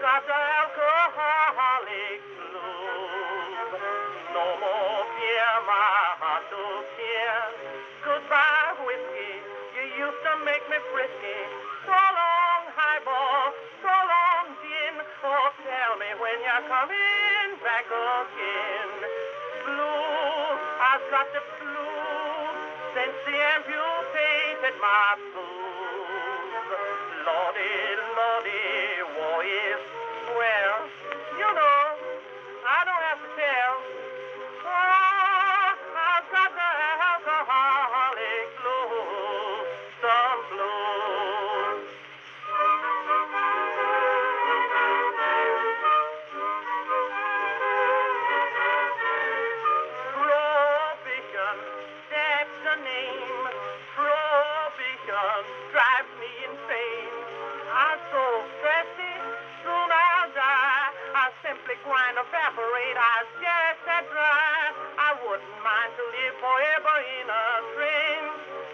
got the alcoholic blues. No more beer, my heart to cheer. Goodbye, whiskey, you used to make me frisky. So long, highball, so long, gin. Oh, tell me when you're coming back again. Blues, I've got the blues since they amputated my boobs. Lordy, Lordy, war is swell. You know, I don't have to tell. Oh, I've got the alcoholic blues, some blues. Prohibition, that's the name. Prohibition drives me insane. I'm so thirsty, soon I'll die. I simply grind, evaporate, I just that dry. I wouldn't mind to live forever in a train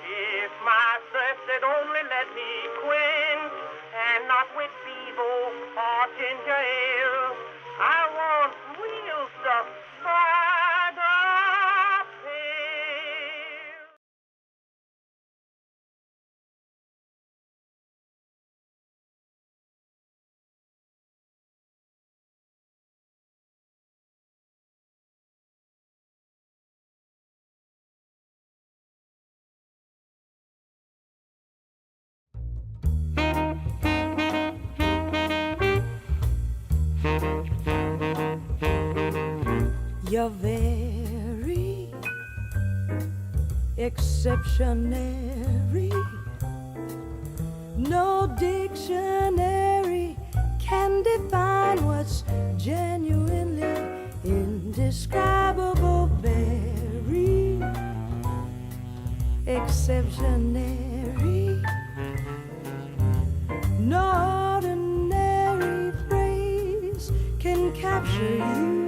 if my thirst had only let me quench, and not with Bevo or ginger ale. I want real stuff by the pail. You're very exceptionary. No dictionary can define what's genuinely indescribable. Very exceptionary. No ordinary phrase can capture you.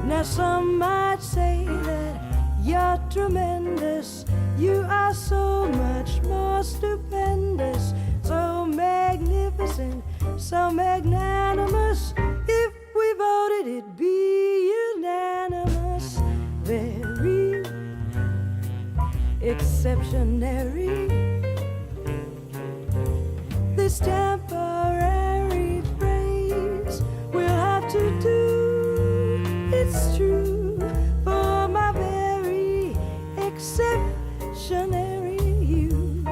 Now some might say that you're tremendous. You are so much more stupendous, so magnificent, so magnanimous. If we voted, it'd be unanimous. Very exceptionary. This temporary phrase we'll have to do. It's true for my very exceptionary you.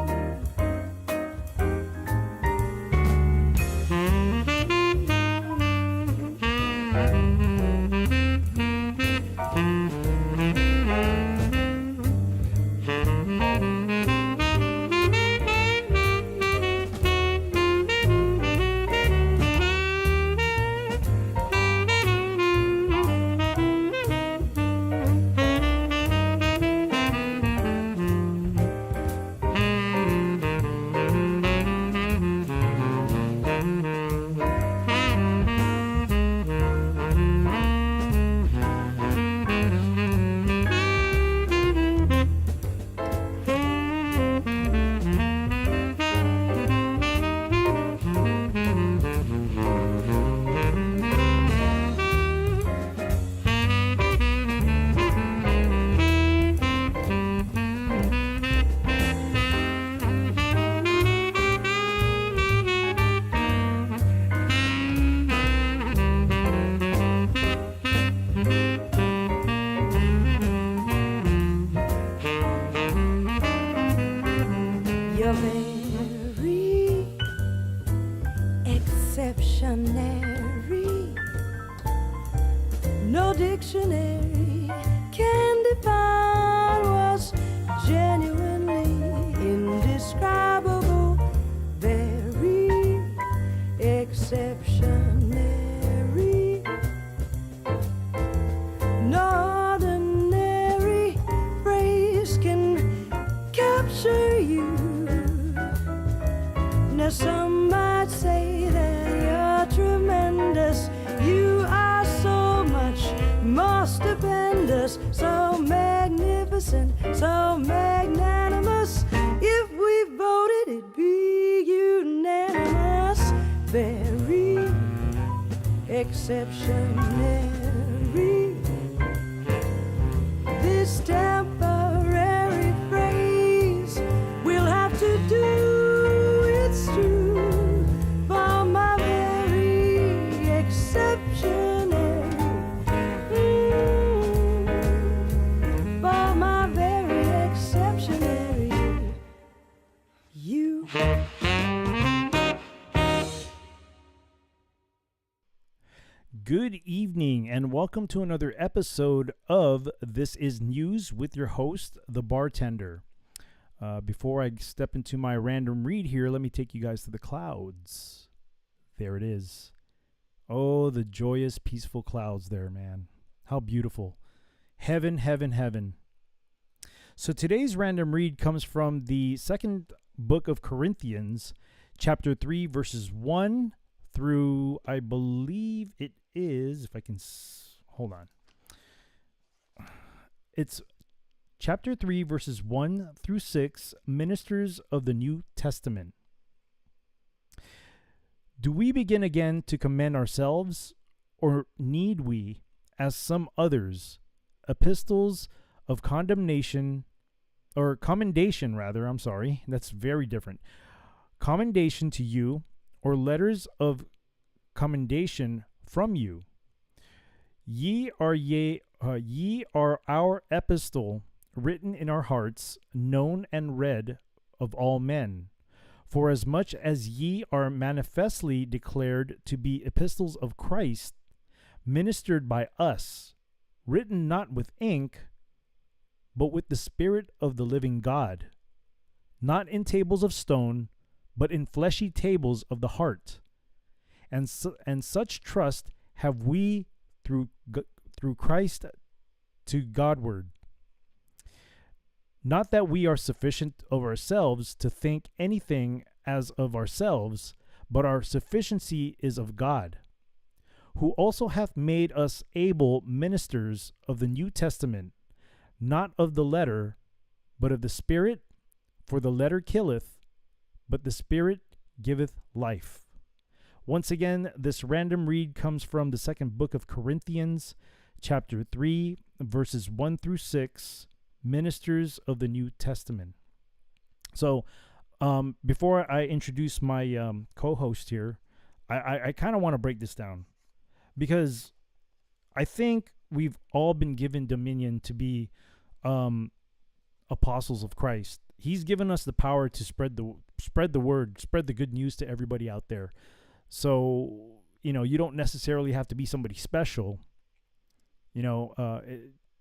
Exceptionary. No dictionary can define what's genuinely indescribable. Very exceptionary. No ordinary phrase can capture you. Now some might say that you're tremendous. You are so much more stupendous, so magnificent, so magnanimous. If we voted, it'd be unanimous. exceptionary. This temporary phrase will have to do, it's true, for my very exceptionary. For my very exceptionary you. Good evening and welcome to another episode of This Is News with your host, The Bartender. Before I step into my random read here, let me take you guys to the clouds. There it is. Oh, the joyous, peaceful clouds there, man. How beautiful. Heaven, heaven, heaven. So today's random read comes from the second book of Corinthians, chapter 3, verses 1 through, I believe it is, if I can, hold on. It's chapter 3, verses 1 through 6, ministers of the New Testament. Do we begin again to commend ourselves, or need we, as some others, epistles of commendation, that's very different. Commendation to you, or letters of commendation from you. Ye are our epistle, written in our hearts, known and read of all men. For as much as ye are manifestly declared to be epistles of Christ, ministered by us, written not with ink, but with the Spirit of the living God, not in tables of stone, but in fleshy tables of the heart. And such trust have we through Christ to Godward. Not that we are sufficient of ourselves to think anything as of ourselves, but our sufficiency is of God, who also hath made us able ministers of the New Testament, not of the letter, but of the Spirit, for the letter killeth, but the Spirit giveth life. Once again, this random read comes from the second book of Corinthians, chapter 3, verses 1 through 6, ministers of the New Testament. So, before I introduce my co-host here, I kind of want to break this down, because I think we've all been given dominion to be apostles of Christ. He's given us the power to spread the word, spread the good news to everybody out there. So, you don't necessarily have to be somebody special.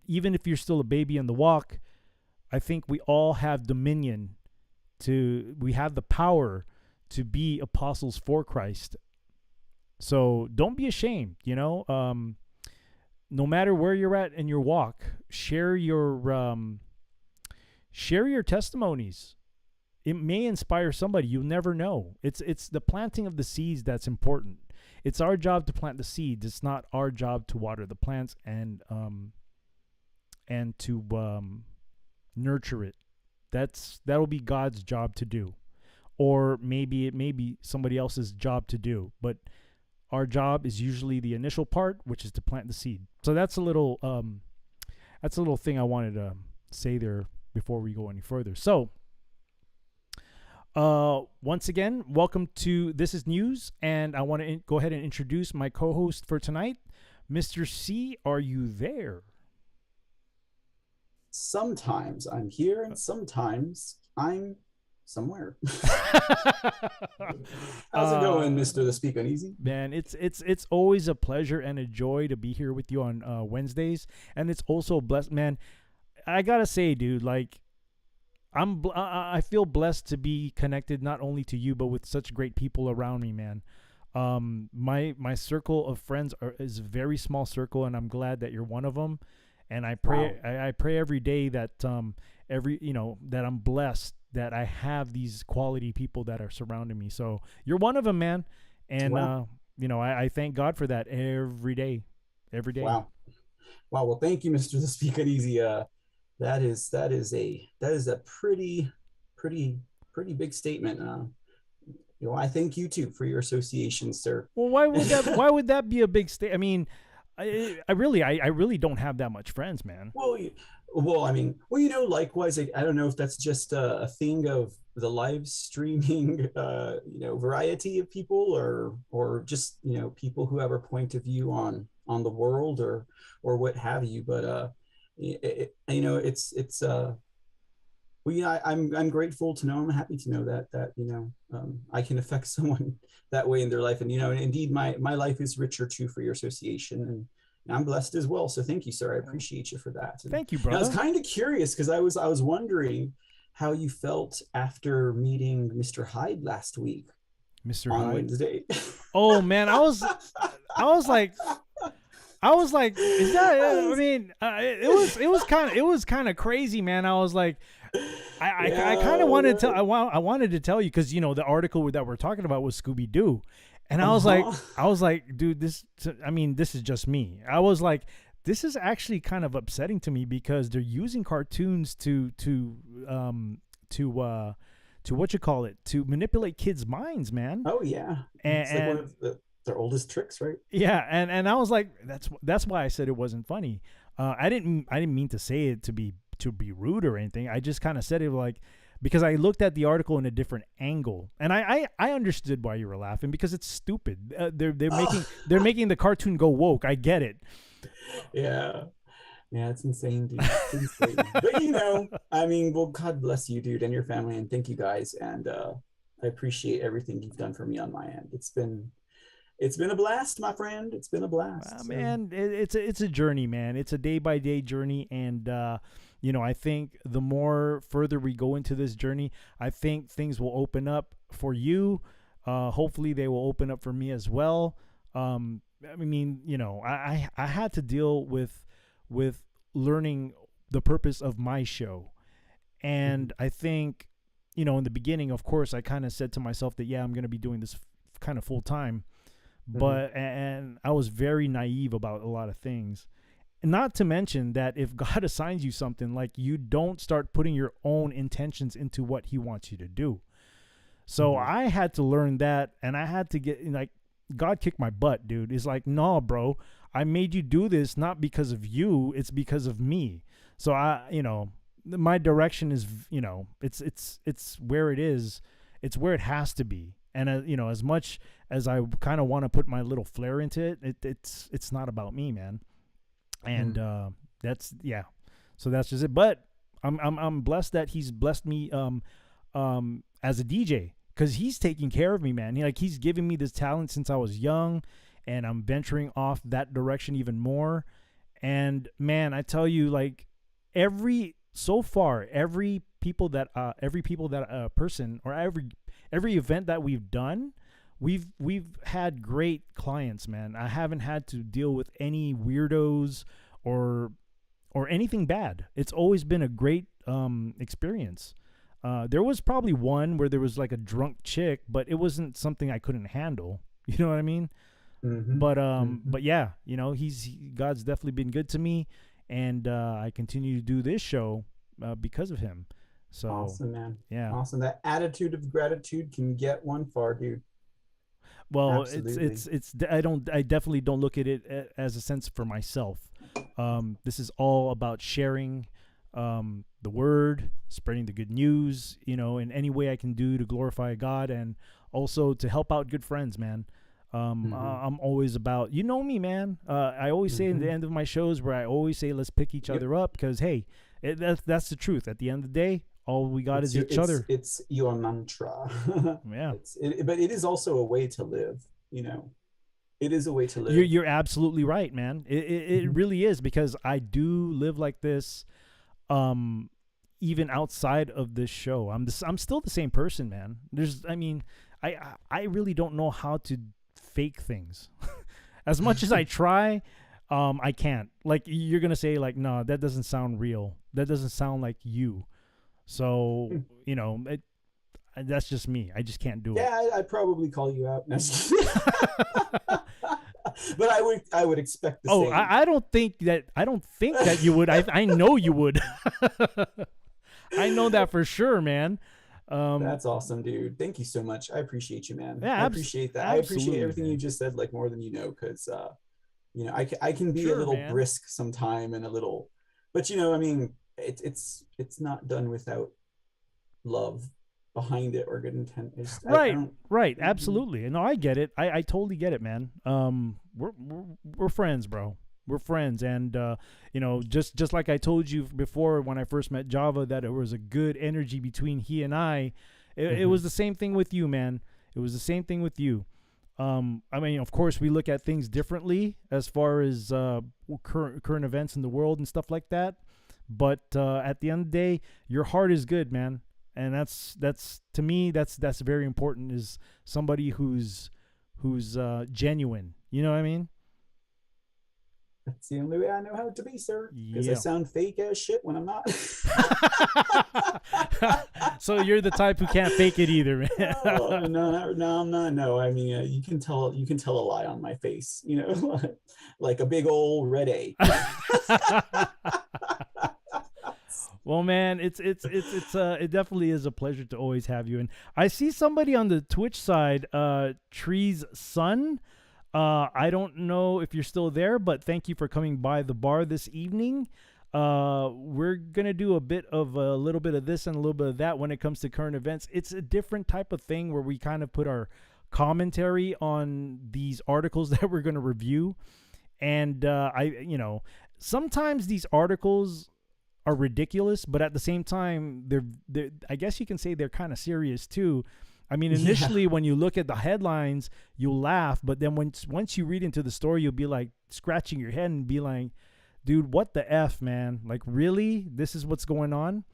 Even if you're still a baby in the walk, I think we all have dominion we have the power to be apostles for Christ. So don't be ashamed, no matter where you're at in your walk, share your testimonies. It may inspire somebody. You'll never know. It's the planting of the seeds that's important. It's our job to plant the seeds. It's not our job to water the plants and to nurture it. That'll be God's job to do, or maybe it may be somebody else's job to do. But our job is usually the initial part, which is to plant the seed. So that's a little thing I wanted to say there before we go any further. So. Once again, welcome to This Is News, and I want to go ahead and introduce my co-host for tonight, Mr. C. Are you there? Sometimes I'm here, and sometimes I'm somewhere. How's it going, Mr. The Speak Uneasy? Man, it's always a pleasure and a joy to be here with you on Wednesdays, and it's also blessed, man. I gotta say, dude, like. I feel blessed to be connected not only to you, but with such great people around me, man. My circle of friends is a very small circle, and I'm glad that you're one of them. And I pray, wow. I pray every day that that I'm blessed that I have these quality people that are surrounding me. So you're one of them, man. And wow. I thank God for that every day. Wow. Well, thank you, Mr. The Speak Uneasy. That is a pretty big statement. I thank you too for your association, sir. Well, why would that be a big I mean, I really don't have that much friends, man. Well, I mean, likewise, I don't know if that's just a thing of the live streaming, variety of people, or just people who have a point of view on the world, or what have you. But I'm grateful to know. I'm happy to know that I can affect someone that way in their life, and indeed, my life is richer too for your association, and I'm blessed as well. So thank you, sir. I appreciate you for that. And thank you, brother. I was kind of curious because I was wondering how you felt after meeting Mr. Hyde last week. Mr. on Hyde? Wednesday. Oh man, I was like, is that? I mean, it was kind of crazy, man. I was like, I kind of wanted to, I wanted to tell you because the article that we're talking about was Scooby Doo, and I was like, dude, this is just me. I was like, this is actually kind of upsetting to me because they're using cartoons to to manipulate kids' minds, man. Oh yeah, it's like one of their oldest tricks, right? Yeah, and I was like, that's why I said it wasn't funny. I didn't mean to say it to be rude or anything. I just kind of said it like because I looked at the article in a different angle, and I understood why you were laughing because it's stupid. They're making the cartoon go woke. I get it. Yeah, it's insane, dude. It's insane. But I mean, well, God bless you, dude, and your family, and thank you guys, and I appreciate everything you've done for me on my end. It's been a blast, my friend. It's been a blast. Man, it's a journey, man. It's a day-by-day journey, and I think the more further we go into this journey, I think things will open up for you. Hopefully, they will open up for me as well. I mean, I had to deal with learning the purpose of my show, and I think, in the beginning, of course, I kind of said to myself that I'm going to be doing this kind of full time. But and I was very naive about a lot of things. Not to mention that if God assigns you something, like, you don't start putting your own intentions into what he wants you to do. So I had to learn that, and I had to get God kicked my butt, dude. It's like, no, bro, I made you do this not because of you, it's because of me. So my direction is, it's where it is. It's where it has to be. And as much as I kind of want to put my little flair into it, it's not about me, man. And so that's just it. But I'm blessed that he's blessed me as a DJ, because he's taking care of me, man. He's giving me this talent since I was young, and I'm venturing off that direction even more. And man, I tell you, every person or every event that we've done, we've had great clients, man. I haven't had to deal with any weirdos or anything bad. It's always been a great experience. There was probably one where there was like a drunk chick, but it wasn't something I couldn't handle. You know what I mean? But yeah, God's definitely been good to me, and I continue to do this show because of him. So awesome, man. Yeah, awesome. That attitude of gratitude can get one far, dude. Well, Absolutely. I definitely don't look at it as a sense for myself. This is all about sharing the word, spreading the good news, in any way I can do to glorify God, and also to help out good friends, man. I'm always about, me, man. I always say in the end of my shows where I always say, let's pick each other up, because, hey, that's the truth. At the end of the day, all we got is each other. It's your mantra. Yeah. But it is also a way to live, It is a way to live. You're absolutely right, man. It really is, because I do live like this, even outside of this show. I'm still the same person, man. I really don't know how to fake things. As much as I try, I can't. You're gonna say no, that doesn't sound real. That doesn't sound like you. So that's just me. I just can't do it. Yeah, I'd probably call you out. But I would expect the same. I don't think that you would. I know you would. I know that for sure, man. That's awesome, dude. Thank you so much. I appreciate you, man. Yeah, I appreciate that. I appreciate absolutely, everything you man. just said, like more than you know, because I can be a Sure, little man. brisk sometime and a little, but I mean, it's not done without love behind it or good intent. I Right, don't. right, Mhm. absolutely. No, I get it. I totally get it, man. We're friends, bro. We're friends, and just like I told you before when I first met Java, that it was a good energy between he and I. It Mhm. was the same thing with you, man. It was the same thing with you. I mean, of course, we look at things differently as far as current events in the world and stuff like that. But at the end of the day, your heart is good, man, and that's to me that's very important. Is somebody who's genuine. You know what I mean? That's the only way I know how to be, sir. Because I Yeah. sound fake as shit when I'm not. So you're the type who can't fake it either, man. Oh, no, I'm not. No, I mean, you can tell a lie on my face, like a big old red A. Well, man, it definitely is a pleasure to always have you. And I see somebody on the Twitch side, Tree's son. I don't know if you're still there, but thank you for coming by the bar this evening. We're gonna do a little bit of this and a little bit of that when it comes to current events. It's a different type of thing where we kind of put our commentary on these articles that we're gonna review, and sometimes these articles are ridiculous, but at the same time, they're I guess you can say they're kind of serious too. I mean, Yeah, initially when you look at the headlines, you'll laugh, but then once you read into the story, you'll be like scratching your head and be like, "Dude, what the f, man? Like, really? This is what's going on?"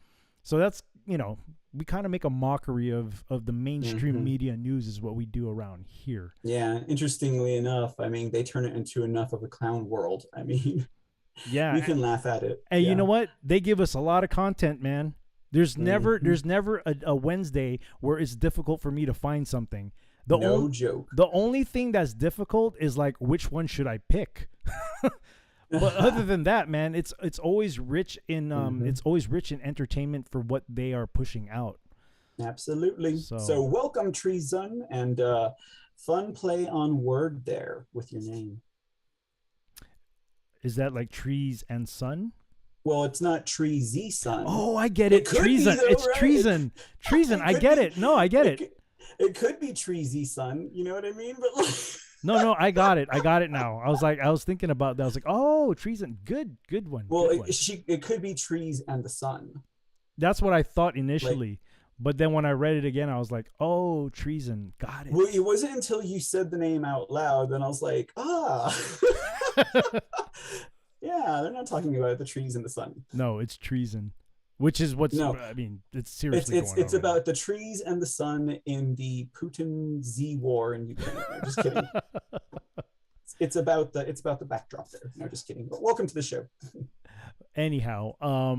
So that's we kind of make a mockery of the mainstream hmm media news is what we do around here. yeah. Interestingly enough, I mean, they turn it into enough of a clown world. I mean, we Yeah, can laugh at it. and you know Yeah. what? They give us a lot of content, man. There's never hmm there's never a Wednesday where it's difficult for me to find something. The only No joke. the only thing that's difficult is like which one should I pick? But other than that, man, it's always rich in hmm it's always rich in entertainment for what they are pushing out. Absolutely. So So welcome, Treason, and fun play on word there with your name. is that like trees and sun? Well, it's not Treasy Sun. Oh, I get It it. could be Treason. though, It's right? treason. Treason. It I could get be. it. No, I get It it. could, it could be Treasy Sun. You know what I mean? But like, No, I got it. I got it now. I was thinking about that. I was like, oh, treason. Good one. well, Good one. it could be trees and the sun. That's what I thought Like, initially. But then when I read it again, I was like, oh, treason. Got well, it it. wasn't until you said the name out loud, then I was like, ah, yeah, they're not talking about the trees and the sun. No, it's treason. Which is what's, No, I mean, it's it's seriously it's going on it's right about the trees and the sun in the Putin Z war in Ukraine. No, just kidding. now. It's about the backdrop there. No, just kidding. But welcome to the show. Anyhow, so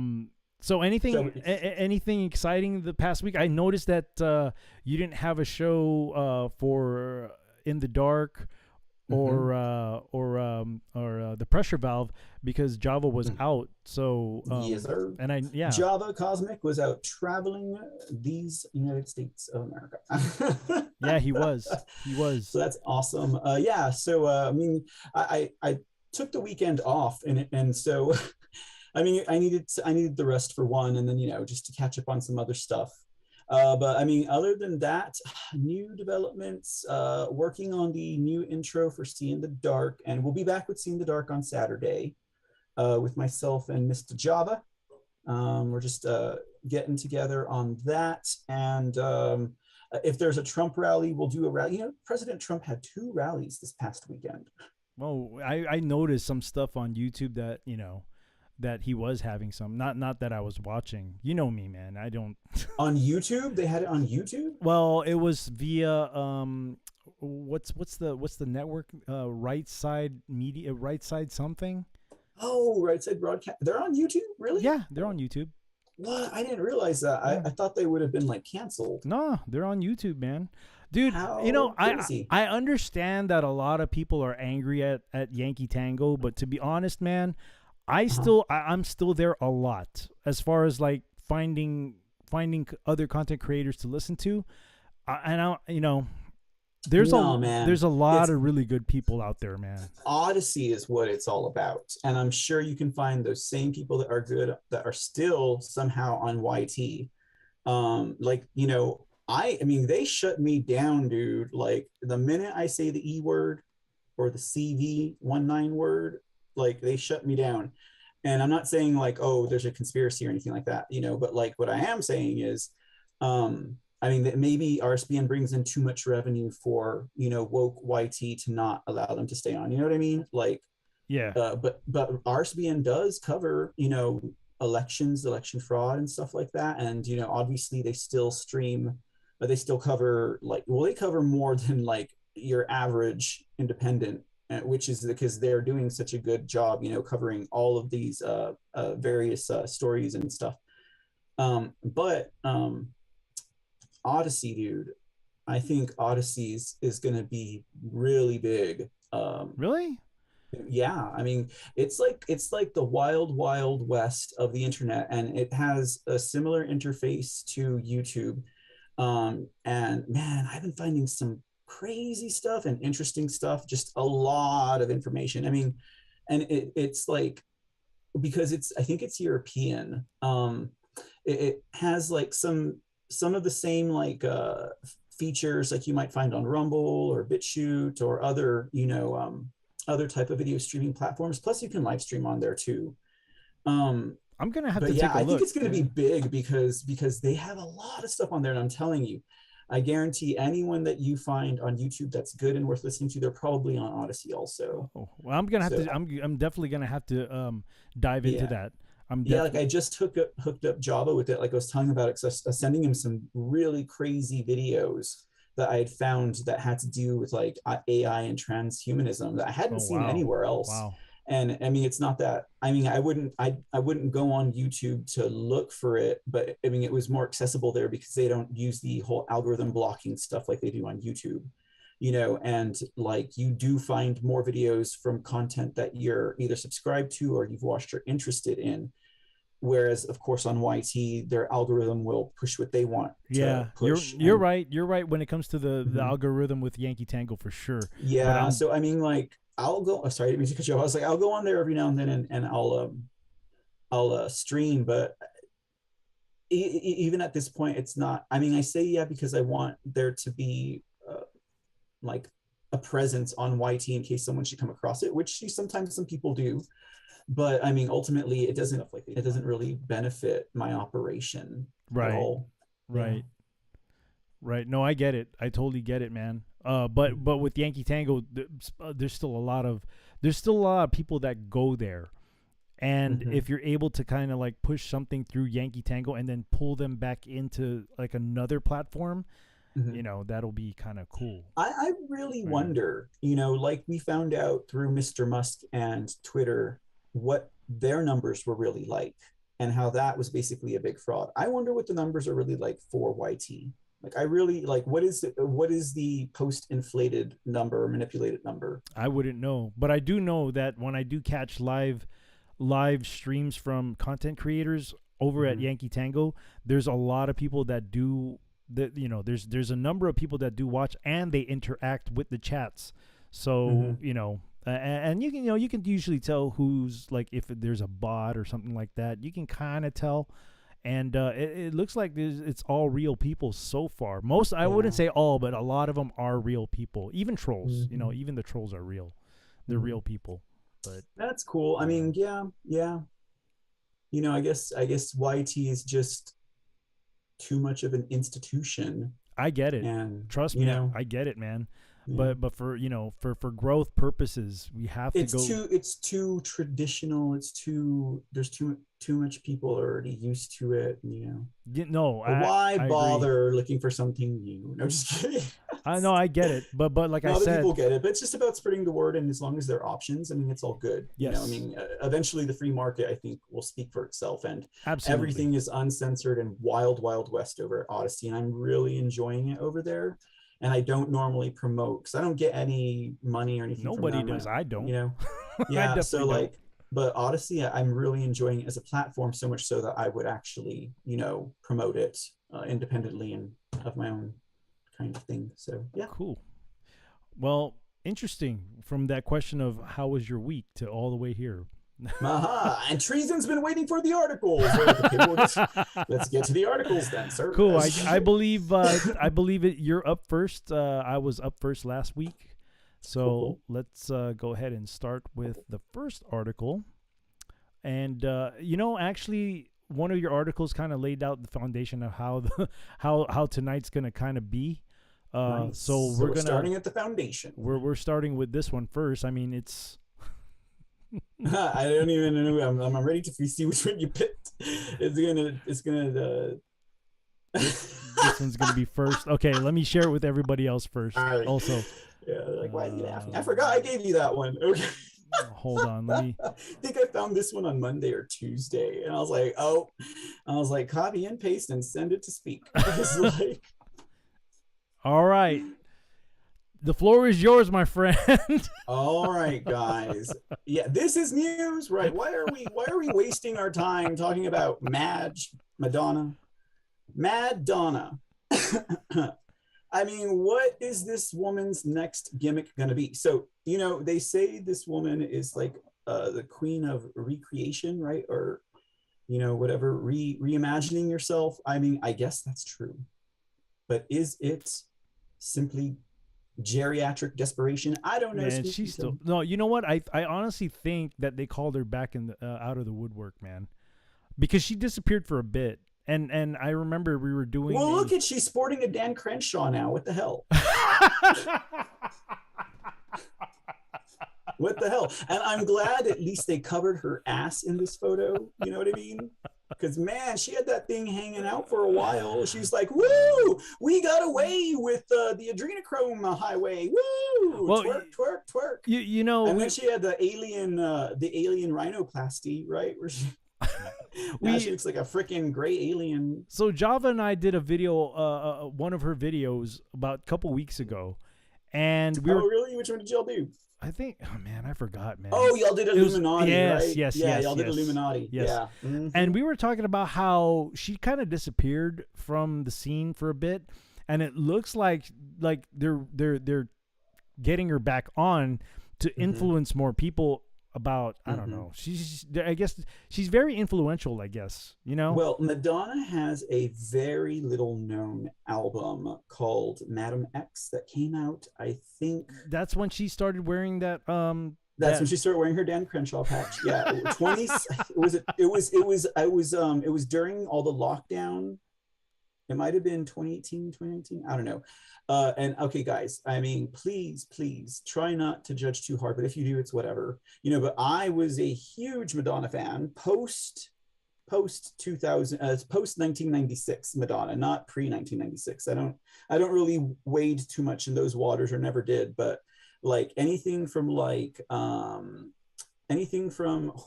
So anything exciting the past week? I noticed that you didn't have a show for In the Dark mhm. or the Pressure Valve because Java was out. So Yes, sir. and I yeah. Java Cosmic was out traveling these United States of America. Yeah, he was. He So was. that's awesome. Yeah. So I mean, I took the weekend off, and so I mean, I needed the rest for one, and then just to catch up on some other stuff. But I mean, other than that, new developments. Working on the new intro for See in the Dark, and we'll be back with See in the Dark on Saturday with myself and Mr. Java. We're just getting together on that, and if there's a Trump rally, we'll do a rally. President Trump had 2 rallies this past weekend. Well, I noticed some stuff on YouTube that that he was having some. Not that I was watching. You know me, man. I don't. On YouTube, they had it on YouTube. Well, it was via what's the network? Right Side Media, Right Side something. Oh, right side broadcast. They're on YouTube, really? Yeah, they're on YouTube. What? I didn't realize that. Yeah. I thought they would have been like canceled. No, they're on YouTube, man. Dude, How I crazy. I understand that a lot of people are angry at Yankee Tango, but to be honest, man, Uh-huh. I'm still there a lot as far as like finding finding other content creators to listen to. And I, there's a lot of really good people out there, man. Odyssey is what it's all about. And I'm sure you can find those same people that are good, that are still somehow on YT. I mean, they shut me down, dude. Like the minute I say the E word or the CV19 word, like they shut me down. And I'm not saying like, oh, there's a conspiracy or anything like that, but like what I am saying is, I mean, that maybe RSBN brings in too much revenue for, woke YT to not allow them to stay on. You know what I mean? Like, yeah. But RSBN does cover, elections, election fraud and stuff like that. And, obviously they still stream, but they still cover they cover more than like your average independent, which is because they're doing such a good job, covering all of these various stories and stuff. But Odyssey, dude, I think Odyssey is going to be really big. Really? Yeah, I mean, it's like the wild west of the internet, and it has a similar interface to YouTube. And man, I've been finding some crazy stuff and interesting stuff, just a lot of information. I mean, and it's like, because I think it's European. It has like some of the same like features like you might find on Rumble or BitChute or other, other type of video streaming platforms. Plus you can live stream on there too. I'm gonna have to take a look. I think it's gonna be big because they have a lot of stuff on there, and I'm telling you, I guarantee anyone that you find on YouTube that's good and worth listening to, they're probably on Odyssey also. Oh, well, I'm gonna have to. I'm definitely gonna have to dive into that. Like I just hooked up Java with it, like I was telling about it, because I was sending him some really crazy videos that I had found that had to do with like AI and transhumanism that I hadn't seen anywhere else. Wow. And I mean, it's not that, I mean, I wouldn't go on YouTube to look for it, but I mean, it was more accessible there because they don't use the whole algorithm blocking stuff like they do on YouTube, and like you do find more videos from content that you're either subscribed to or you've watched or interested in. Whereas, of course, on YT, their algorithm will push what they want. Yeah, you're right. You're right when it comes to the algorithm with Yankee Tango for sure. Yeah. So I mean, like, I'll go. Sorry, I didn't mean to cut you off. I was like, I'll go on there every now and then, and I'll stream. But even at this point, it's not. I mean, I say because I want there to be like a presence on YT in case someone should come across it, which sometimes some people do. But I mean, ultimately, it doesn't really benefit my operation at all. Right. Right. No, I get it. I totally get it, man. But with Yankee Tango, there's still a lot of people that go there, and if you're able to kind of like push something through Yankee Tango and then pull them back into like another platform, that'll be kind of cool. I really wonder, like we found out through Mr. Musk and Twitter what their numbers were really like and how that was basically a big fraud. I wonder what the numbers are really like for YT. Like, I really like, what is the post-inflated number or manipulated number? I wouldn't know, but I do know that when I do catch live streams from content creators over at Yankee Tango, there's a lot of people that do that. There's a number of people that do watch and they interact with the chats. So and you can usually tell who's like, if there's a bot or something like that, you can kind of tell. And it looks like it's all real people so far. Most, I wouldn't say all, but a lot of them are real people. Even trolls, even the trolls are real. They're real people. But that's cool. I mean, yeah. I guess YT is just too much of an institution. I get it. And trust me, I get it, man. Yeah. But for for growth purposes, we have to go. It's too traditional. There's too much people already used to it. Why bother looking for something new? No, just kidding. I know, I get it, but like I said, other people get it. But it's just about spreading the word, and as long as there are options, I mean, it's all good. Yes. I mean, eventually the free market, I think, will speak for itself, and absolutely everything is uncensored and wild west over at Odyssey, and I'm really enjoying it over there. And I don't normally promote because I don't get any money or anything. Nobody from them. does. I don't. Yeah. So like, but Odyssey, I'm really enjoying as a platform, so much so that I would actually, promote it independently and have my own kind of thing. So yeah. Cool. Well, interesting from that question of how was your week to all the way here. And Treason's been waiting for the articles. Okay, let's get to the articles then, sir. Cool. I believe it. You're up first. I was up first last week, so cool. Let's go ahead and start with the first article. And actually, one of your articles kind of laid out the foundation of how tonight's gonna kind of be. Nice. So we're starting at the foundation. We're starting with this one first. I mean, it's. I don't even know. I'm ready to see which one you picked. It's gonna. This one's gonna be first. Okay, let me share it with everybody else first. Right. Also. Yeah, like why are you laughing? I forgot I gave you that one. Okay. Hold on, let me. I think I found this one on Monday or Tuesday, and I was like, copy and paste and send it to Speak. I was like, all right. The floor is yours, my friend. All right, guys. Yeah, this is news, right? Why are we wasting our time talking about Madonna? I mean, what is this woman's next gimmick gonna be? So, they say this woman is like the queen of recreation, right? Or, whatever, reimagining yourself. I mean, I guess that's true. But is it simply geriatric desperation? I don't know. Man, she's still no. You know what? I honestly think that they called her back in the, out of the woodwork, man, because she disappeared for a bit, and I remember we were doing. Well, look at she's sporting a Dan Crenshaw now. What the hell? What the hell? And I'm glad at least they covered her ass in this photo. You know what I mean? Because, man, she had that thing hanging out for a while. She's like, woo, we got away with the adrenochrome highway. Woo, well, twerk, twerk. And then she had the alien rhinoplasty, right? Where she, she looks like a freaking gray alien. So Java and I did a video, one of her videos about a couple weeks ago. And we were, really? Which one did y'all do? I think, oh man, I forgot, man. Oh, y'all did Illuminati, right? Yes, yeah, y'all did Illuminati. Yes. Yeah. Mm-hmm. And we were talking about how she kind of disappeared from the scene for a bit, and it looks like they're getting her back on to influence more people about, I don't know. I guess she's very influential, I guess, Well, Madonna has a very little known album called Madam X that came out, I think. That's when she started wearing that That's when she started wearing her Dan Crenshaw patch. Yeah, it was during all the lockdown. It might have been 2018, 2019. I don't know. And okay, guys, I mean, please try not to judge too hard, but if you do, it's whatever, but I was a huge Madonna fan post 2000, post 1996 Madonna, not pre 1996. I don't really wade too much in those waters, or never did, but like anything from what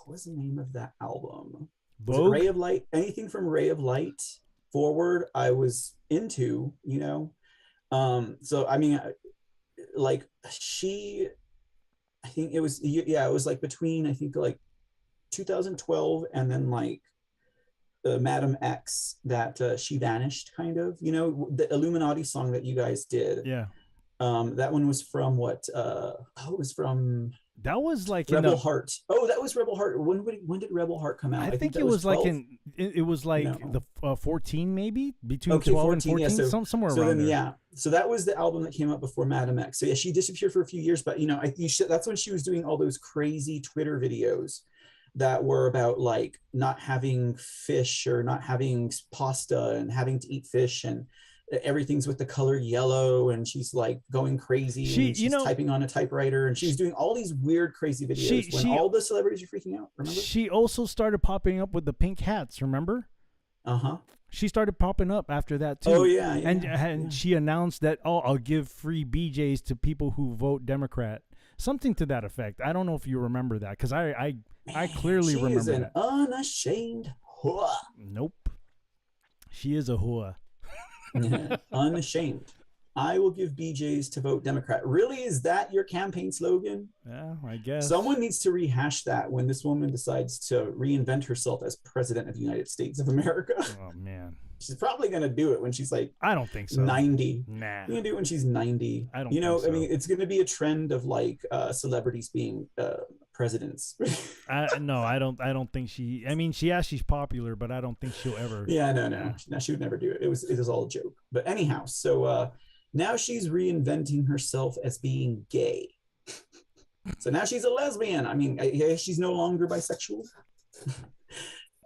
was the name of that album? Ray of Light. Anything from Ray of Light forward, I was into, so I mean, like I think it was like between, I think like 2012 and then like Madam X that she vanished, kind of, the Illuminati song that you guys did. Yeah. That one was from what? It was from. That was like Rebel Heart. Oh, that was Rebel Heart. When did Rebel Heart come out? I think it was 12? The 14, maybe between 12 and 14, somewhere around there. Yeah. So that was the album that came out before Madam X. So yeah, she disappeared for a few years, but that's when she was doing all those crazy Twitter videos that were about like not having fish or not having pasta and having to eat fish, and everything's with the color yellow, and she's like going crazy. She's typing on a typewriter, and she's doing all these weird, crazy videos all the celebrities are freaking out. Remember? She also started popping up with the pink hats. Remember? She started popping up after that too. Oh yeah. And she announced that, I'll give free BJs to people who vote Democrat. Something to that effect. I don't know if you remember that, because I clearly remember that. She is an unashamed whore. Nope. She is a whore. Unashamed. I will give BJ's to vote Democrat. Really? Is that your campaign slogan? Yeah, I guess. Someone needs to rehash that when this woman decides to reinvent herself as president of the United States of America. Oh, man. She's probably going to do it when she's like I don't think so. 90. Nah. You're going to do it when she's 90. I don't You know, think so. I mean, it's going to be a trend of like celebrities being presidents. No, I don't think she. I mean, she's popular, but I don't think she'll ever. Yeah, no, she would never do it. It was all a joke. But anyhow, so now she's reinventing herself as being gay. So now she's a lesbian. I mean, she's no longer bisexual.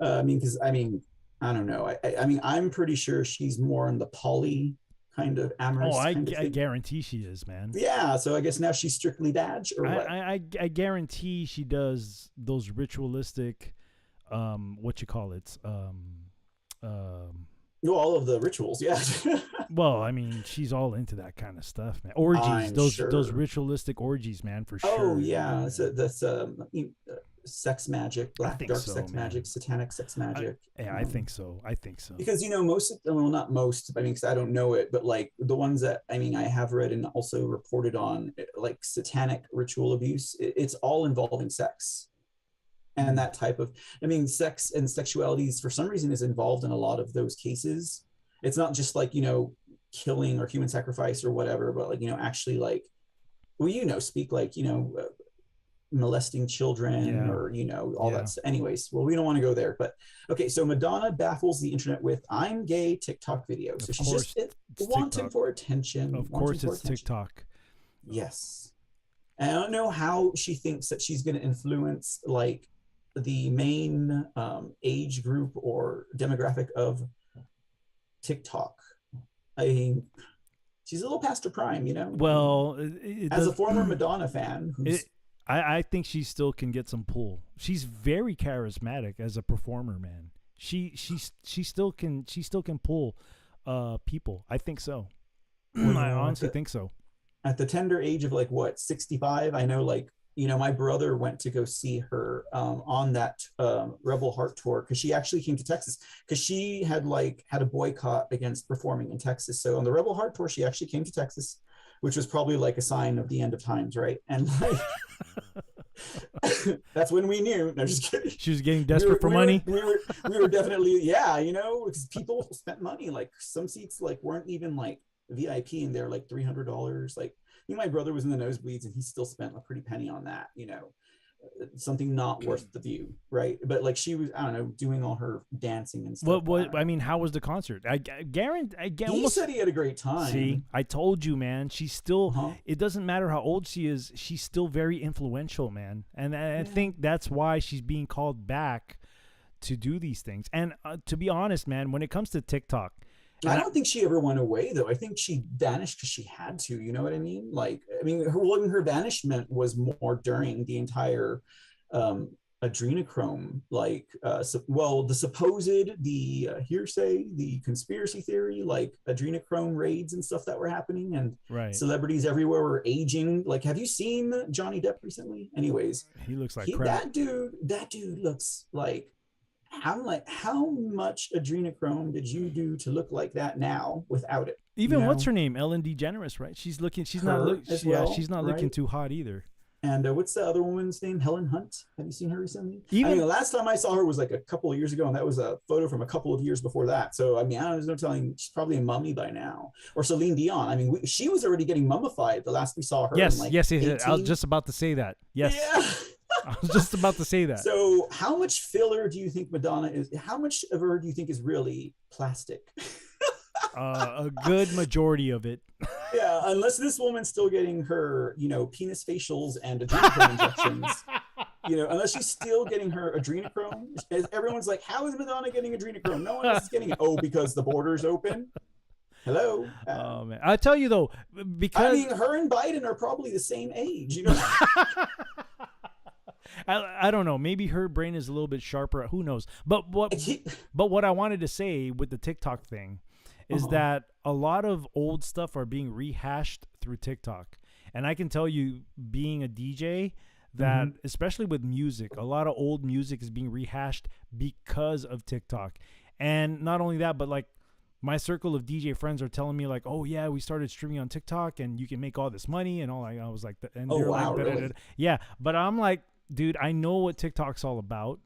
I mean, I don't know. I mean, I'm pretty sure she's more in the poly kind of amorous. Oh, I kind of thing. guarantee she is, man. Yeah, so I guess now she's strictly badge or what? I guarantee she does those ritualistic, what you call it, No, all of the rituals, yeah. Well, I mean, she's all into that kind of stuff, man. Orgies, I'm those sure. ritualistic orgies, man, for sure. Oh yeah, so that's sex magic, dark so, sex man. magic, satanic sex magic. I think so. Because most of them, well, not most, I mean, because I don't know it, but like the ones that I have read and also reported on, like satanic ritual abuse, it's all involving sex. And that type of, sex and sexualities for some reason is involved in a lot of those cases. It's not just like, killing or human sacrifice or whatever, but like, actually like, well, speak like, molesting children or, all that. Anyways, well, we don't want to go there, but okay. So Madonna baffles the internet with "I'm gay" TikTok video. So she's just wanting for attention. Of course it's TikTok. Yes. And I don't know how she thinks that she's going to influence like the main age group or demographic of TikTok. I mean, she's a little past her prime, Well, as a former Madonna fan, I think she still can get some pull. She's very charismatic as a performer, man. She still can pull people. I think so. I honestly think so. At the tender age of like 65, I know like my brother went to go see her on that Rebel Heart tour because she actually came to Texas because she had a boycott against performing in Texas. So on the Rebel Heart tour, she actually came to Texas, which was probably like a sign of the end of times, right? And like that's when we knew. No, just kidding. She was getting desperate for money. We were definitely, because people spent money. Like some seats like weren't even like VIP and they're like $300. Like my brother was in the nosebleeds and he still spent a pretty penny on that, something not worth the view, right? But like she was, I don't know, doing all her dancing and stuff. How was the concert? I guarantee. He said he had a great time. See, I told you, man. She's still. It doesn't matter how old she is. She's still very influential, man. And I think that's why she's being called back to do these things. And to be honest, man, when it comes to TikTok, I don't think she ever went away, though. I think she vanished because she had to. You know what I mean? Like, her banishment was more during the entire adrenochrome, the supposed, the hearsay, the conspiracy theory, like adrenochrome raids and stuff that were happening, and celebrities everywhere were aging. Like, have you seen Johnny Depp recently? Anyways, he looks like crap. That dude looks like. How much adrenochrome did you do to look like that now without it? Even what's her name? Ellen DeGeneres, right? She's not looking too hot either. And what's the other woman's name? Helen Hunt. Have you seen her recently? The last time I saw her was like a couple of years ago, and that was a photo from a couple of years before that. So there's no telling. She's probably a mummy by now. Or Celine Dion. She was already getting mummified the last we saw her. Yes. I was just about to say that. Yes. Yeah. I was just about to say that. So how much filler do you think Madonna is? How much of her do you think is really plastic? A good majority of it. Yeah, unless this woman's still getting her, penis facials and adrenochrome injections. Unless she's still getting her adrenochrome. Everyone's like, how is Madonna getting adrenochrome? No one else is getting it. Oh, because the border's open? Hello. Oh, man. I tell you, though, because... her and Biden are probably the same age, I don't know. Maybe her brain is a little bit sharper. Who knows? But what I wanted to say with the TikTok thing is that a lot of old stuff are being rehashed through TikTok. And I can tell you, being a DJ, that especially with music, a lot of old music is being rehashed because of TikTok. And not only that, but like my circle of DJ friends are telling me like, oh yeah, we started streaming on TikTok and you can make all this money and all. I was like, and Oh, they're wow, like, really? yeah. But I'm like, dude, I know what TikTok's all about.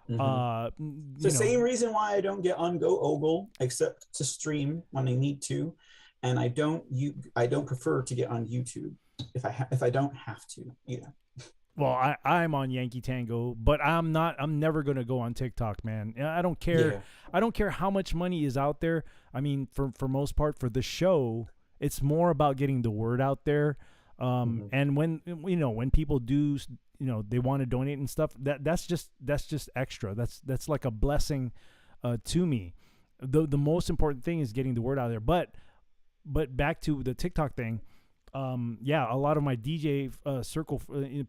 It's the same reason why I don't get on Go Ogle except to stream when I need to, and I don't prefer to get on YouTube if I don't have to either. well, I'm on Yankee Tango, but I'm never going to go on TikTok, man. I don't care. Yeah. I don't care how much money is out there. I mean, for most part, for the show, it's more about getting the word out there. And when people do, they want to donate and stuff, that's just extra. That's like a blessing to me. The most important thing is getting the word out there. But back to the TikTok thing. A lot of my DJ circle,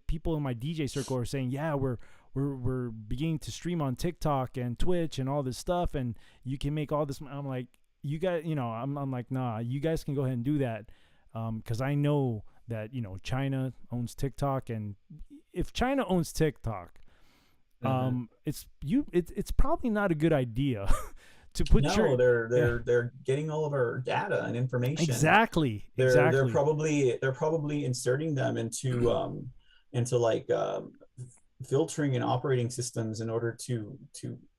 people in my DJ circle are saying, yeah, we're beginning to stream on TikTok and Twitch and all this stuff, and you can make all this. I'm like, you guys, I'm like, nah, you guys can go ahead and do that, because I know that China owns TikTok, and if China owns TikTok, it's probably not a good idea. To put they're getting all of our data and information. Exactly. They're probably inserting them into like filtering and operating systems in order to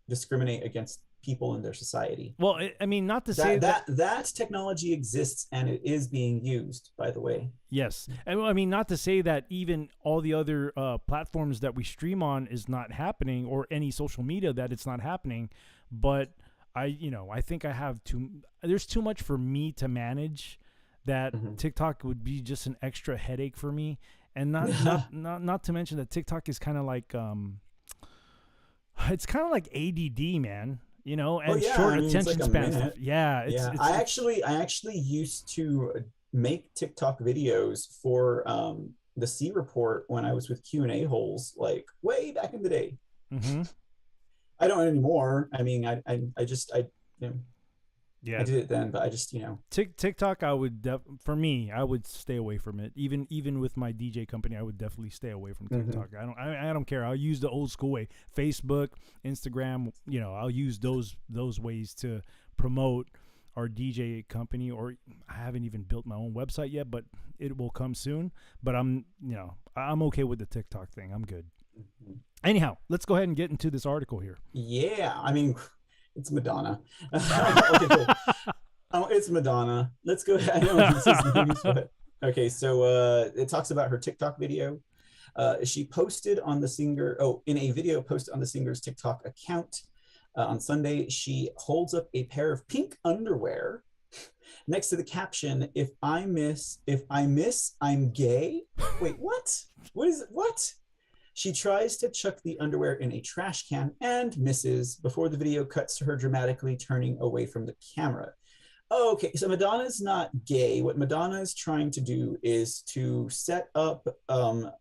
discriminate against people in their society. Well, I mean, not to say that technology exists and it is being used, by the way. Yes. I mean, not to say that even all the other platforms that we stream on is not happening, or any social media that it's not happening, but I think there's too much for me to manage, that TikTok would be just an extra headache for me. And not to mention that TikTok is kind of like, it's kind of like ADD, man, and short attention span stuff. Yeah. I actually used to make TikTok videos for the C Report when I was with Q&A holes, like way back in the day. I don't anymore. I mean, I did it then, but I just, TikTok, I would for me, I would stay away from it. Even with my DJ company, I would definitely stay away from TikTok. I don't care. I'll use the old school way. Facebook, Instagram, I'll use those ways to promote our DJ company. Or I haven't even built my own website yet, but it will come soon. But I'm okay with the TikTok thing. I'm good. Anyhow, let's go ahead and get into this article here. Yeah, I mean, it's Madonna. Okay, cool. It's Madonna. Let's go ahead. I know this is news, but okay. So it talks about her TikTok video. She posted on the singer. In a video posted on the singer's TikTok account on Sunday, she holds up a pair of pink underwear next to the caption, "If I miss, I'm gay." Wait, what? What is it? What? She tries to chuck the underwear in a trash can and misses before the video cuts to her dramatically turning away from the camera. Okay, so Madonna's not gay. What Madonna is trying to do is to set up a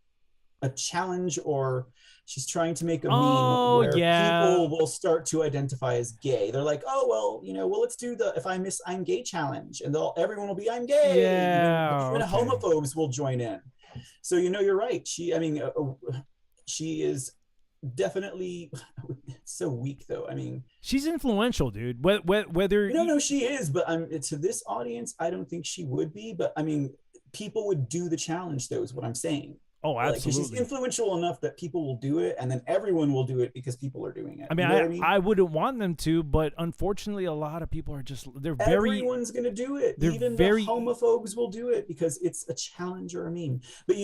challenge, or she's trying to make a meme where people will start to identify as gay. They're like, well, let's do the "If I miss, I'm gay" challenge, and everyone will be "I'm gay." Yeah, even homophobes will join in. So you're right. She is definitely so weak, though. I mean, she's influential, dude. Whether no, she is, but to this audience, I don't think she would be. But I mean, people would do the challenge, though, is what I'm saying. Oh, absolutely. She's influential enough that people will do it, and then everyone will do it because people are doing it. I mean, I wouldn't want them to, but unfortunately, a lot of people are everyone's going to do it. Even the homophobes will do it because it's a challenge or a meme. But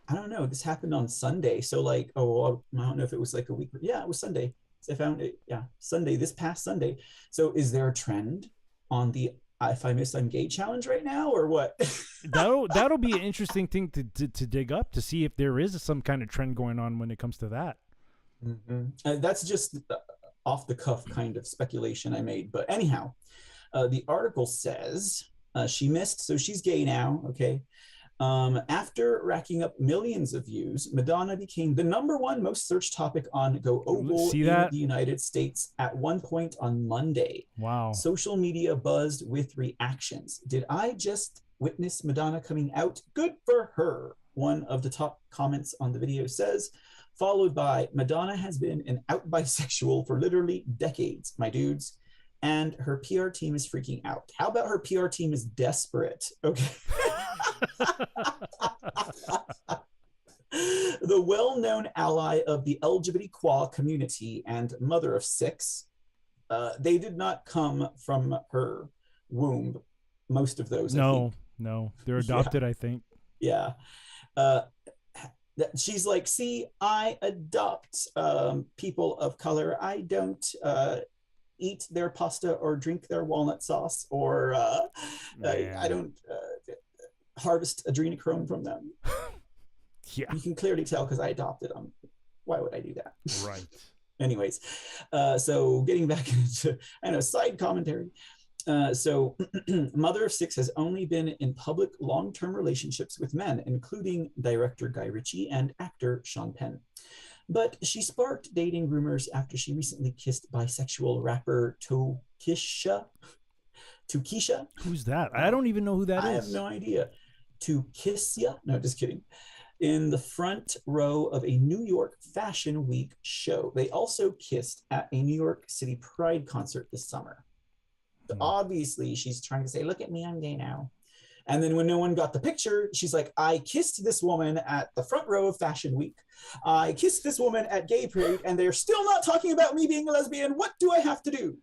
I don't know. This happened on Sunday. So I don't know if it was like a week. Yeah, it was Sunday. So I found it. Yeah, Sunday, this past Sunday. So is there a trend on the "If I miss, I'm gay" challenge right now, or what? that'll be an interesting thing to dig up, to see if there is some kind of trend going on when it comes to that. That's just off the cuff kind of speculation I made. But anyhow, the article says she missed, so she's gay now. Okay. After racking up millions of views, Madonna became the #1 most searched topic on Go Ogle in the United States at one point on Monday. Wow. Social media buzzed with reactions. "Did I just witness Madonna coming out? Good for her," one of the top comments on the video says, followed by, "Madonna has been an out bisexual for literally decades, my dudes. and her PR team is freaking out. How about her PR team is desperate? Okay. The well-known ally of the LGBTQ community and mother of 6, they did not come from her womb. Most of those, No, they're adopted, Yeah. I think. Yeah. She's like, see, I adopt people of color. I don't eat their pasta or drink their walnut sauce, or I don't harvest adrenochrome from them. Yeah. You can clearly tell because I adopted them. Why would I do that? Right. Anyways, so getting back into side commentary. So Mother of 6 has only been in public long-term relationships with men, including director Guy Ritchie and actor Sean Penn. But she sparked dating rumors after she recently kissed bisexual rapper Tokisha. Who's that? I don't even know who that is. I have no idea. Tokisha? No, just kidding. In the front row of a New York Fashion Week show. They also kissed at a New York City Pride concert this summer. So obviously, she's trying to say, look at me, I'm gay now. And then when no one got the picture, she's like, I kissed this woman at the front row of Fashion Week. I kissed this woman at Gay Parade, and they're still not talking about me being a lesbian. What do I have to do?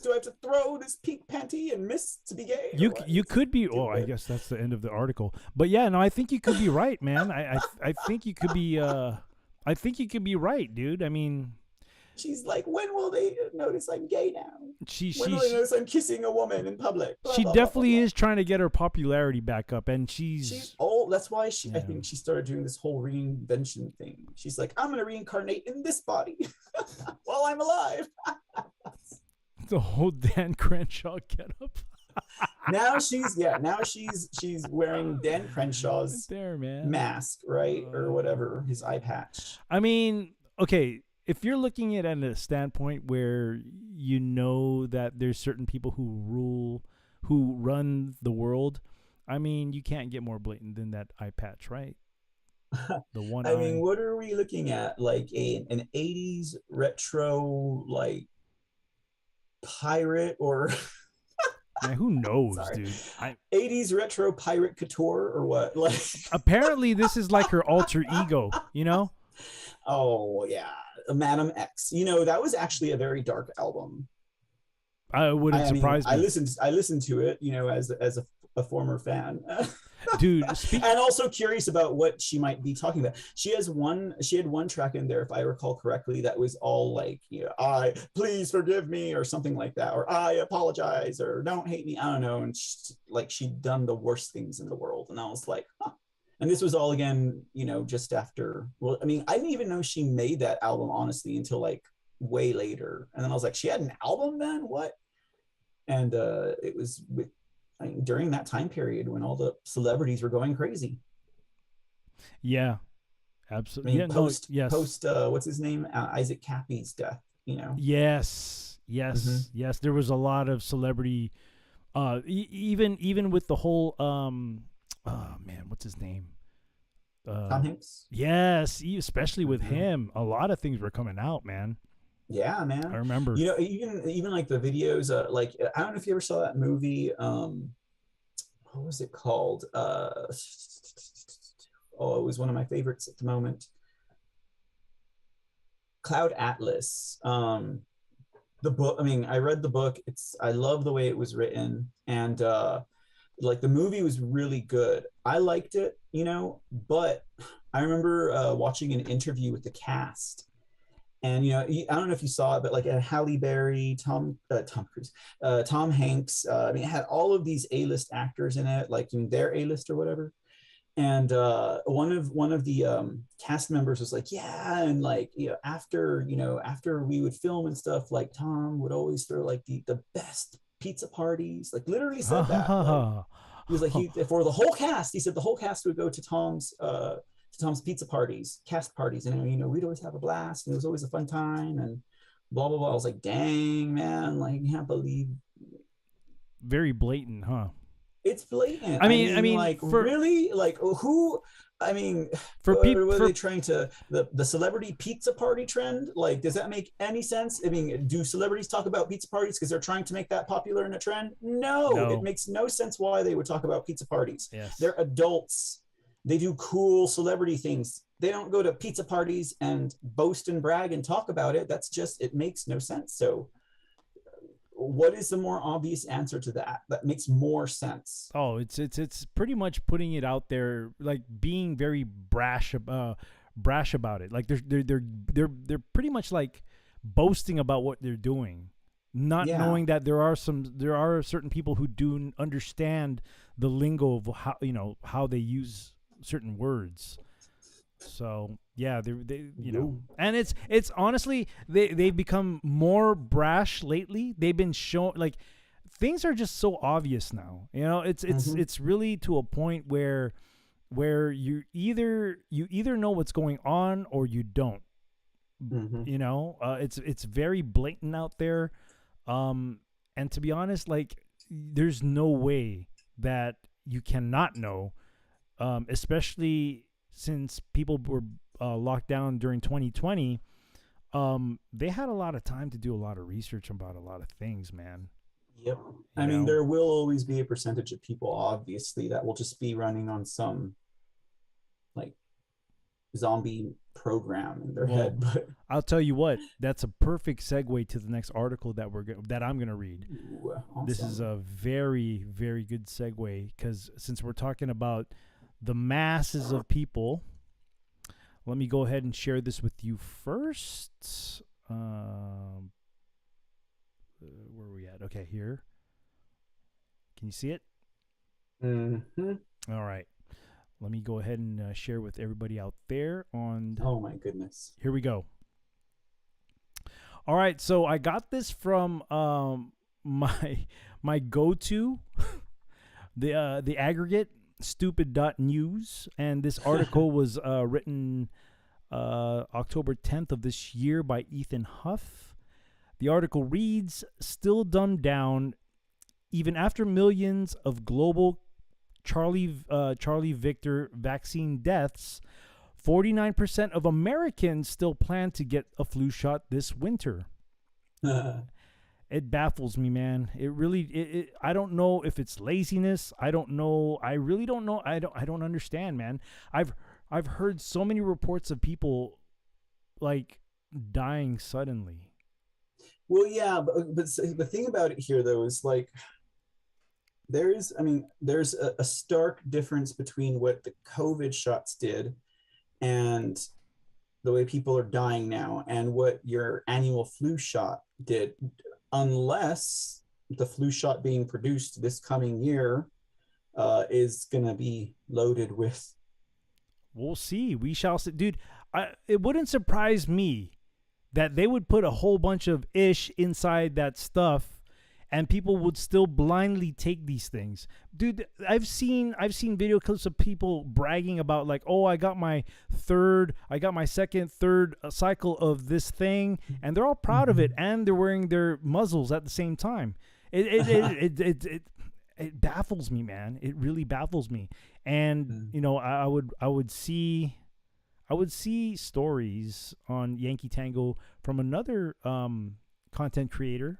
Do I have to throw this pink panty and miss to be gay? You could be. Oh, I guess that's the end of the article. But yeah, no, I think you could be right, man. I think you could be. I think you could be right, dude. I mean, she's like, when will they notice I'm gay now? When will they notice I'm kissing a woman in public? Blah, she blah, definitely blah, blah, blah. is trying to get her popularity back up, and she's old. That's why I think she started doing this whole reinvention thing. She's like, I'm gonna reincarnate in this body while I'm alive. The whole Dan Crenshaw getup. Now she's wearing Dan Crenshaw's mask, right? Or whatever, his eye patch. I mean, okay, if you're looking at it at a standpoint where you know that there's certain people who run the world, I mean, you can't get more blatant than that eye patch, right? The one I mean, what are we looking at? Like an 80s retro, like, pirate, or man, who knows, dude? 80s retro pirate couture or what? Like, apparently this is like her alter ego, you know? Oh yeah, Madam X. That was actually a very dark album. I wouldn't surprise me. I listened to it, as a former fan. Dude, and also curious about what she might be talking about. She had one track in there, if I recall correctly, that was all like, I please forgive me or something like that, or I apologize, or don't hate me. I don't know. And she'd done the worst things in the world. And I was like, huh. And this was all again, just after, well, I mean, I didn't even know she made that album, honestly, until like way later. And then I was like, she had an album then? What? And it was during that time period when all the celebrities were going crazy. Yeah, absolutely. I mean, post what's his name? Isaac Cappy's death, Yes. Yes. There was a lot of celebrity, even with the whole, oh man, what's his name? Tom Hanks. Yes, especially with him, a lot of things were coming out, man. Yeah, man. I remember. Even like the videos. Like, I don't know if you ever saw that movie. What was it called? It was one of my favorites at the moment. Cloud Atlas. The book. I mean, I read the book. I love the way it was written, and like the movie was really good. I liked it, but I remember watching an interview with the cast. And, I don't know if you saw it, but like Halle Berry, Tom Cruise, Tom Hanks, I mean, it had all of these A-list actors in it, like their A-list or whatever. And one of the cast members was like, yeah, and like, after we would film and stuff, like Tom would always throw like the best pizza parties, like literally said that. Like, he was like, for the whole cast, he said the whole cast would go to Tom's pizza parties, cast parties, and we'd always have a blast, and it was always a fun time, and blah blah blah. I was like, dang, man, like, I can't believe. Very blatant, huh? It's blatant. I mean, like for really, like who? I mean, for people, were they trying to the celebrity pizza party trend? Like, does that make any sense? I mean, do celebrities talk about pizza parties because they're trying to make that popular in a trend? No, it makes no sense why they would talk about pizza parties. Yes. They're adults. They do cool celebrity things. They don't go to pizza parties and boast and brag and talk about it. That's just, it makes no sense. So what is the more obvious answer to that makes more sense? Oh, it's pretty much putting it out there, like being very brash about it. Like they're pretty much like boasting about what they're doing, not knowing that there are certain people who do understand the lingo of how they use certain words. So yeah, they and it's honestly they've become more brash lately. They've been shown, like, things are just so obvious now. It's really to a point where you either know what's going on or you don't. It's very blatant out there. And to be honest, like, there's no way that you cannot know, especially since people were locked down during 2020. They had a lot of time to do a lot of research about a lot of things, man. Yep. I mean, there will always be a percentage of people, obviously, that will just be running on some like zombie program in their head. But I'll tell you what, that's a perfect segue to the next article that I'm gonna read. Ooh, awesome. This is a very, very good segue, because since we're talking about the masses of people, let me go ahead and share this with you first. Where are we at? Okay, here. Can you see it? Mm-hmm. All right. Let me go ahead and share with everybody out there on... Oh, my goodness. Here we go. All right, so I got this from my go-to, the aggregate, stupid.news, and this article was written October 10th of this year by Ethan Huff. The article reads, "Still dumbed down, even after millions of global Charlie Victor vaccine deaths, 49% of Americans still plan to get a flu shot this winter." It baffles me, man. It really, I don't know if it's laziness. I don't know. I really don't know. I don't understand, man. I've heard so many reports of people like dying suddenly. Well, yeah, but the thing about it here, though, is like there's a stark difference between what the COVID shots did and the way people are dying now and what your annual flu shot did, unless the flu shot being produced this coming year is going to be loaded with... We'll see. We shall see. Dude, it wouldn't surprise me that they would put a whole bunch of ish inside that stuff and people would still blindly take these things. Dude, I've seen video clips of people bragging about, like, oh, I got my second, third cycle of this thing, and they're all proud of it, and they're wearing their muzzles at the same time. It baffles me, man. It really baffles me. And I would see stories on Yankee Tango from another content creator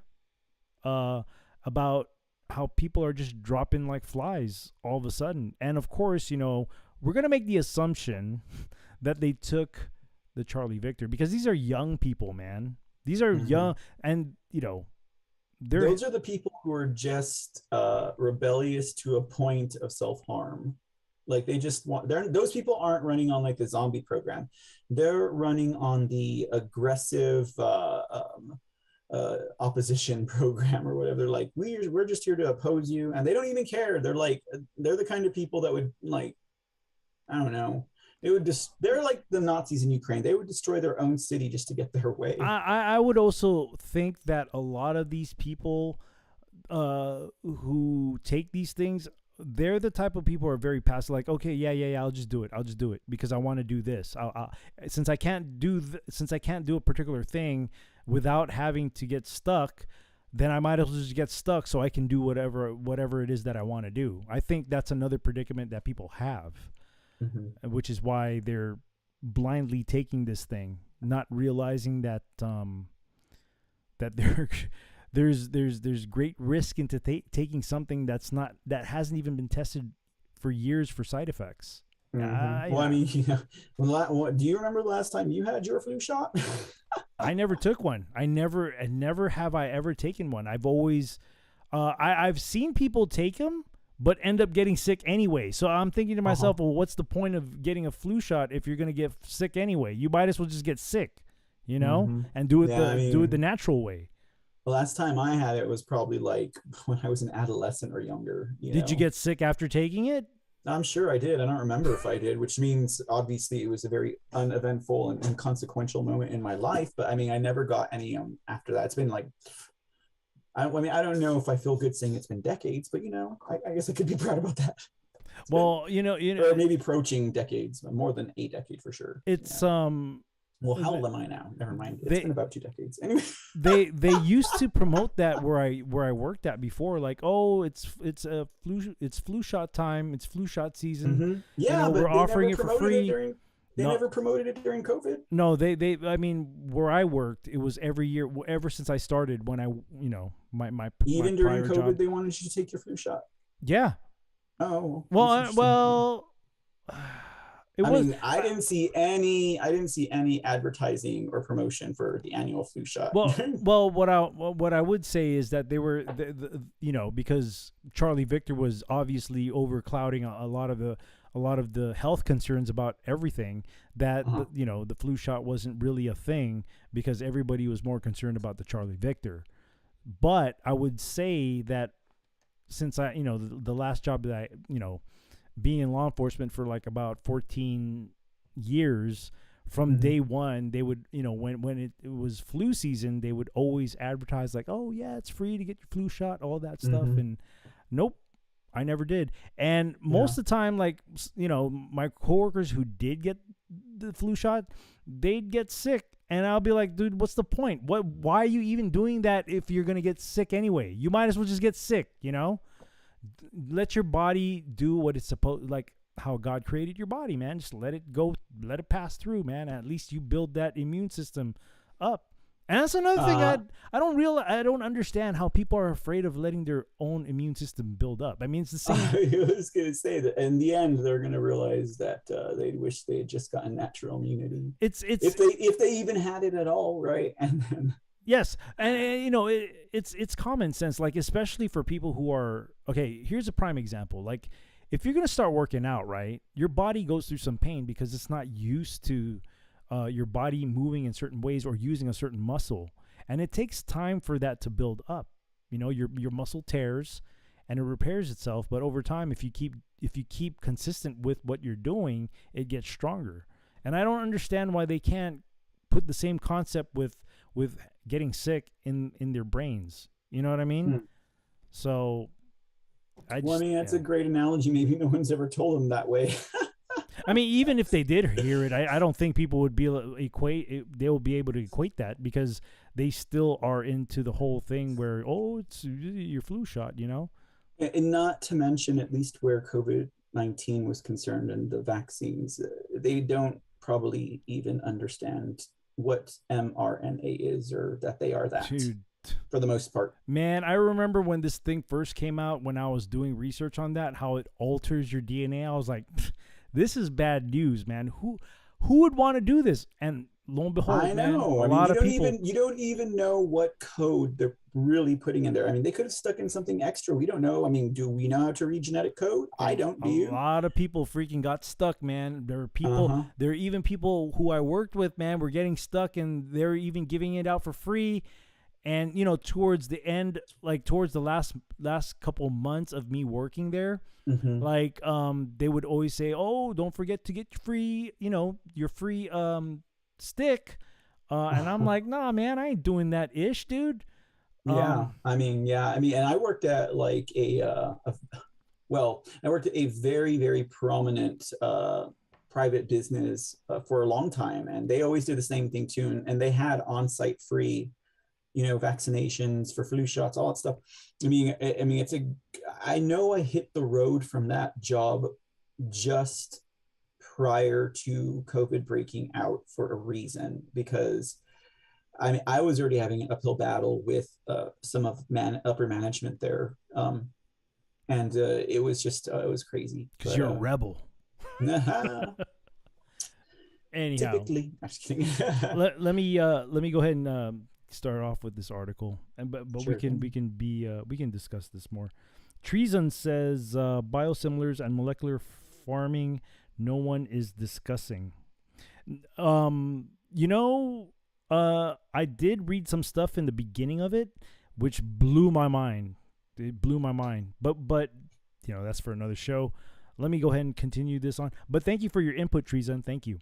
about how people are just dropping like flies all of a sudden. And of course, we're going to make the assumption that they took the Charlie Victor because these are young people, man. These are young, and those are the people who are just rebellious to a point of self-harm. Like they just want, those people aren't running on like the zombie program. They're running on the aggressive opposition program or whatever. They're like, we're just here to oppose you, and they don't even care. They're the kind of people that would, like, I don't know, they're like the Nazis in Ukraine. They would destroy their own city just to get their way. I would also think that a lot of these people who take these things, they're the type of people who are very passive. Like, okay, yeah, I'll just do it because I want to do this. Since I can't do a particular thing without having to get stuck, then I might as well just get stuck so I can do whatever it is that I want to do. I think that's another predicament that people have, which is why they're blindly taking this thing, not realizing that that there's great risk into taking something that hasn't even been tested for years for side effects. Well, I mean, do you remember the last time you had your flu shot? I never took one. I never have I ever taken one. I've always, I've seen people take them, but end up getting sick anyway. So I'm thinking to myself, well, what's the point of getting a flu shot if you're going to get sick anyway? You might as well just get sick, you know, and do it do it the natural way. The last time I had it was probably like when I was an adolescent or younger. Did you get sick after taking it? I'm sure I did. I don't remember if I did, which means obviously it was a very uneventful and inconsequential moment in my life. But I mean, I never got any after that. It's been like, I mean, I don't know if I feel good saying it's been decades, but you know, I guess I could be proud about that. Well, you know, or maybe approaching decades, more than a decade for sure. It's Well, how old am I now? Never mind. It's been about 2 decades. Anyway, they used to promote that where I worked at before, like, oh, it's flu shot time, it's flu shot season. Yeah, but we're offering it for free. They never promoted it during COVID. No, they I mean, where I worked, it was every year, ever since I started. When I, you know, my even my during COVID, job, they wanted you to take your flu shot. Yeah. Oh. Well. I mean, I didn't see any advertising or promotion for the annual flu shot. Well, what I would say is that they were, you know, because Charlie Victor was obviously overclouding a lot of the health concerns about everything. That you know, the flu shot wasn't really a thing because everybody was more concerned about the Charlie Victor. But I would say that since I, you know, the last job that I, you know, being in law enforcement for like about 14 years, from day one, they would, you know, when it was flu season, they would always advertise like, oh yeah, it's free to get your flu shot, all that stuff. And nope, I never did. And most of the time, like, you know, my coworkers who did get the flu shot, they'd get sick. And I'll be like, dude, what's the point? Why are you even doing that if you're going to get sick anyway? You might as well just get sick, you know? Let your body do what it's supposed, like how God created your body, man. Just let it go, let it pass through, man. At least you build that immune system up. And that's another thing I don't understand how people are afraid of letting their own immune system build up. I mean, it's the same. I was going to say that in the end, they're going to realize that they wish they had just gotten natural immunity. It's if they even had it at all, right? And then. Yes, and you know, it's common sense, like, especially for people who are, okay, here's a prime example. Like, if you're going to start working out, right, your body goes through some pain because it's not used to your body moving in certain ways or using a certain muscle. And it takes time for that to build up. You know, your muscle tears and it repairs itself. But over time, if you keep consistent with what you're doing, it gets stronger. And I don't understand why they can't put the same concept with getting sick in their brains. You know what I mean? So I mean, that's a great analogy. Maybe no one's ever told them that way. I mean, even if they did hear it, I don't think people would be they will be able to equate that because they still are into the whole thing where, oh, it's your flu shot, you know? And not to mention, at least where COVID-19 was concerned and the vaccines, they don't probably even understand what mRNA is or that they are that. Dude. For the most part. Man, I remember when this thing first came out, when I was doing research on that, how it alters your DNA. I was like, this is bad news, man. Who would want to do this? And lo and behold, I know. Man, a lot of people. You don't even know what code they're really putting in there. I mean, they could have stuck in something extra. We don't know. I mean, do we know how to read genetic code? I don't. Do you? A lot of people freaking got stuck, man. There are people. There are even people who I worked with, man, were getting stuck, and they're even giving it out for free. And, you know, towards the end, like towards the last couple months of me working there, like, they would always say, oh, don't forget to get your free stick. And I'm like, nah, man, I ain't doing that ish, dude. Yeah. I mean, and I worked at like I worked at a very, very prominent, private business for a long time. And they always did the same thing too. And they had on-site free vaccinations for flu shots, all that stuff. I mean, I know I hit the road from that job just prior to COVID breaking out for a reason, because I mean, I was already having an uphill battle with some of upper management there. And it was just, it was crazy. Because you're a rebel. Anyhow, typically, I'm just kidding. let me go ahead and start off with this article, and but Sure. we can discuss this more. Treason says biosimilars and molecular farming, no one is discussing. I did read some stuff in the beginning of it, which blew my mind. It blew my mind. But that's for another show. Let me go ahead and continue this on. But thank you for your input, Treason. Thank you.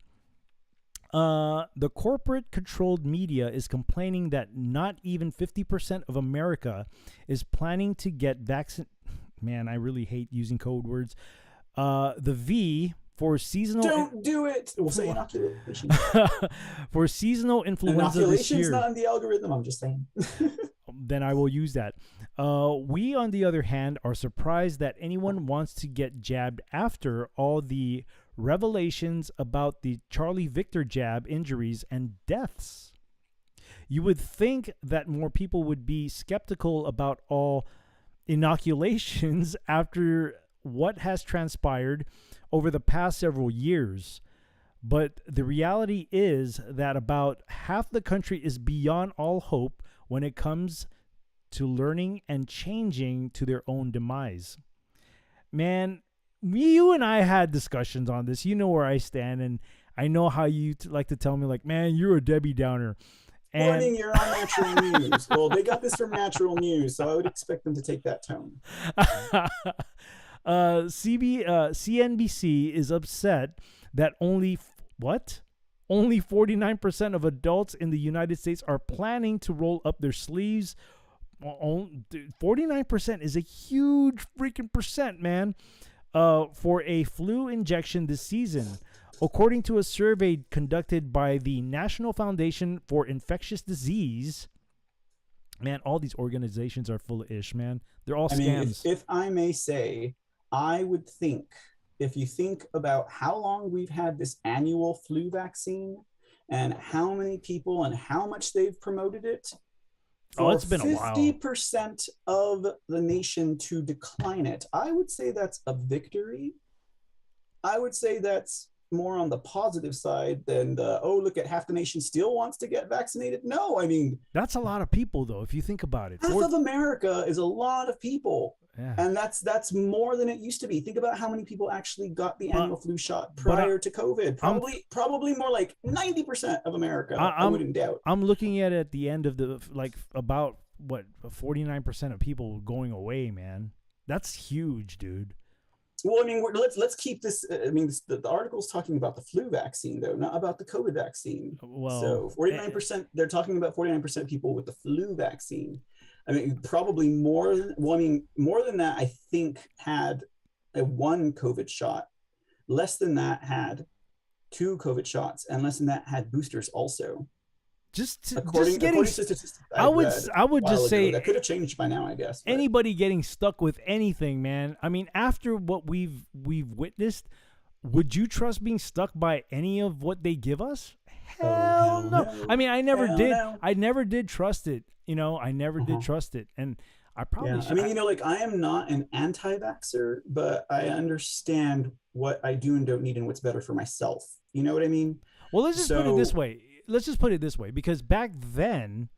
The corporate-controlled media is complaining that not even 50% of America is planning to get vaccinated. Man, I really hate using code words. The V for seasonal. Don't do it. We'll say inoculation. For seasonal influenza this year. Inoculation's not in the algorithm. I'm just saying. Then I will use that. We, on the other hand, are surprised that anyone wants to get jabbed after all the revelations about the Charlie Victor jab injuries and deaths. You would think that more people would be skeptical about all inoculations after what has transpired over the past several years. But the reality is that about half the country is beyond all hope when it comes to learning and changing to their own demise. Man, you and I had discussions on this. You know where I stand, and I know how you like to tell me, like, man, you're a Debbie Downer. And Warning, you're on Natural News. Well, they got this from Natural News, so I would expect them to take that tone. CNBC is upset that only 49% of adults in the United States are planning to roll up their sleeves. 49% is a huge freaking percent, man, for a flu injection this season. According to a survey conducted by the National Foundation for Infectious Disease, man, all these organizations are full of ish, man. They're all scams. If I may say, I would think, if you think about how long we've had this annual flu vaccine and how many people and how much they've promoted it, it's been a while. 50% of the nation to decline it, I would say that's a victory. I would say that's more on the positive side than look at half the nation still wants to get vaccinated. No, I mean, that's a lot of people, though, if you think about it. Half of America is a lot of people. Yeah. And that's more than it used to be. Think about how many people actually got the annual flu shot prior to COVID. Probably more like 90% of America. I wouldn't doubt. I'm looking at the end of about 49% of people going away, man. That's huge, dude. Well, I mean, let's keep this. I mean, the article's talking about the flu vaccine, though, not about the COVID vaccine. Well, so 49%. They're talking about 49% people with the flu vaccine. I mean, probably more than that, I think, had one COVID shot. Less than that had 2 COVID shots, and less than that had boosters also. According to statistics I would just say that could have changed by now, I guess. But anybody getting stuck with anything, man. I mean, after what we've witnessed, would you trust being stuck by any of what they give us? Hell no. I mean, I never did. No. I never did trust it. I never did trust it. And I probably should. I mean, I am not an anti-vaxxer, but I understand what I do and don't need and what's better for myself. You know what I mean? Well, let's just put it this way. Because back then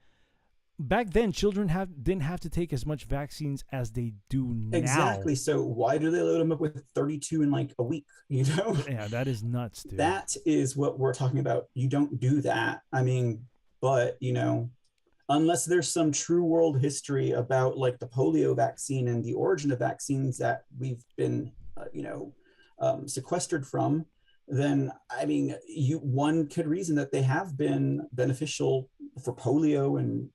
children didn't have to take as much vaccines as they do now. Exactly. So why do they load them up with 32 in like a week? Yeah, that is nuts, dude. That is what we're talking about. You don't do that. I mean, but unless there's some true world history about like the polio vaccine and the origin of vaccines that we've been sequestered from, then I mean, one could reason that they have been beneficial for polio and,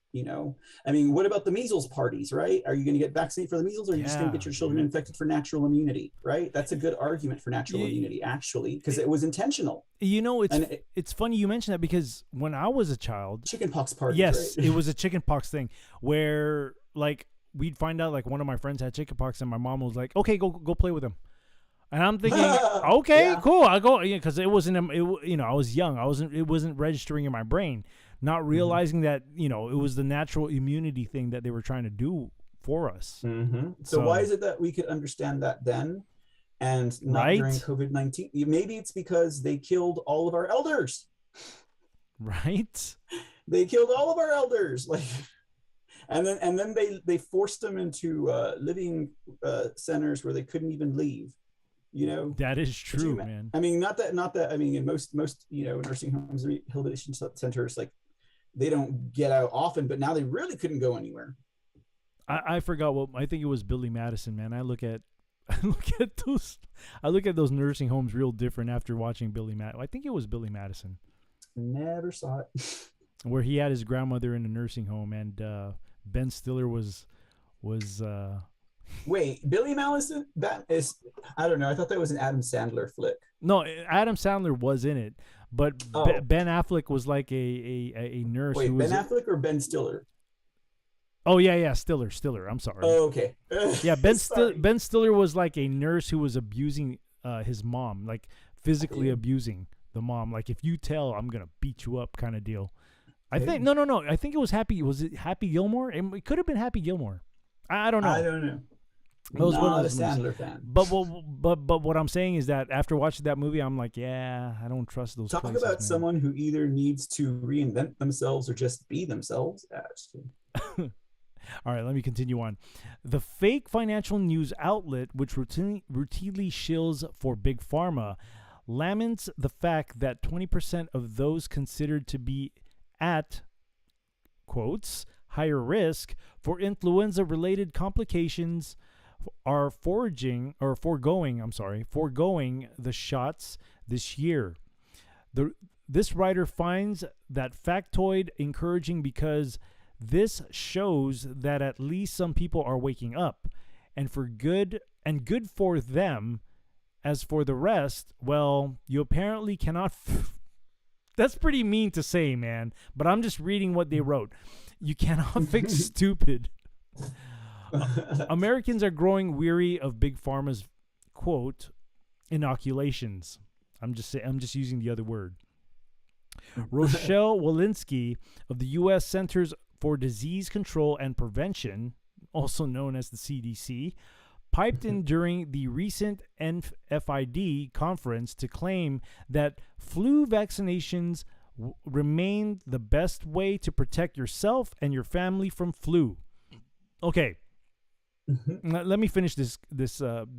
I mean, what about the measles parties, right? Are you going to get vaccinated for the measles, or are you just going to get your children infected for natural immunity, right? That's a good argument for natural immunity, actually, because it was intentional. It's funny you mention that, because when I was a child, chickenpox parties, yes, right? it was a chickenpox thing where like we'd find out like one of my friends had chickenpox, and my mom was like, "Okay, go play with him." And I'm thinking, okay, cool, I'll go, because it wasn't, I was young, it wasn't registering in my brain, not realizing that, it was the natural immunity thing that they were trying to do for us. So why is it that we could understand that then, and not during COVID-19? Maybe it's because they killed all of our elders. Right? They killed all of our elders, like, and then they forced them into living centers where they couldn't even leave. That is true, man. I mean, not that I mean, in most nursing homes, rehabilitation centers, like, they don't get out often, but now they really couldn't go anywhere. I forgot I think it was Billy Madison, man. I look at those nursing homes real different after watching Billy Madison. I think it was Billy Madison. Never saw it. Where he had his grandmother in a nursing home, and Ben Stiller was Wait, Billy Madison? That is, I don't know. I thought that was an Adam Sandler flick. No, Adam Sandler was in it, but Ben Affleck was like a nurse. Wait, Ben Affleck or Ben Stiller? Oh yeah, Stiller. I'm sorry. Oh, okay. Yeah, Ben Stiller was like a nurse who was abusing his mom, like physically abusing the mom. Like, if you tell, I'm gonna beat you up, kind of deal. I think no. I think it was Happy. Was it Happy Gilmore? It could have been Happy Gilmore. I don't know. I don't know. Not a Sandler fan. But what I'm saying is that after watching that movie, I'm like, yeah, I don't trust those. Talk places, about man. someone who either needs to reinvent themselves or just be themselves. All right, let me continue on. The fake financial news outlet, which routinely shills for Big Pharma, laments the fact that 20% of those considered to be at, quotes, higher risk for influenza-related complications are foregoing the shots this year. This writer finds that factoid encouraging because this shows that at least some people are waking up, and good for them. As for the rest, well, you apparently cannot. That's pretty mean to say, man, but I'm just reading what they wrote. You cannot fix stupid. Americans are growing weary of Big Pharma's, quote, inoculations. I'm just using the other word. Rochelle Walensky of the U.S. Centers for Disease Control and Prevention, also known as the CDC, piped in during the recent NFID conference to claim that flu vaccinations remain the best way to protect yourself and your family from flu. Okay. Let me finish this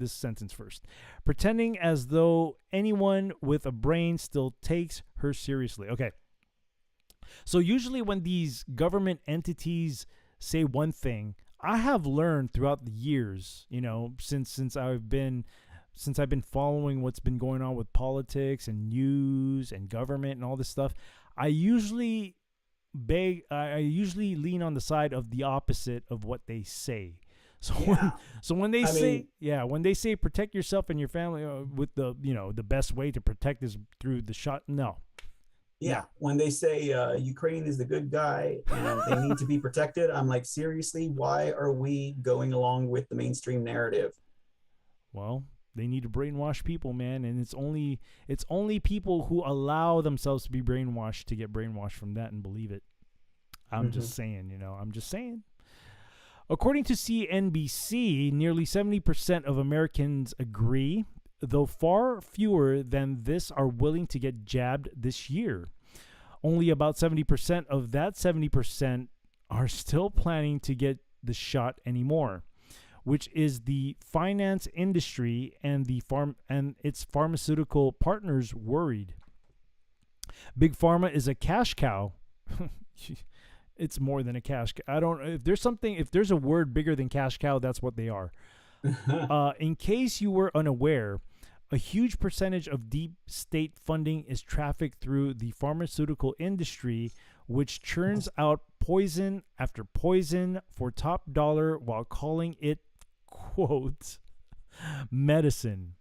sentence first. Pretending as though anyone with a brain still takes her seriously. Okay. So usually when these government entities say one thing, I have learned throughout the years, since I've been following what's been going on with politics and news and government and all this stuff, I usually lean on the side of the opposite of what they say. So when they say protect yourself and your family with the best way to protect is through the shot. No. Yeah. When they say Ukraine is the good guy and they need to be protected, I'm like, seriously, why are we going along with the mainstream narrative? Well, they need to brainwash people, man, and it's only people who allow themselves to be brainwashed to get brainwashed from that and believe it. I'm just saying, I'm just saying. According to CNBC, nearly 70% of Americans agree, though far fewer than this are willing to get jabbed this year. Only about 70% of that 70% are still planning to get the shot anymore, which is the finance industry and its pharmaceutical partners worried. Big Pharma is a cash cow. It's more than a cash cow. I don't. If there's a word bigger than cash cow, that's what they are. In case you were unaware, a huge percentage of deep state funding is trafficked through the pharmaceutical industry, which churns out poison after poison for top dollar while calling it, quote, medicine.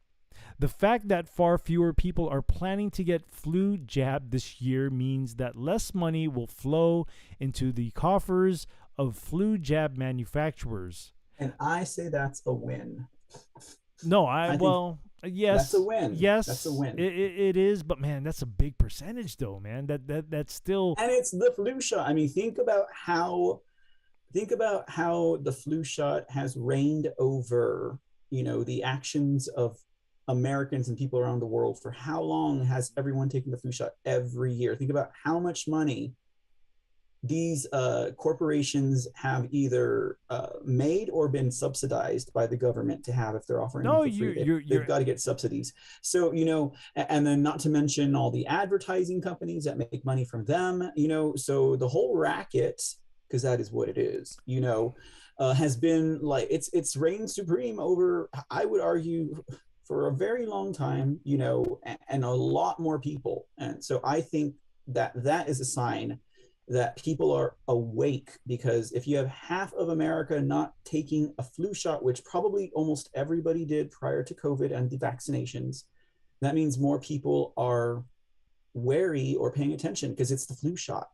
The fact that far fewer people are planning to get flu jab this year means that less money will flow into the coffers of flu jab manufacturers. And I say that's a win. No, yes, that's a win. Yes, that's a win. It is, but man, that's a big percentage, though, man. That's still. And it's the flu shot. I mean, think about how the flu shot has reigned over, the actions of Americans and people around the world. For how long has everyone taken the flu shot every year? Think about how much money these corporations have either made or been subsidized by the government to have if they're offering them for free. They've got to get subsidies. So, and then not to mention all the advertising companies that make money from them, so the whole racket, because that is what it is, has been like, it's reigned supreme over, I would argue, for a very long time, and a lot more people. And so I think that is a sign that people are awake, because if you have half of America not taking a flu shot, which probably almost everybody did prior to COVID and the vaccinations, that means more people are wary or paying attention because it's the flu shot.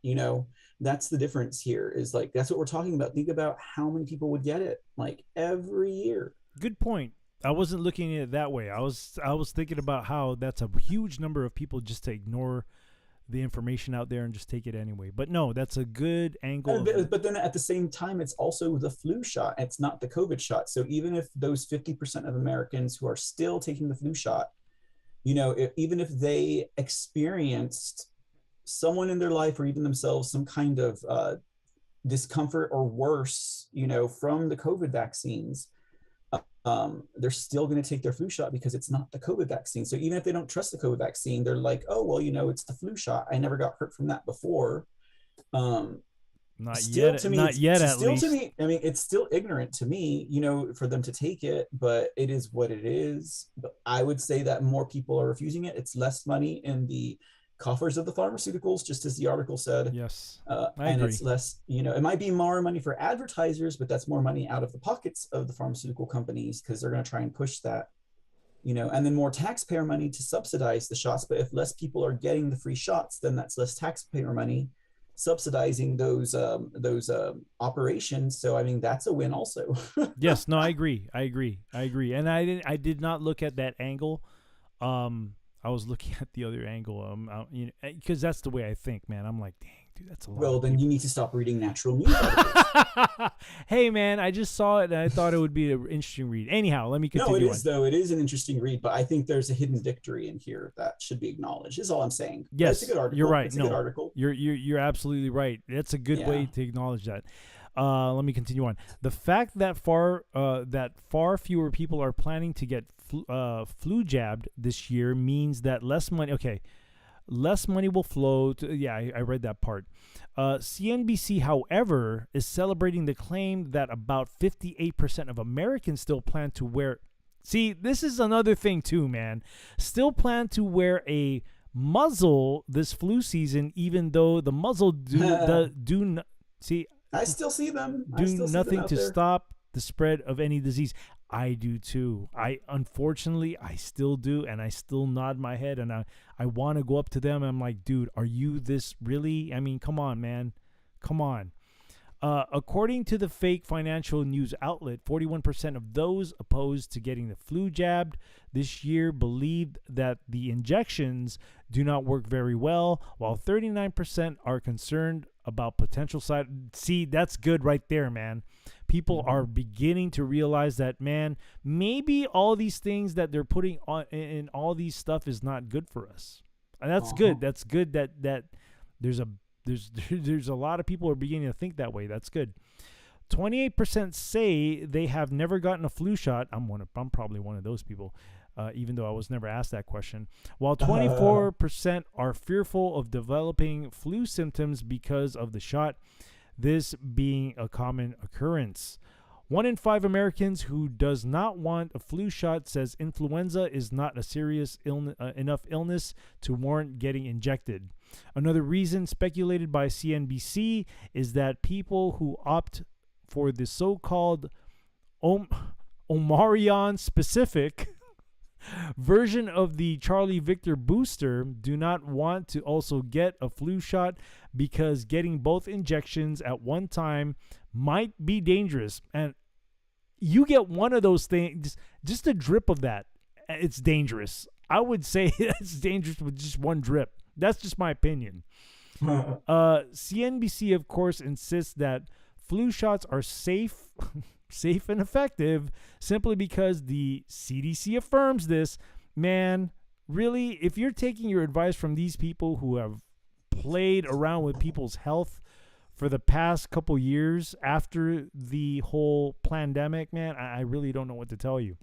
That's the difference here, is like, that's what we're talking about. Think about how many people would get it like every year. Good point. I wasn't looking at it that way. I was thinking about how that's a huge number of people just to ignore the information out there and just take it anyway. But no, that's a good angle. But then at the same time, it's also the flu shot. It's not the COVID shot. So even if those 50% of Americans who are still taking the flu shot, even if they experienced someone in their life or even themselves some kind of discomfort or worse, from the COVID vaccines, they're still going to take their flu shot because it's not the COVID vaccine. So even if they don't trust the COVID vaccine, they're like, oh, well, it's the flu shot. I never got hurt from that before. Not yet, at least. To me, I mean, it's still ignorant to me, for them to take it, but it is what it is. But I would say that more people are refusing it. It's less money in the coffers of the pharmaceuticals, just as the article said. Yes, I agree. It's less, it might be more money for advertisers, but that's more money out of the pockets of the pharmaceutical companies, because they're going to try and push that, and then more taxpayer money to subsidize the shots. But if less people are getting the free shots, then that's less taxpayer money subsidizing those operations. So I mean, that's a win also. Yes, no, I agree. And I did not look at that angle. I was looking at the other angle, because that's the way I think, man. I'm like, dang, dude, that's a lot. Well, then you need to stop reading natural news articles. Hey, man, I just saw it and I thought it would be an interesting read. Anyhow, let me continue. No, it is, though. It is an interesting read, but I think there's a hidden victory in here that should be acknowledged, is all I'm saying. Yes, it's a good article. You're right. It's a good article. You're absolutely right. That's a good way to acknowledge that. Let me continue on. The fact that far fewer people are planning to get flu jabbed this year means that less money will flow to, I read that part. CNBC, however, is celebrating the claim that about 58% of Americans still plan to wear. See, this is another thing too, man. Still plan to wear a muzzle this flu season, even though the muzzle see. I still see them. Do nothing to stop the spread of any disease. I do too. Unfortunately, I still do, and I still nod my head, and I want to go up to them. And I'm like, dude, are you this really? I mean, come on, man. Come on. According to the fake financial news outlet, 41% of those opposed to getting the flu jabbed this year believed that the injections do not work very well, while 39% are concerned about potential side. See, that's good right there, man. People are beginning to realize that, man, maybe all these things that they're putting on in all these stuff is not good for us. And that's good. That's good that there's a lot of people are beginning to think that way. That's good. 28% say they have never gotten a flu shot. I'm probably one of those people, even though I was never asked that question. While 24% are fearful of developing flu symptoms because of the shot, this being a common occurrence. 1 in 5 Americans who does not want a flu shot says influenza is not a serious enough illness to warrant getting injected. Another reason speculated by CNBC is that people who opt for the so-called Omarion specific version of the Charlie Victor booster do not want to also get a flu shot because getting both injections at one time might be dangerous. And you get one of those things, just a drip of that, it's dangerous. I would say it's dangerous with just one drip. That's just my opinion. CNBC, of course, insists that flu shots are safe and effective simply because the CDC affirms this. Man, really, if you're taking your advice from these people who have played around with people's health for the past couple years after the whole pandemic, man, I really don't know what to tell you.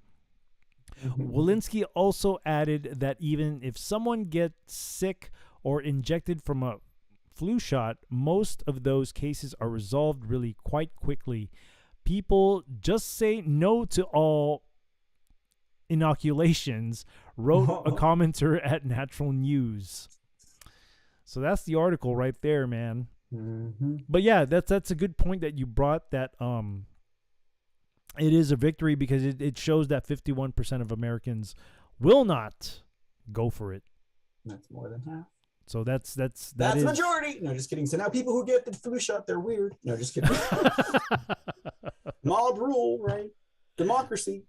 Walensky also added that even if someone gets sick or injected from a flu shot, most of those cases are resolved really quite quickly. People just say no to all inoculations, wrote a commenter at Natural News. So that's the article right there, man. But yeah, that's a good point that you brought, that it is a victory because it shows that 51% of Americans will not go for it. That's more than half. So that's majority. No, just kidding. So now people who get the flu shot, they're weird. No, just kidding. Mob rule, right? Democracy.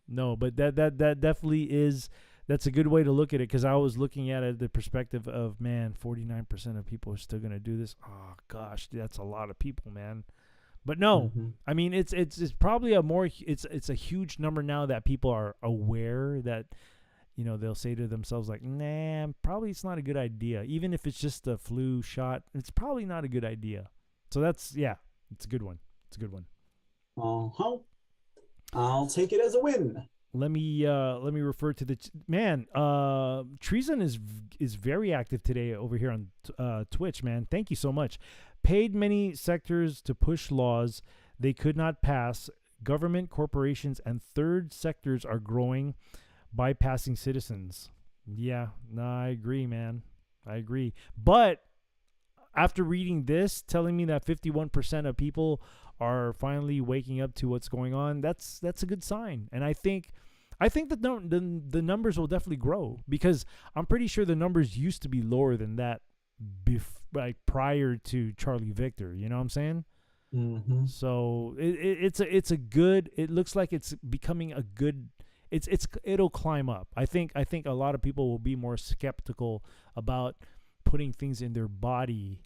No, but that definitely is. That's a good way to look at it, because I was looking at it the perspective of, man, 49% of people are still going to do this. Oh gosh, that's a lot of people, man. But no, I mean it's probably it's a huge number now that people are aware that, you know, they'll say to themselves like, nah, probably it's not a good idea. Even if it's just a flu shot, it's probably not a good idea. So it's a good one. It's a good one. I'll take it as a win. Let me refer to the man. Treason is very active today over here on Twitch, man. Thank you so much. Paid many sectors to push laws they could not pass. Government, corporations, and third sectors are growing, bypassing citizens. Yeah, no, I agree, man. I agree. But after reading this, telling me that 51% of people are finally waking up to what's going on, that's a good sign. And I think that the numbers will definitely grow, because I'm pretty sure the numbers used to be lower than that prior to Charlie Victor. You know what I'm saying? So it looks like it's becoming a good. It'll climb up. I think a lot of people will be more skeptical about putting things in their body.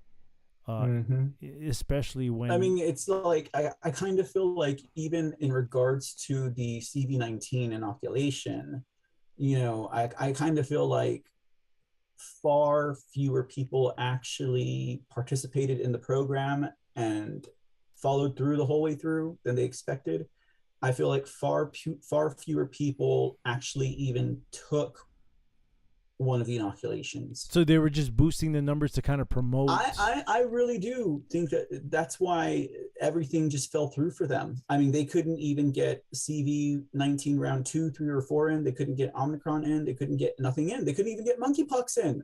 Especially when, I mean, it's like I kind of feel like even in regards to the CV-19 inoculation, you know, I kind of feel like far fewer people actually participated in the program and followed through the whole way through than they expected. I feel like far fewer people actually even took one of the inoculations. So they were just boosting the numbers to kind of promote. I really do think that's why everything just fell through for them. I mean, they couldn't even get CV-19 round 2, 3, or 4 in. They couldn't get Omicron in. They couldn't get nothing in. They couldn't even get monkeypox in.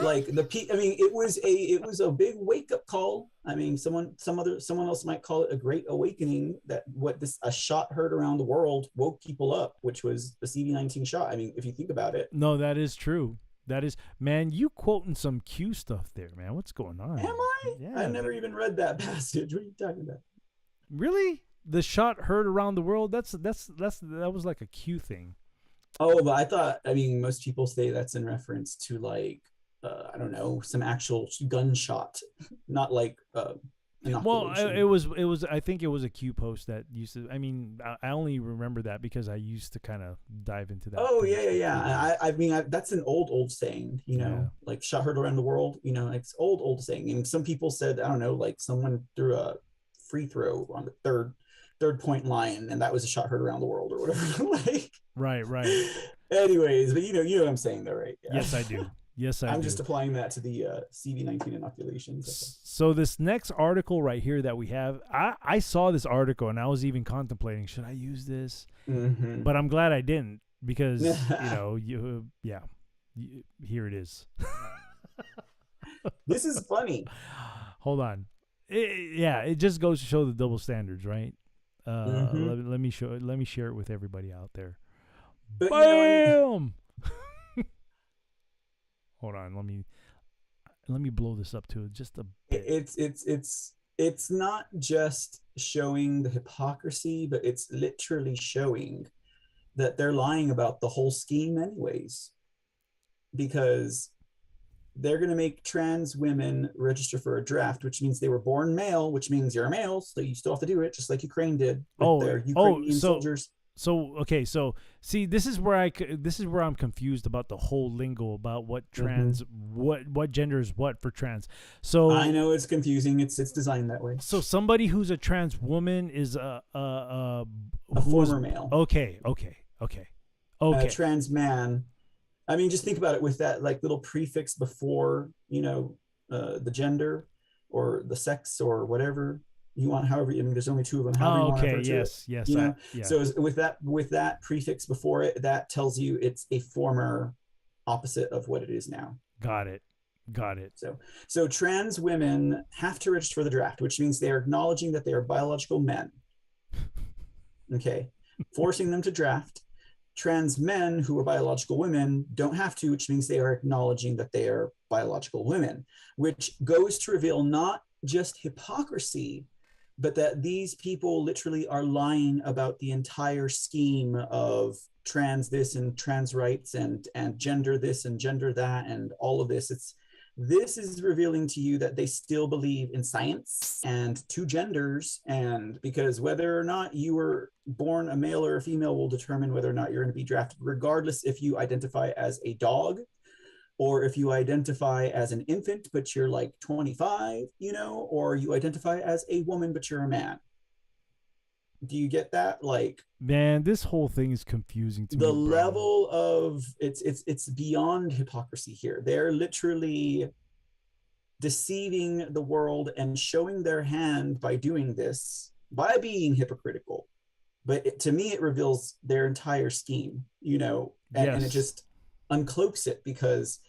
Like it was a big wake up call. I mean, someone else might call it a great awakening, that a shot heard around the world woke people up, which was the CV-19 shot. I mean, if you think about it. No, that is true. That is, man, you quoting some Q stuff there, man. What's going on? Am I? Yeah. I never even read that passage. What are you talking about? Really? The shot heard around the world? That was like a Q thing. Oh, but I thought, I mean, most people say that's in reference to like, I don't know, some actual gunshot, not like well, it was I think it was a Q post that used to, I mean, I only remember that because I used to kind of dive into that. Oh yeah. I mean, that's an old saying, you know, like shot heard around the world, you know, it's old saying. And some people said, I don't know, like someone threw a free throw on the third point line, and that was a shot heard around the world or whatever. Like, right. Anyways, but you know what I'm saying though, right? Yeah. Yes, I do. I'm just applying that to the CV-19 inoculations. So this next article right here that we have, I saw this article and I was even contemplating, should I use this? But I'm glad I didn't, because here it is. This is funny. Hold on. It just goes to show the double standards, right? Let me share it with everybody out there. But Bam! Hold on, let me blow this up to just a bit. It's not just showing the hypocrisy, but it's literally showing that they're lying about the whole scheme anyways, because they're going to make trans women register for a draft, which means they were born male, which means you're a male, so you still have to do it, just like Ukraine did with their Ukrainian soldiers. So okay, so see, this is where I'm confused about the whole lingo about what trans, what gender is what for trans. So I know it's confusing. It's designed that way. So somebody who's a trans woman is a former male. Okay. A trans man. I mean, just think about it with that like little prefix before, the gender or the sex or whatever you want. However, I mean, there's only two of them. However you want to refer to it, yes. Yeah. So with that prefix before it, that tells you it's a former opposite of what it is now. Got it. So trans women have to register for the draft, which means they are acknowledging that they are biological men. Okay, forcing them to draft. Trans men who are biological women don't have to, which means they are acknowledging that they are biological women, which goes to reveal not just hypocrisy, but that these people literally are lying about the entire scheme of trans this and trans rights and gender this and gender that and all of this. This is revealing to you that they still believe in science and two genders, and because whether or not you were born a male or a female will determine whether or not you're going to be drafted, regardless if you identify as a dog or if you identify as an infant but you're like 25, or you identify as a woman but you're a man. Do you get that? Like, man, this whole thing is confusing to me. The level of it's beyond hypocrisy here. They're literally deceiving the world and showing their hand by doing this, by being hypocritical. But to me, it reveals their entire scheme, and it just uncloaks it because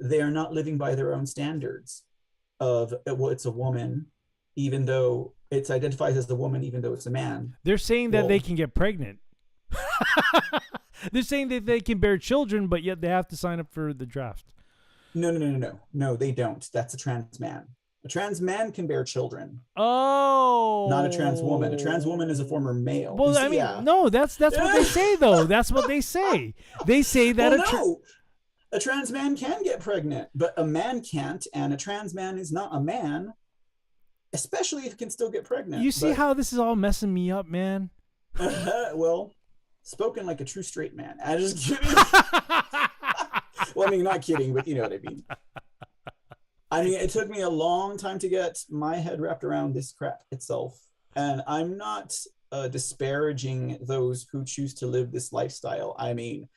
they are not living by their own standards of, well, it's a woman, even though it's identifies as the woman, even though it's a man. They're saying that they can get pregnant. They're saying that they can bear children, but yet they have to sign up for the draft. No, they don't. That's a trans man. A trans man can bear children. Oh, not a trans woman. A trans woman is a former male. Well, I mean, no, that's what they say, though. That's what they say. They say that a trans man can get pregnant, but a man can't, and a trans man is not a man. Especially if it can still get pregnant. You see how this is all messing me up, man? Well, spoken like a true straight man. I'm just kidding. Well, I mean, not kidding, but you know what I mean. I mean, it took me a long time to get my head wrapped around this crap itself. And I'm not disparaging those who choose to live this lifestyle. I mean,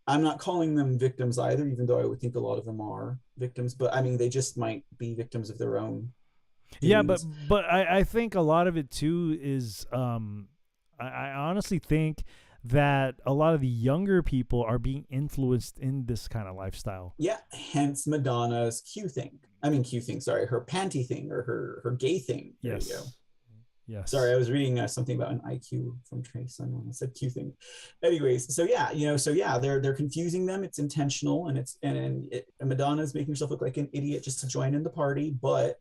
I'm not calling them victims either, even though I would think a lot of them are victims. But I mean, they just might be victims of their own. Yeah, but I think a lot of it too is I honestly think that a lot of the younger people are being influenced in this kind of lifestyle. Yeah, hence Madonna's her panty thing or her gay thing. There you go. Yes. Sorry, I was reading something about an IQ from Trace when I said Q thing. Anyways, they're confusing them. It's intentional, and Madonna's making herself look like an idiot just to join in the party, but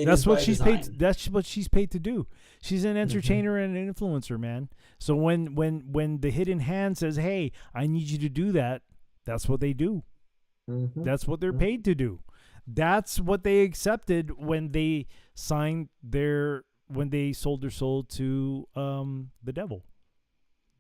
that's what she's paid. That's what she's paid to do. She's an entertainer and an influencer, man. So when the hidden hand says, "Hey, I need you to do that," that's what they do. That's what they're paid to do. That's what they accepted when they sold their soul to the devil.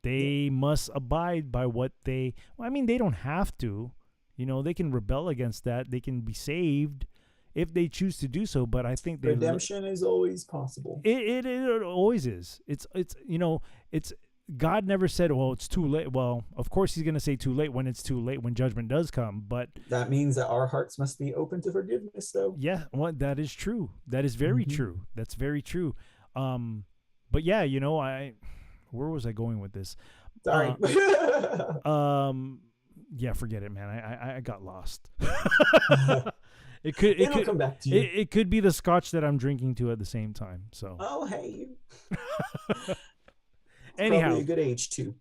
They must abide by what they. Well, I mean, they don't have to. They can rebel against that. They can be saved if they choose to do so, but I think redemption is always possible. It always is. It's God never said, well, it's too late. Well, of course he's going to say too late when it's too late, when judgment does come, but that means that our hearts must be open to forgiveness, though. Yeah, well, that is true. That is very true. That's very true. But yeah, where was I going with this? Sorry. Yeah, forget it, man. I got lost. It'll come back to you. It could be the scotch that I'm drinking to at the same time. So Oh, hey. anyhow, probably a good age too.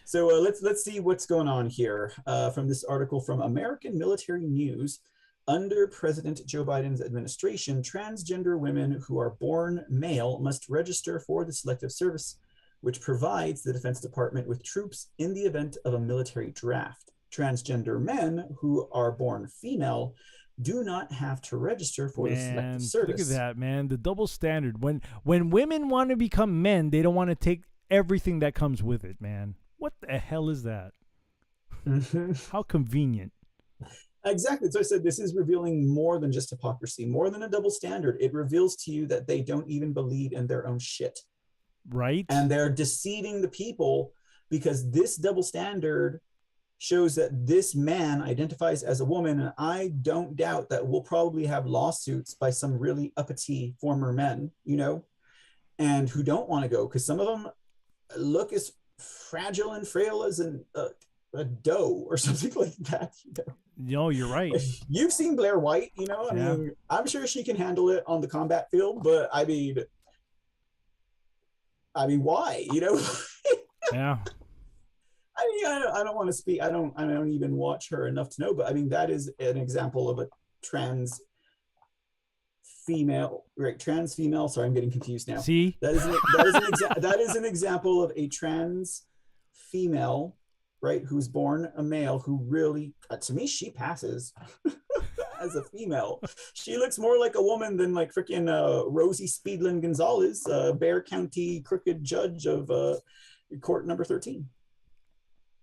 So let's see what's going on here from this article from American Military News. Under President Joe Biden's administration, transgender women who are born male must register for the Selective Service, which provides the Defense Department with troops in the event of a military draft. Transgender men who are born female do not have to register for the Selective Service. Look at that, man. The double standard. When women want to become men, they don't want to take everything that comes with it, man. What the hell is that? How convenient. Exactly. So I said this is revealing more than just hypocrisy, more than a double standard. It reveals to you that they don't even believe in their own shit. Right. And they're deceiving the people because this double standard shows that this man identifies as a woman. And I don't doubt that we'll probably have lawsuits by some really uppity former men, you know, and who don't want to go because some of them look as fragile and frail as a doe or something like that, you know. No, you're right. You've seen Blair White, you know. I mean, I'm sure she can handle it on the combat field, but I mean, why? You know? Yeah. I mean, I don't want to speak. I don't even watch her enough to know. But I mean, that is an example of a trans female, right? Trans female. Sorry, I'm getting confused now. See, that is an example of a trans female, right, who's born a male who really, to me, she passes as a female. She looks more like a woman than like freaking Rosie Speedland Gonzalez, Bexar County crooked judge of court number 13.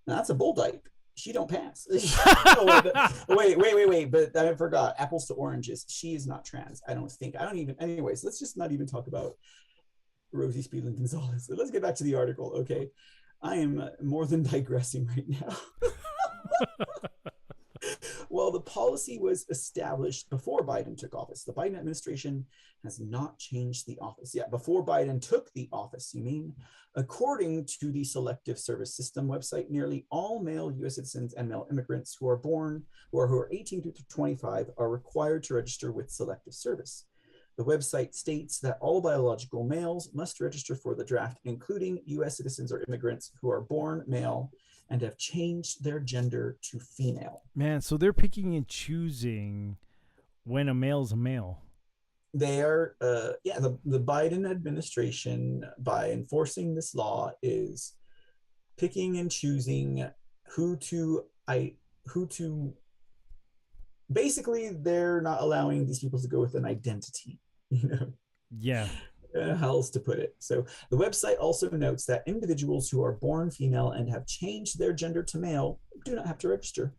Now, that's a bull dyke. She don't pass. Wait, but I forgot. Apples to oranges. She is not trans. I don't think. Anyways, let's just not even talk about Rosie Speedland Gonzalez. So let's get back to the article, okay? I am more than digressing right now. Well, the policy was established before Biden took office. The Biden administration has not changed the office. Yeah, before Biden took the office, you mean? According to the Selective Service System website, nearly all male U.S. citizens and male immigrants who are 18 to 25 are required to register with Selective Service. The website states that all biological males must register for the draft, including U.S. citizens or immigrants who are born male and have changed their gender to female. Man, so they're picking and choosing when a male's a male. They are, the Biden administration, by enforcing this law, is picking and choosing who to. Basically, they're not allowing these people to go with an identity, you know? Yeah. How else to put it? So the website also notes that individuals who are born female and have changed their gender to male do not have to register.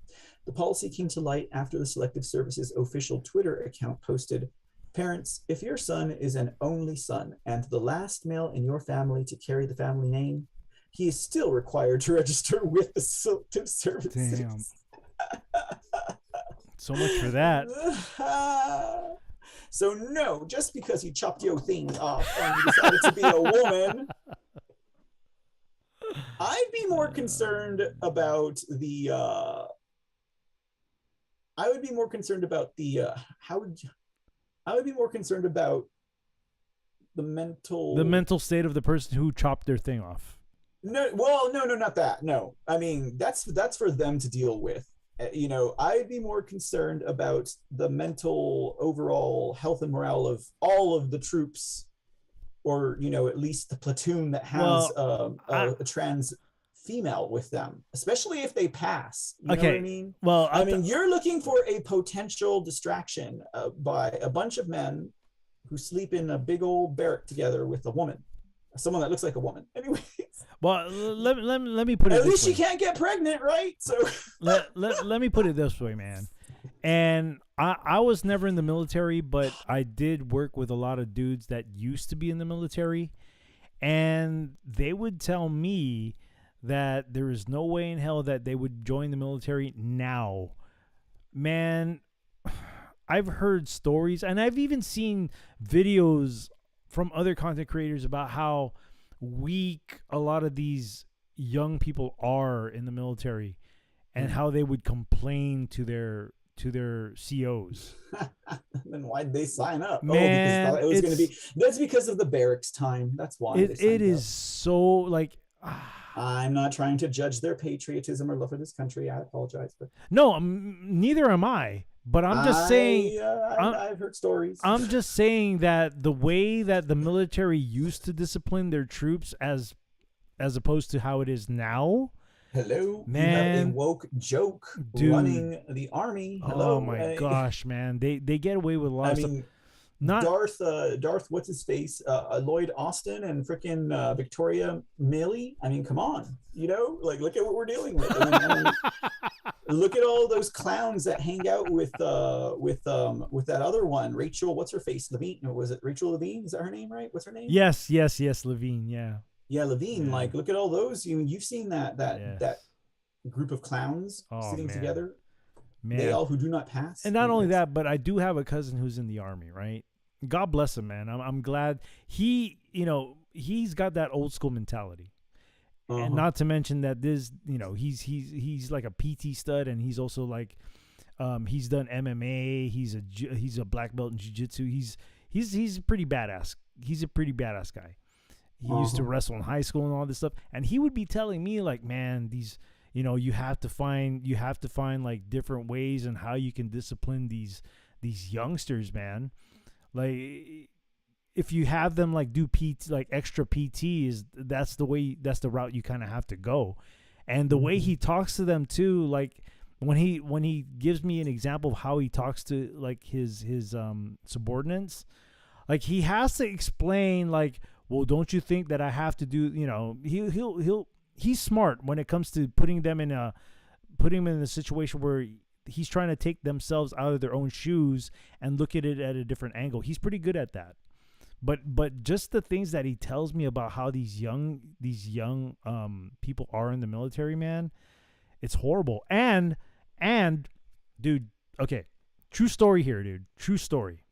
The policy came to light after the Selective Service's official Twitter account posted, "Parents, if your son is an only son and the last male in your family to carry the family name, he is still required to register with the Selective Services." Damn. So much for that. So no, just because you chopped your thing off and you decided to be a woman, I'd be more concerned about the. I would be more concerned about the mental state of the person who chopped their thing off. No, not that. No, I mean that's for them to deal with. You know, I'd be more concerned about the mental overall health and morale of all of the troops, or, you know, at least the platoon that has a trans female with them, especially if they pass. You know what I mean? Well, I mean, you're looking for a potential distraction by a bunch of men who sleep in a big old barrack together with a woman, someone that looks like a woman. Anyways. Well, let me put it. At least she can't get pregnant, right? So let me put it this way, man. And I was never in the military, but I did work with a lot of dudes that used to be in the military, and they would tell me that there is no way in hell that they would join the military now. Man, I've heard stories, and I've even seen videos from other content creators about how weak a lot of these young people are in the military. and how they would complain to their COs. Then why'd they sign up? Man, because it was going to be. That's because of the barracks time. That's why. It is so like. I'm not trying to judge their patriotism or love for this country. I apologize, but no, neither am I. But I'm just saying. I've heard stories. I'm just saying that the way that the military used to discipline their troops, as opposed to how it is now. Hello, man. You have a woke joke, dude, running the army. Hello, oh my gosh, man, they get away with a lot of stuff. Not Darth, what's his face? Lloyd Austin and freaking Victoria Millie. I mean, come on, like look at what we're dealing with. Look at all those clowns that hang out with that other one, Rachel. What's her face? Levine? Or was it Rachel Levine? Is that her name, right? What's her name? Yes, Levine. Yeah. Yeah, Levine. Yeah. Like, look at all those. You've seen that group of clowns sitting together. Man. They all who do not pass. And not only that, but I do have a cousin who's in the Army, right? God bless him, man. I'm glad he's got that old school mentality. And not to mention that this, he's like a PT stud, and he's also like, he's done MMA. He's a black belt in jiu-jitsu. He's pretty badass. He's a pretty badass guy. He used to wrestle in high school and all this stuff. And he would be telling me like, man, these, you have to find like different ways and how you can discipline these youngsters, man. Like if you have them like do PT, like extra PT, that's the route you kind of have to go. And the way he talks to them too, like when he gives me an example of how he talks to like his subordinates, like he has to explain like, well, don't you think that I have to do, he's smart when it comes to putting them in a situation where he's trying to take themselves out of their own shoes and look at it at a different angle. He's pretty good at that. But just the things that he tells me about how these young people are in the military, man, it's horrible. And dude, okay, true story here, dude. True story.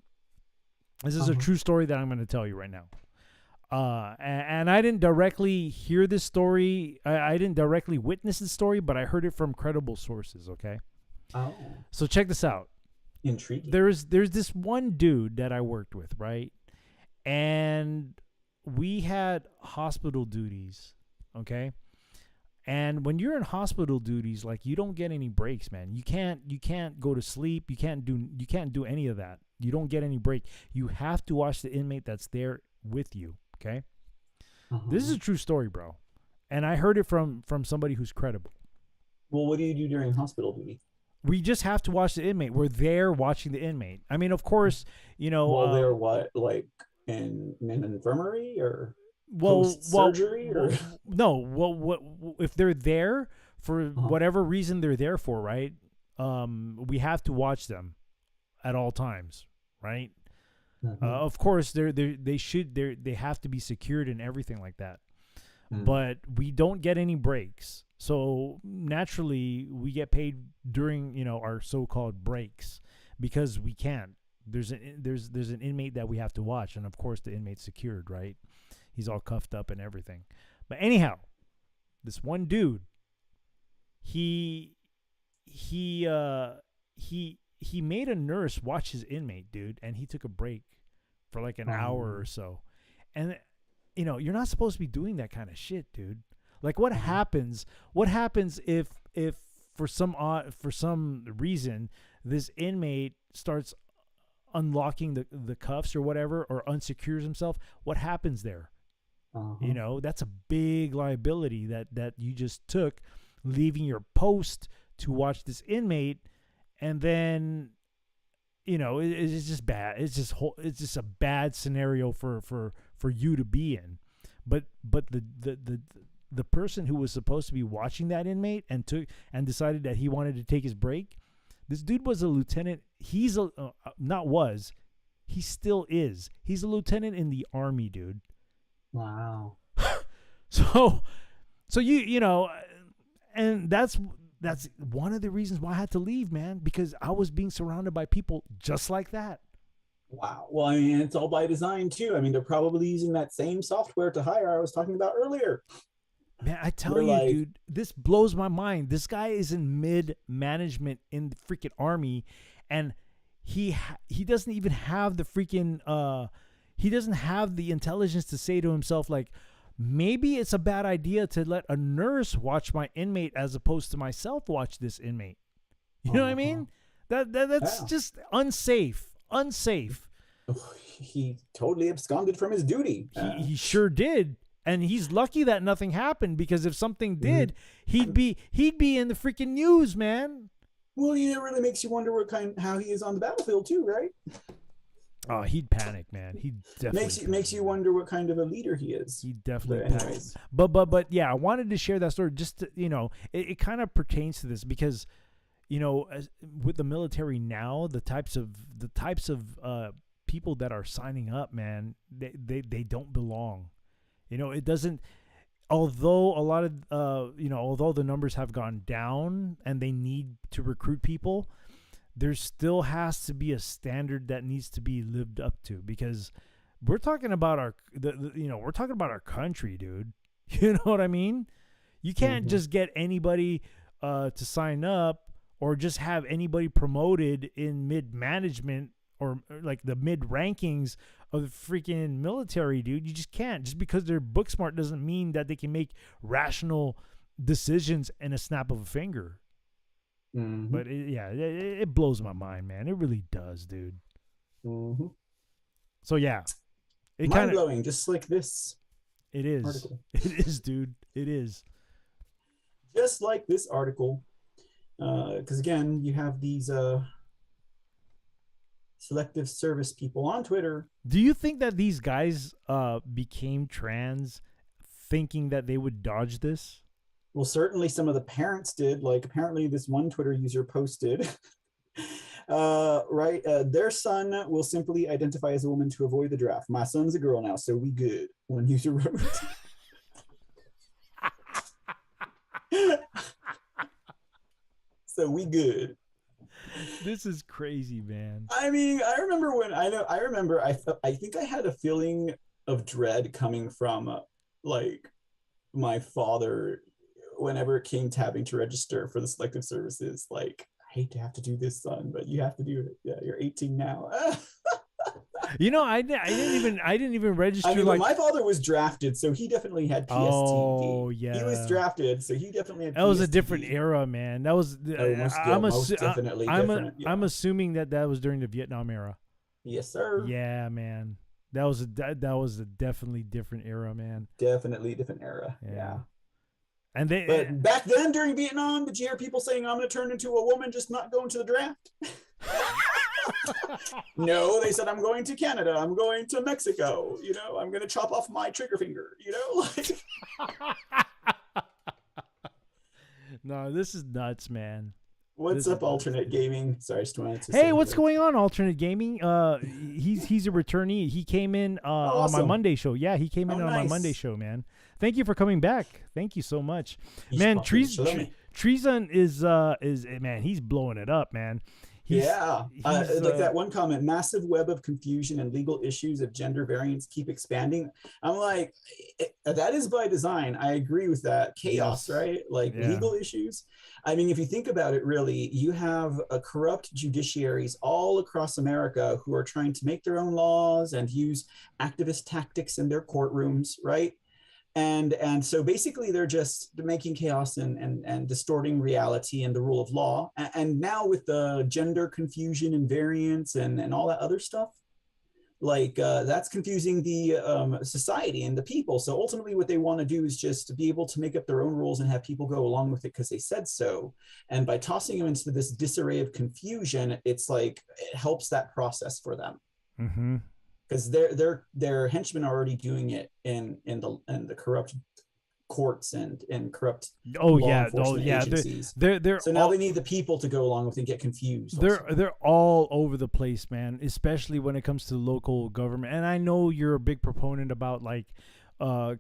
This is a true story that I'm going to tell you right now. And I didn't directly hear this story. I didn't directly witness this story, but I heard it from credible sources. Okay. Oh. So check this out. Intriguing. There's this one dude that I worked with, right? And we had hospital duties. Okay. And when you're in hospital duties, like you don't get any breaks, man. You can't go to sleep. You can't do any of that. You don't get any break. You have to watch the inmate that's there with you. Okay. This is a true story, bro. And I heard it from somebody who's credible. Well, what do you do during hospital duty? We just have to watch the inmate. We're there watching the inmate. I mean, of course, Well, they're what, like in an infirmary or post-surgery? No, if they're there for whatever reason they're there for, right? We have to watch them at all times, right? Of course, they have to be secured and everything like that. But we don't get any breaks. So naturally, we get paid during our so-called breaks because we can't. There's an inmate that we have to watch, and of course, the inmate's secured, right? He's all cuffed up and everything. But anyhow, this one dude, he made a nurse watch his inmate, dude, and he took a break for like an hour or so. And you're not supposed to be doing that kind of shit, dude. Like what happens if for some reason this inmate starts unlocking the cuffs or whatever, or unsecures himself? What happens there? That's a big liability that you just took, leaving your post to watch this inmate. And then, it's just bad. It's just a bad scenario for you to be in. But the person who was supposed to be watching that inmate and decided that he wanted to take his break, this dude was a lieutenant. He still is. He's a lieutenant in the Army, dude. Wow. So and that's one of the reasons why I had to leave, man, because I was being surrounded by people just like that. Wow. Well, I mean, it's all by design too. I mean, they're probably using that same software to hire I was talking about earlier. Man, I tell We're you, like- dude, this blows my mind. This guy is in mid-management in the freaking army, and he doesn't even have the freaking he doesn't have the intelligence to say to himself, like, maybe it's a bad idea to let a nurse watch my inmate as opposed to myself watch this inmate. You know what I mean? That's Yeah. just unsafe. Unsafe. He totally absconded from his duty. He sure did. And he's lucky that nothing happened, because if something did, he'd be in the freaking news, man. Well, it really makes you wonder how he is on the battlefield too, right? Oh, he'd panic, man. He definitely Makes you wonder what kind of a leader he is. He definitely But panicked. anyways. But yeah, I wanted to share that story just to, it kind of pertains to this, because with the military now, the types of people that are signing up, man, they don't belong. It doesn't. Although a lot of although the numbers have gone down and they need to recruit people, there still has to be a standard that needs to be lived up to, because we're talking about we're talking about our country, dude. You know what I mean? You can't just get anybody to sign up, or just have anybody promoted in mid-management or like the mid-rankings of the freaking military, dude. You just can't. Just because they're book smart doesn't mean that they can make rational decisions in a snap of a finger. Mm-hmm. But it blows my mind, man. It really does, dude. Mm-hmm. So yeah, it Mind kind of blowing, just like this it is. article. It is, dude. It is. Just like this article, because again, you have these selective service people on Twitter. Do you think that these guys became trans thinking that they would dodge this? Well, certainly some of the parents did. Like, apparently this one Twitter user posted, their son will simply identify as a woman to avoid the draft. My son's a girl now, so we good. One user wrote. So we good. This is crazy, man. I mean, I remember I think I had a feeling of dread coming from like my father whenever it came to having to register for the selective services. Like, I hate to have to do this, son, but you have to do it. Yeah, you're 18 now. I didn't even register. I mean, like, my father was drafted, so he definitely had PSTD. Oh, yeah. He was drafted, so he definitely had that was a PSTD. different era, man. That was. Most definitely different. Yeah. I'm assuming that was during the Vietnam era. Yes, sir. Yeah, man. That was a definitely different era, man. Definitely different era. Yeah. And But back then during Vietnam, did you hear people saying, I'm going to turn into a woman, just not going to the draft? No, they said, I'm going to Canada. I'm going to Mexico. I'm going to chop off my trigger finger. Like. No, this is nuts, man. What's up, Alternate Gaming? Sorry, just wanted to Hey, say what's that. going on, Alternate Gaming? He's a returnee. He came in on my Awesome. Monday show. Yeah, he came in on my nice. Monday show, man. Thank you for coming back. Thank you so much, He's man. fucking chilling. Treason is man. He's blowing it up, man. He's Like that one comment, massive web of confusion and legal issues of gender variance keep expanding. I'm like, that is by design. I agree with that. Chaos, Yes. right? Like legal issues. I mean, if you think about it, really, you have corrupt judiciaries all across America who are trying to make their own laws and use activist tactics in their courtrooms, right? And so basically they're just making chaos and distorting reality and the rule of law. And now with the gender confusion and variance and all that other stuff, like that's confusing the society and the people. So ultimately what they want to do is just be able to make up their own rules and have people go along with it because they said so. And by tossing them into this disarray of confusion, it's like it helps that process for them. Mm-hmm. Because their henchmen are already doing it in the corrupt courts and corrupt law enforcement agencies. They're so now they need the people to go along with and get confused. They're all over the place, man. Especially when it comes to local government. And I know you're a big proponent about like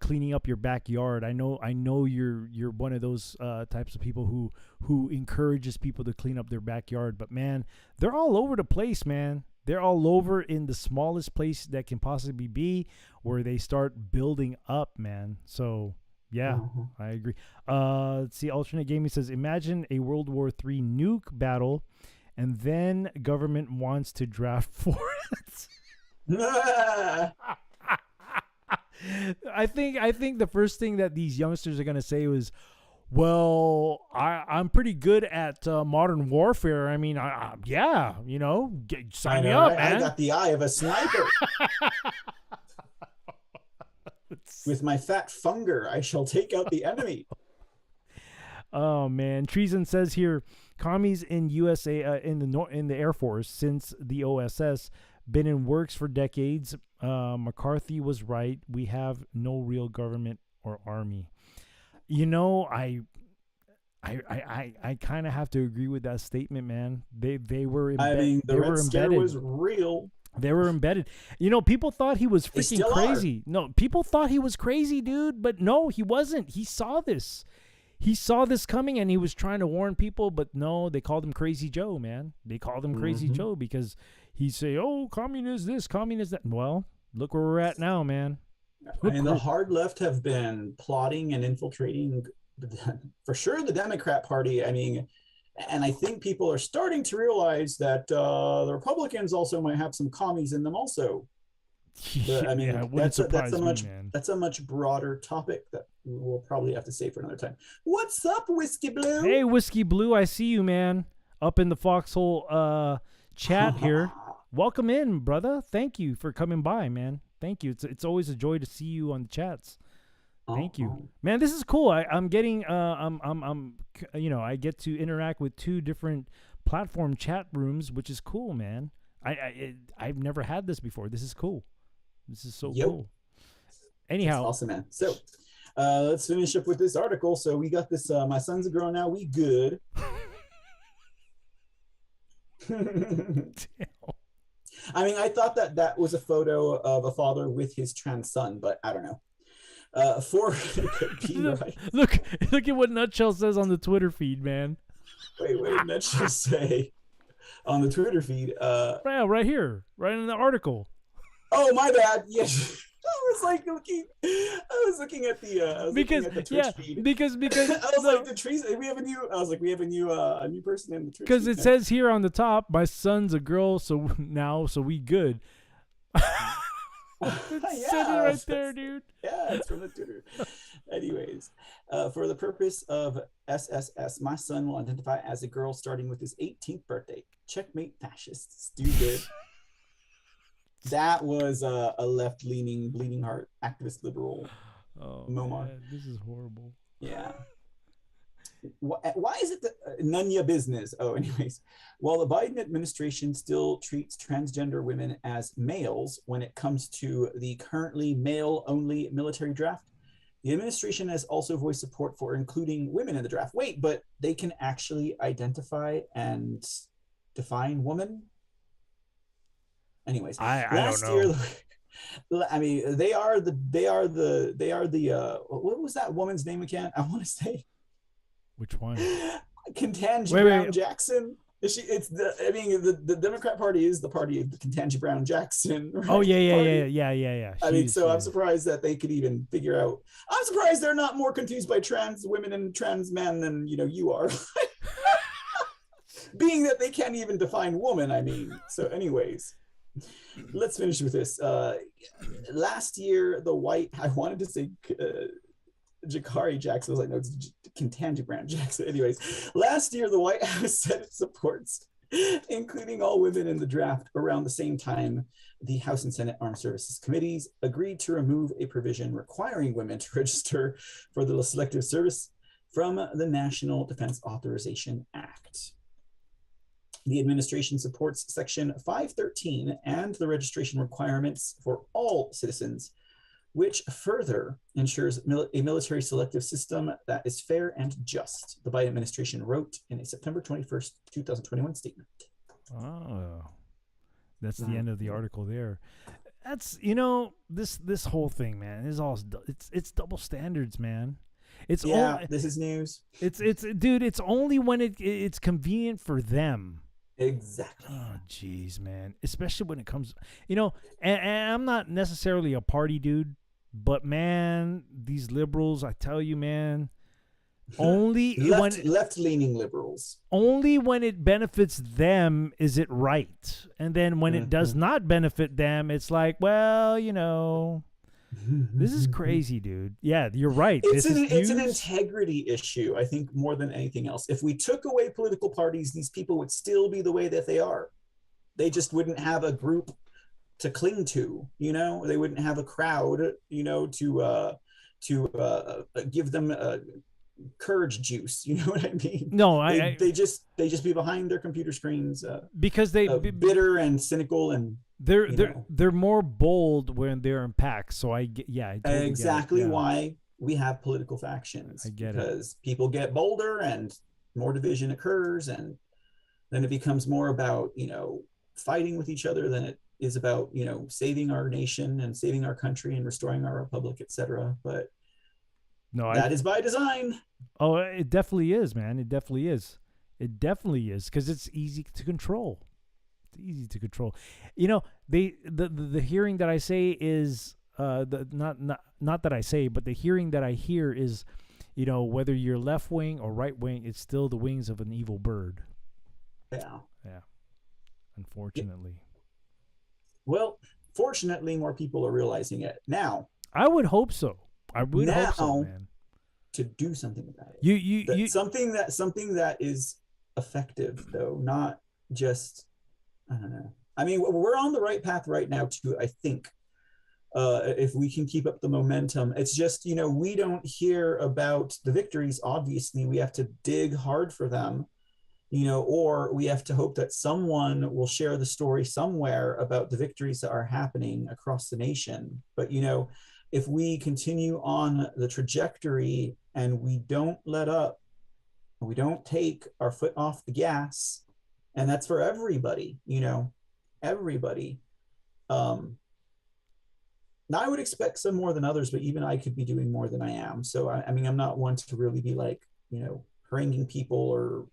cleaning up your backyard. I know you're one of those types of people who encourages people to clean up their backyard. But man, they're all over the place, man. They're all over in the smallest place that can possibly be where they start building up, man. So Yeah, Uh-huh. I agree. Let's see. Alternate Gaming says, imagine a World War III nuke battle, and then government wants to draft for it. I think the first thing that these youngsters are gonna say was, "Well, I'm pretty good at modern warfare. I mean, yeah, you know, sign me know, up, right? man." I got the eye of a sniper. With my fat funger, I shall take out the enemy. Oh man, Treason says here, commies in USA in the Air Force since the OSS been in works for decades. McCarthy was right. We have no real government or army. You know, I kind of have to agree with that statement, man. They were I mean, the they Red were Scare embedded. was real. They were embedded. You know, people thought he was They freaking still are. crazy. No, people thought he was crazy, dude. But no, he wasn't. He saw this. He saw this coming, and he was trying to warn people. But no, they called him Crazy Joe, man. They called him Crazy Joe because he'd say, "Oh, communist this, communist that." Well, look where we're at now, man. And the hard left have been plotting and infiltrating, for sure, the Democrat Party. I mean, and I think people are starting to realize that the Republicans also might have some commies in them also. But, I mean, Yeah, it that's wouldn't a surprise me, man. that's a much broader topic that we'll probably have to save for another time. What's up, Whiskey Blue? Hey, Whiskey Blue, I see you, man. Up in the Foxhole chat here. Welcome in, brother. Thank you for coming by, man. Thank you. It's always a joy to see you on the chats. Thank you, man. This is cool. I'm getting you know, I get to interact with two different platform chat rooms, which is cool, man. I've never had this before. This is cool. This is so cool. Anyhow, that's awesome, man. So let's finish up with this article. So we got this. My son's a girl now. We good. I mean, I thought that was a photo of a father with his trans son, but I don't know. Look at what Nutshell says on the Twitter feed, man. Wait, what did Nutshell say on the Twitter feed? Right here, right in the article. Oh, my bad. Yes. I was looking at the Twitch feed. Because I was like, the trees. We have a new person in the Twitch. Because it says here on the top, my son's a girl, so we good. It said it right there, dude. Yeah, it's from the Twitter. Anyways, for the purpose of SSS, my son will identify as a girl starting with his 18th birthday. Checkmate, fascists. Do good. That was a left-leaning, bleeding heart activist liberal. Oh, Momar. man, this is horrible. Yeah. Why is it that none of your business? Oh, anyways, while the Biden administration still treats transgender women as males when it comes to the currently male-only military draft, the administration has also voiced support for including women in the draft. Wait, but they can actually identify and define woman? Anyways, I don't know. I mean, they are the what was that woman's name again? I want to say. Which one? Ketanji Brown Jackson. The Democrat Party is the party of Ketanji Brown Jackson. Right? Oh yeah. I mean, so I'm surprised that they could even figure out. I'm surprised they're not more confused by trans women and trans men than you are. Being that they can't even define woman. I mean, so anyways. Let's finish with this. Last year, I wanted to say Jakari Jackson. I was like, no, it's Ketanji Brown Jackson. Anyways, last year, the White House said it supports including all women in the draft. Around the same time, the House and Senate Armed Services Committees agreed to remove a provision requiring women to register for the Selective Service from the National Defense Authorization Act. The administration supports Section 513 and the registration requirements for all citizens, which further ensures a military selective system that is fair and just, the Biden administration wrote in a September 21st, 2021 statement. Oh, that's the end of the article there. That's, this whole thing, man, it's double standards, man. This is news. It's only when it's convenient for them. Exactly. Oh, geez, man. Especially when it comes, and I'm not necessarily a party dude, But man, these liberals, I tell you, man, only left-leaning liberals. only when it benefits them is it right. And then when it does not benefit them, it's like, well, this is crazy, dude. Yeah, you're right. It's an integrity issue, I think, more than anything else. If we took away political parties, these people would still be the way that they are. They just wouldn't have a group to cling to, they wouldn't have a crowd, to give them courage juice. You know what I mean? No, they just be behind their computer screens, because they bitter and cynical, and they're more bold when they're in packs. So I totally exactly get it. Yeah. why we have political factions. I get because people get bolder and more division occurs, and then it becomes more about fighting with each other than it is about saving our nation and saving our country and restoring our republic, etc. But that is by design. Oh, it definitely is, man. It definitely is. It definitely is, because it's easy to control. It's easy to control. The hearing that I say is not that I say, but the hearing that I hear is, whether you're left wing or right wing, it's still the wings of an evil bird. Yeah. Unfortunately. Well, fortunately, more people are realizing it now. I would hope so. I would hope so, man. To do something about it. Something that is effective, though, not just, I don't know. I mean, we're on the right path right now, too, I think. If we can keep up the momentum. It's just, we don't hear about the victories. Obviously, we have to dig hard for them. Or we have to hope that someone will share the story somewhere about the victories that are happening across the nation. But, if we continue on the trajectory and we don't let up, we don't take our foot off the gas, and that's for everybody, everybody. Now, I would expect some more than others, but even I could be doing more than I am. So, I mean, I'm not one to really be like, haranguing people or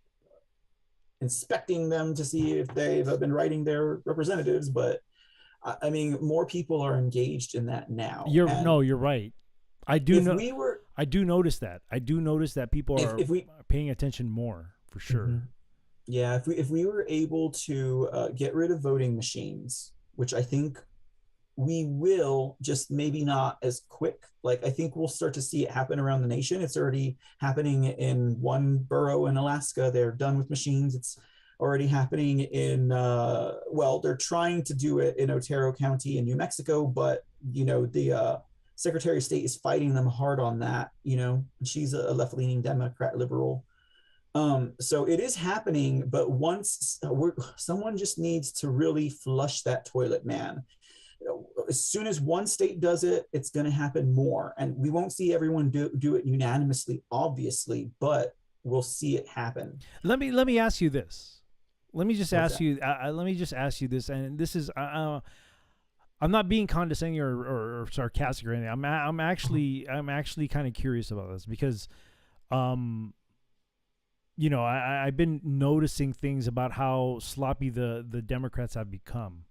inspecting them to see if they've been writing their representatives, but I mean, more people are engaged in that now. You're right. I do notice that. I do notice that people are paying attention more, for sure. Mm-hmm. Yeah, if we were able to get rid of voting machines, which I think we will, just maybe not as quick. Like, I think we'll start to see it happen around the nation. It's already happening in one borough in Alaska. They're done with machines. It's already happening in, they're trying to do it in Otero County in New Mexico, but, the Secretary of State is fighting them hard on that. She's a left-leaning Democrat liberal. So it is happening, but someone just needs to really flush that toilet, man. As soon as one state does it, it's going to happen more, and we won't see everyone do it unanimously, obviously, but we'll see it happen. Let me ask you this. Let me just ask you this, and this is I'm not being condescending or sarcastic or anything. I'm actually kind of curious about this because I've been noticing things about how sloppy the Democrats have become.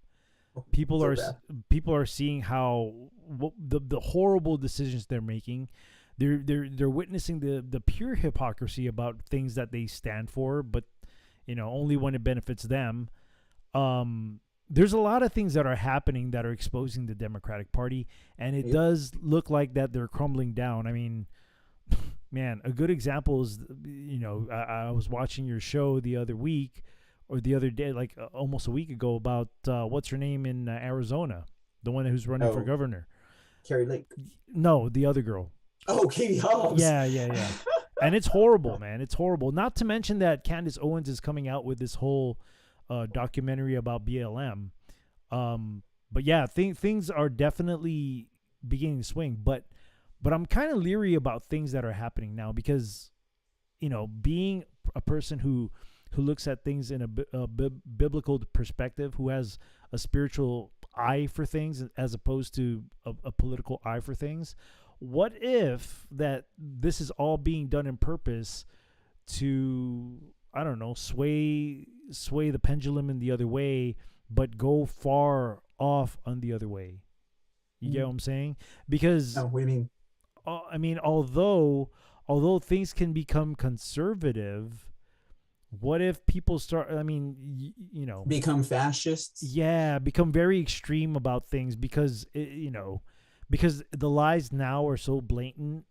People are seeing how the horrible decisions they're making. They're witnessing the pure hypocrisy about things that they stand for, but only when it benefits them. There's a lot of things that are happening that are exposing the Democratic Party, and it does look like that they're crumbling down. I mean, man, a good example is, I was watching your show the other week or the other day, like almost a week ago, about what's her name in Arizona, the one who's running for governor. Carrie Lake. No, the other girl. Oh, Katie Hobbs. Yeah. And it's horrible, man. It's horrible. Not to mention that Candace Owens is coming out with this whole documentary about BLM. But yeah, things are definitely beginning to swing. But I'm kind of leery about things that are happening now because, being a person who looks at things in a biblical perspective, who has a spiritual eye for things as opposed to a political eye for things. What if that this is all being done in purpose to, I don't know, sway the pendulum in the other way, but go far off on the other way? You get what I'm saying? Because Oh, what do you mean? I mean, although things can become conservative, what if people start? I mean, you know, Become fascists? yeah, become very extreme about things because because the lies now are so blatant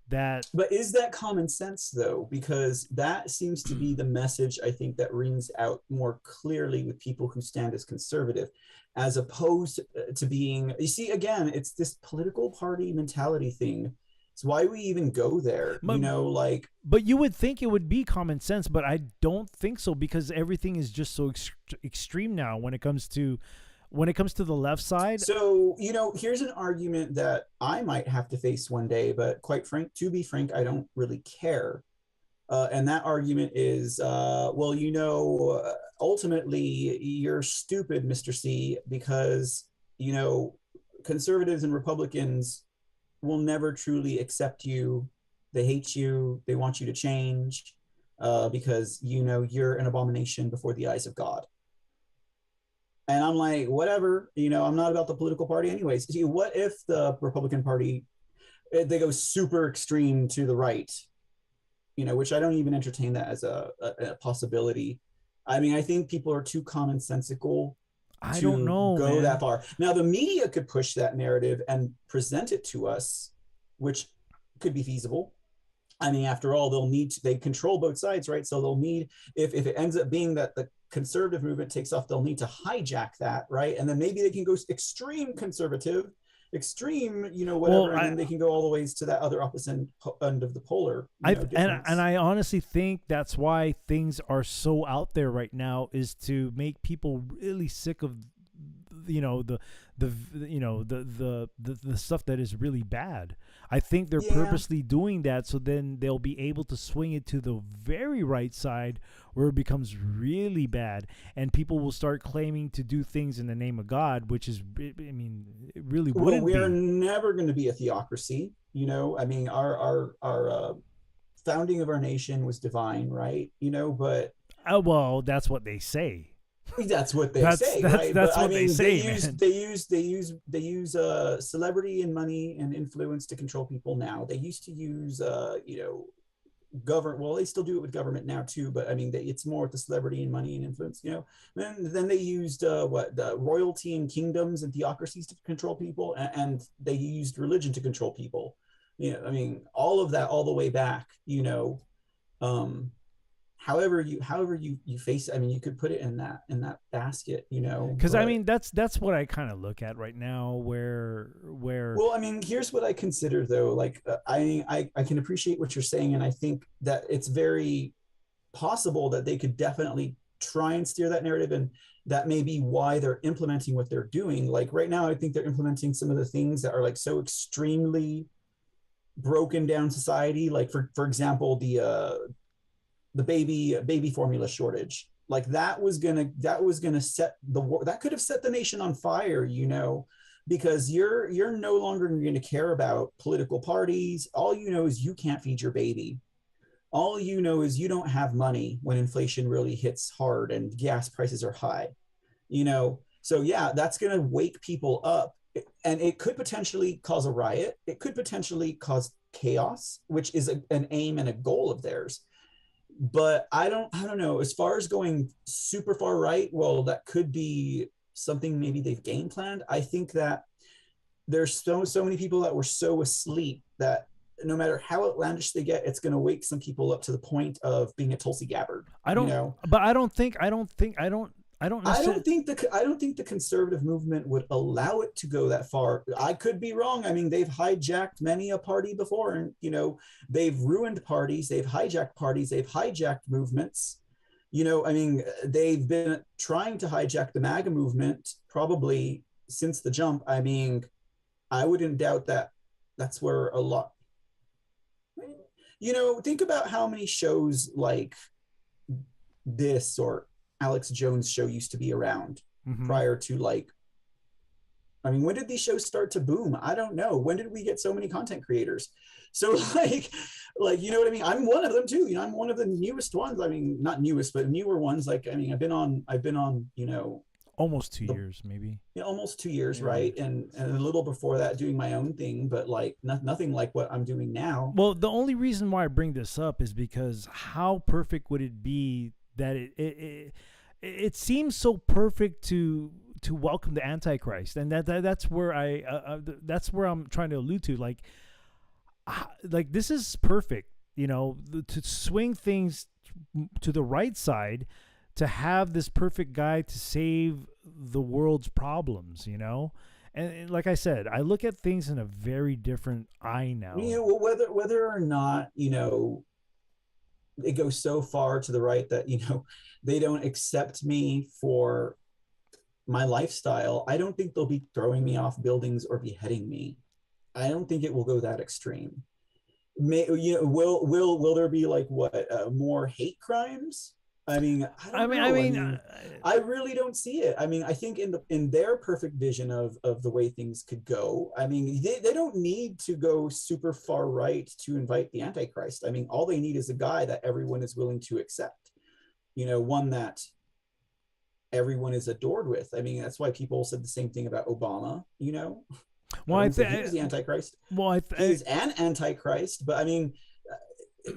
that But is that common sense though? Because that seems to be the message I think that rings out more clearly with people who stand as conservative, as opposed to being, you see, again, it's this political party mentality thing. It's why we even go there, But- like, but you would think it would be common sense, but I don't think so because everything is just so extreme now when it comes to the left side. so, here's an argument that I might have to face one day, but to be frank, I don't really care. And that argument is, well, ultimately, you're stupid, Mr. C, because, conservatives and Republicans will never truly accept you. They hate you. They want you to change because, you're an abomination before the eyes of God. And I'm like, whatever, I'm not about the political party anyways. See, what if the Republican Party, they go super extreme to the right, which I don't even entertain that as a possibility. I mean, I think people are too commonsensical I to don't know, go man. that far. Now, the media could push that narrative and present it to us, which could be feasible. I mean, after all, they control both sides, right? So they'll need, if it ends up being that the conservative movement takes off, they'll need to hijack that, right? And then maybe they can go extreme conservative, extreme, whatever, Well, and then they can go all the ways to that other opposite end of the polar. And I honestly think that's why things are so out there right now, is to make people really sick of the stuff that is really bad. I think they're purposely doing that so then they'll be able to swing it to the very right side where it becomes really bad, and people will start claiming to do things in the name of God, which is, I mean, it really wouldn't be. We're never going to be a theocracy. I mean, our founding of our nation was divine, right? But well, that's what they say. That's what they say, that's, right? That's but, what I mean, they say. They use celebrity and money and influence to control people now. They used to use government. Well, they still do it with government now too, but I mean, it's more with the celebrity and money and influence. Then they used the royalty and kingdoms and theocracies to control people, and they used religion to control people. I mean, all of that all the way back. However you face it, I mean, you could put it in that basket, because I mean, that's what I kind of look at right now, where well, I mean, here's what I consider though, like I can appreciate what you're saying, and I think that it's very possible that they could definitely try and steer that narrative, and that may be why they're implementing what they're doing. Like right now, I think they're implementing some of the things that are like so extremely broken down society, like for example, the baby formula shortage, like that was gonna set that could have set the nation on fire, because you're no longer going to care about political parties. All you know is you can't feed your baby. All you know is you don't have money when inflation really hits hard and gas prices are high. So yeah, that's going to wake people up, and it could potentially cause a riot. It could potentially cause chaos, which is an aim and a goal of theirs. But I don't know, as far as going super far right, well, that could be something maybe they've game planned. I think that there's so many people that were so asleep that no matter how outlandish they get, it's going to wake some people up to the point of being a Tulsi Gabbard. But I don't think I don't think the conservative movement would allow it to go that far. I could be wrong. I mean, they've hijacked many a party before, and they've ruined parties, they've hijacked parties, they've hijacked movements. I mean, they've been trying to hijack the MAGA movement probably since the jump. I mean, I wouldn't doubt that that's where a lot. Think about how many shows like this or Alex Jones' show used to be around prior to I mean, when did these shows start to boom? I don't know. When did we get so many content creators? So like, you know what I mean? I'm one of them too. I'm one of the newest ones. I mean, not newest, but newer ones. Like, I mean, I've been on, almost 2 years, maybe. almost 2 years, Yeah. right? And a little before that, doing my own thing, but like nothing like what I'm doing now. Well, the only reason why I bring this up is because how perfect would it be that it seems so perfect to welcome the Antichrist, and that's where that's where I'm trying to allude to. Like this is perfect, to swing things to the right side, to have this perfect guy to save the world's problems, And like I said, I look at things in a very different eye now. Well, whether or not, it goes so far to the right that, they don't accept me for my lifestyle, I don't think they'll be throwing me off buildings or beheading me. I don't think it will go that extreme. Will there be like more hate crimes? I mean, I really don't see it. I mean, I think in their perfect vision of the way things could go, I mean, they don't need to go super far right to invite the Antichrist. I mean, all they need is a guy that everyone is willing to accept, one that everyone is adored with. I mean, that's why people said the same thing about Obama, Well, I think he was the Antichrist. Well, he's an Antichrist, but I mean,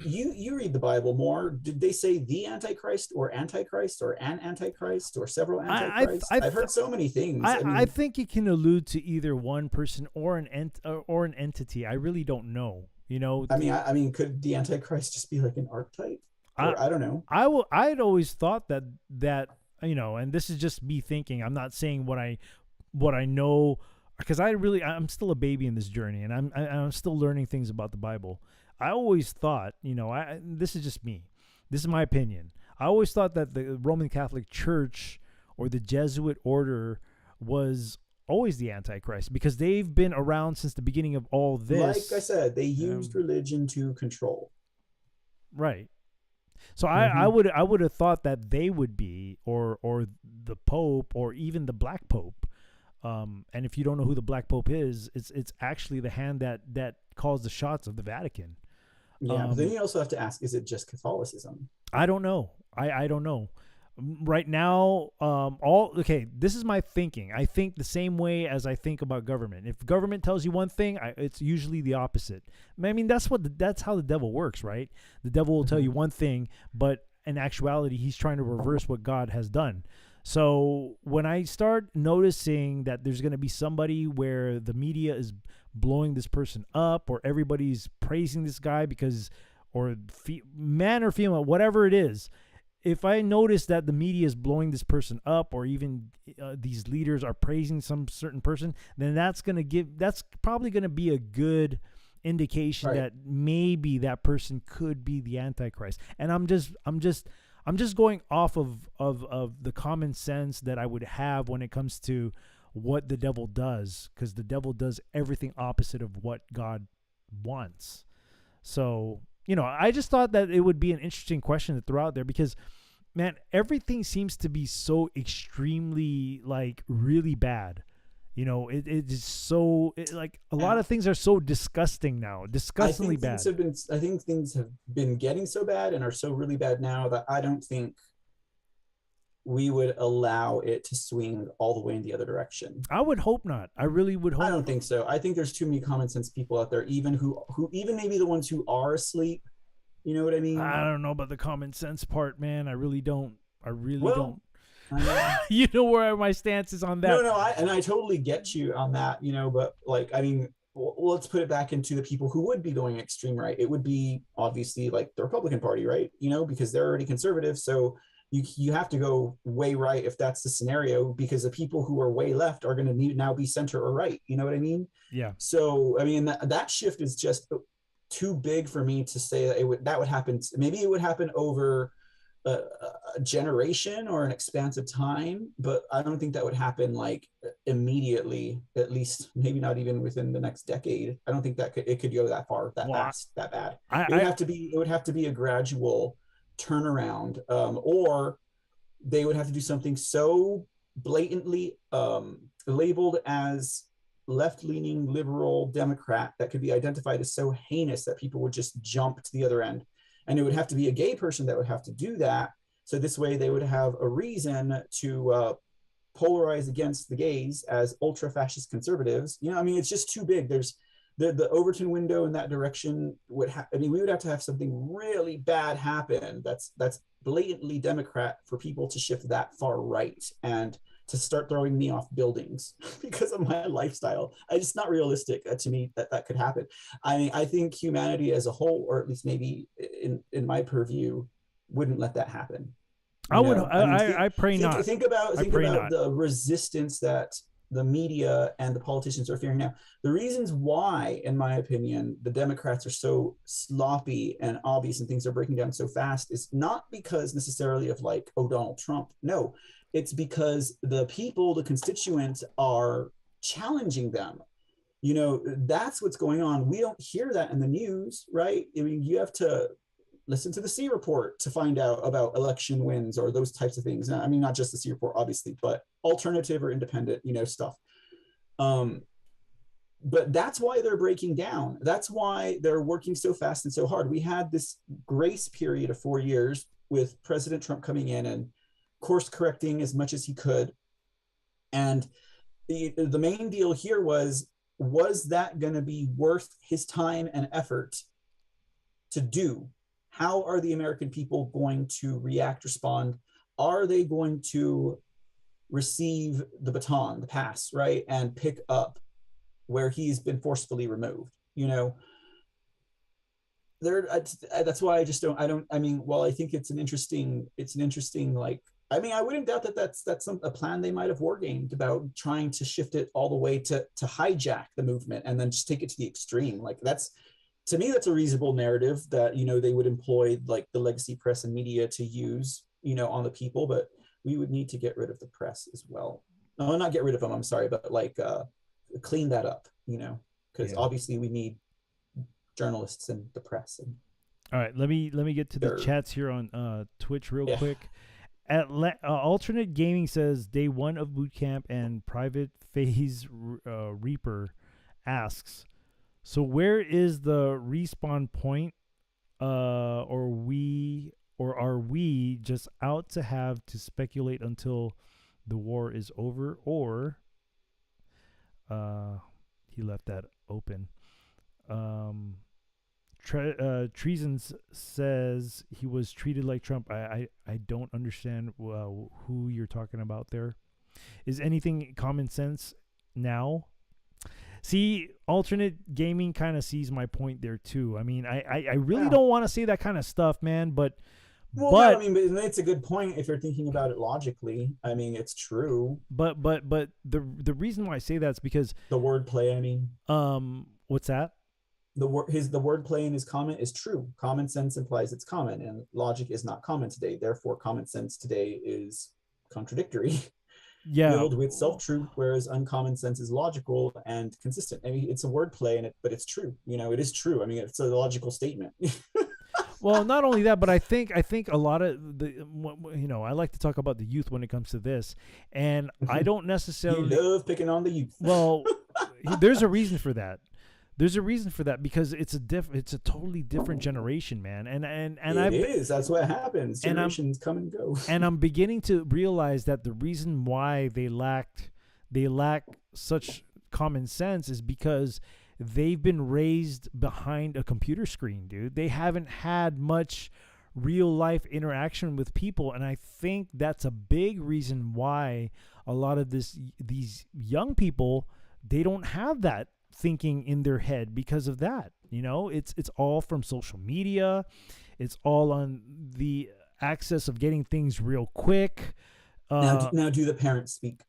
you read the Bible more. Did they say the Antichrist or an Antichrist or several Antichrists? I've heard so many things. I think it can allude to either one person or an entity. I really don't know. I mean, could the Antichrist just be like an archetype? I don't know. I'd always thought that and this is just me thinking. I'm not saying what I know, because I'm still a baby in this journey, and I'm still learning things about the Bible. I always thought, this is just me. This is my opinion. I always thought that the Roman Catholic Church or the Jesuit order was always the Antichrist, because they've been around since the beginning of all this. Like I said, they used religion to control. Right. So I would have thought that they would be, or the Pope, or even the Black Pope. And if you don't know who the Black Pope is, it's actually the hand that calls the shots of the Vatican. Yeah, but then you also have to ask, is it just Catholicism? I don't know. I don't know. Right now, this is my thinking. I think the same way as I think about government. If government tells you one thing, it's usually the opposite. I mean, that's how the devil works, right? The devil will tell you one thing, but in actuality, he's trying to reverse what God has done. So when I start noticing that there's going to be somebody where the media is blowing this person up, or everybody's praising this guy or man or female, whatever it is, if I notice that the media is blowing this person up, or even these leaders are praising some certain person, then that's probably going to be a good indication that maybe that person could be the Antichrist. And I'm just going off of the common sense that I would have when it comes to what the devil does, because the devil does everything opposite of what God wants. So, I just thought that it would be an interesting question to throw out there, because, man, everything seems to be so extremely, really bad. It is so, a lot of things are so disgusting now, disgustingly bad. I think things have been getting so bad and are so really bad now that I don't think we would allow it to swing all the way in the other direction. I would hope not. I really would hope. I don't think so. I think there's too many common sense people out there, even who even maybe the ones who are asleep. You know what I mean? I don't know about the common sense part, man. I really don't. Don't. You know where my stance is on that. No, I totally get you on that, but let's put it back into the people who would be going extreme right. It would be obviously like the Republican Party, right? Because they're already conservative. So you have to go way right if that's the scenario, because the people who are way left are going to need now be center or right. You know what I mean? Yeah. So, that shift is just too big for me to say that that would happen. Maybe it would happen over a generation or an expansive time, but I don't think that would happen immediately, at least maybe not even within the next decade. I don't think that it could go that far, fast, that bad. It would have to be a gradual turnaround, or they would have to do something so blatantly labeled as left-leaning liberal Democrat that could be identified as so heinous that people would just jump to the other end. And it would have to be a gay person that would have to do that. So this way they would have a reason to polarize against the gays as ultra fascist conservatives. You know, I mean, it's just too big. There's the Overton window in that direction would I mean, we would have to have something really bad happen that's blatantly Democrat for people to shift that far right and to start throwing me off buildings because of my lifestyle. It's just not realistic to me that could happen. I mean, I think humanity as a whole, or at least maybe in my purview, wouldn't let that happen. I pray not. Think about the resistance that the media and the politicians are fearing now. The reasons why, in my opinion, the Democrats are so sloppy and obvious and things are breaking down so fast is not because necessarily of like, oh, Donald Trump. No, it's because the people, the constituents, are challenging them. You know, that's what's going on. We don't hear that in the news, right? I mean, you have to listen to the C report to find out about election wins or those types of things. I mean, not just the C report, obviously, but alternative or independent, you know, stuff. But that's why they're breaking down. That's why they're working so fast and so hard. We had this grace period of 4 years with President Trump coming in and course correcting as much as he could. And the main deal here was that going to be worth his time and effort to do? How are the American people going to react, respond? Are they going to receive the baton, the pass, right? And pick up where he's been forcefully removed, you know? That's why I mean, while I think it's an interesting, like, I mean, I wouldn't doubt that that's a plan they might have wargamed about trying to shift it all the way to hijack the movement and then just take it to the extreme. Like to me, that's a reasonable narrative that, you know, they would employ like the legacy press and media to use, you know, on the people, but we would need to get rid of the press as well. No, not get rid of them, I'm sorry, but like clean that up, you know, because obviously we need journalists and the press. And all right, let me get to the chats here on Twitch real quick. Alternate Gaming says day 1 of boot camp, and Private Phase Reaper asks, so where is the respawn point? Or are we just out to have to speculate until the war is over? Or he left that open. Treasons says he was treated like Trump. I don't understand who you're talking about there. Is anything common sense now? See, Alternate Gaming kind of sees my point there too. I mean, I really don't want to say that kind of stuff, man, but no, I mean, but it's a good point if you're thinking about it logically. I mean, it's true. But the reason why I say that's because the wordplay, I mean. What's that? The wordplay in his comment is true. Common sense implies it's common, and logic is not common today. Therefore, common sense today is contradictory. Yeah, filled with self-truth, whereas uncommon sense is logical and consistent. I mean, it's a wordplay, but it's true. You know, it is true. I mean, it's a logical statement. Well, not only that, but I think a lot of the, you know, I like to talk about the youth when it comes to this, and I don't necessarily you love picking on the youth. Well, there's a reason for that. There's a reason for that because it's a totally different generation, man. And it is. That's what happens. Generations come and go. And I'm beginning to realize that the reason why they lack such common sense is because they've been raised behind a computer screen, dude. They haven't had much real life interaction with people, and I think that's a big reason why a lot of these young people, they don't have that thinking in their head because of that. You know, it's all from social media. It's all on the access of getting things real quick. Now do the parents speak?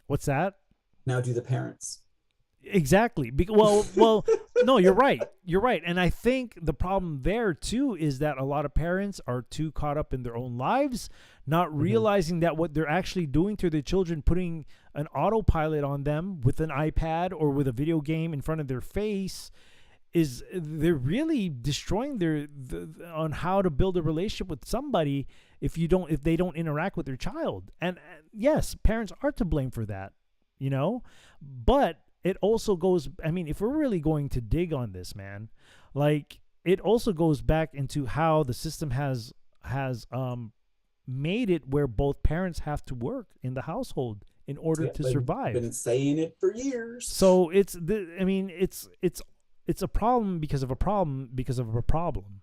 What's that? Now do the parents? Exactly. Well, no, you're right. You're right. And I think the problem there too is that a lot of parents are too caught up in their own lives, not realizing that what they're actually doing to their children, putting an autopilot on them with an iPad or with a video game in front of their face, is they're really destroying on how to build a relationship with somebody if they don't interact with their child. And yes, parents are to blame for that, you know, but it also goes, I mean, if we're really going to dig on this, man, like it also goes back into how the system has made it where both parents have to work in the household in order to survive. Been saying it for years. So it's a problem because of a problem because of a problem.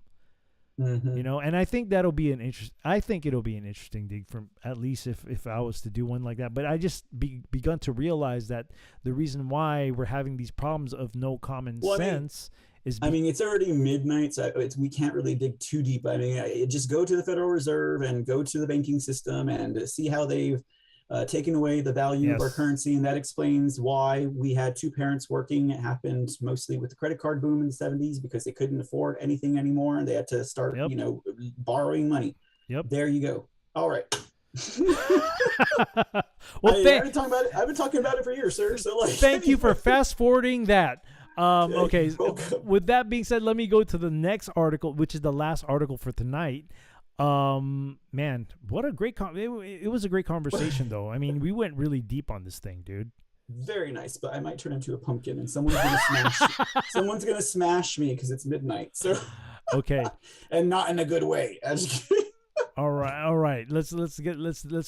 Mm-hmm. You know, and I think that'll be it'll be an interesting dig from, at least if I was to do one like that. But I just begun to realize that the reason why we're having these problems of no common sense is. I mean, it's already midnight, so we can't really dig too deep. I mean, just go to the Federal Reserve and go to the banking system and see how they've taken away the value of our currency, and that explains why we had two parents working. It happened mostly with the credit card boom in the 70s because they couldn't afford anything anymore, and they had to start, borrowing money. Yep. There you go. All right. Well, I've been talking about it for years, sir. So thank you for fast forwarding that. Okay. With that being said, let me go to the next article, which is the last article for tonight. Man, what a great it was a great conversation though. I mean, we went really deep on this thing, dude. Very nice, but I might turn into a pumpkin and someone's gonna smash me because it's midnight. So okay. And not in a good way. All right. Let's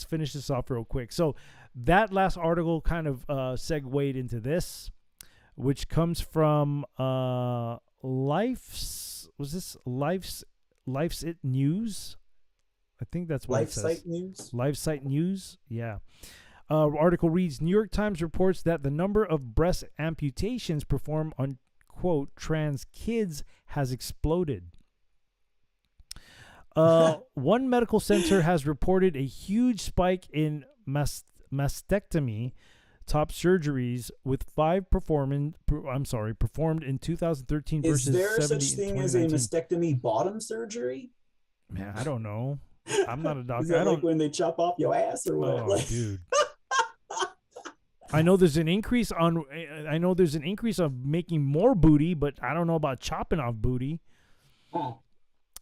finish this off real quick. So that last article kind of segued into this, which comes from Life's It News. I think that's what it says. LifeSite News? LifeSite News, yeah. Article reads, New York Times reports that the number of breast amputations performed on, quote, trans kids has exploded. One medical center has reported a huge spike in mastectomy top surgeries, with 5 performed in 2013 versus 70 in 2019. Is there such thing as a mastectomy bottom surgery? Man, I don't know. I'm not a doctor. Is that like when they chop off your ass or what? Oh, dude. I know there's an increase on making more booty, but I don't know about chopping off booty. Oh.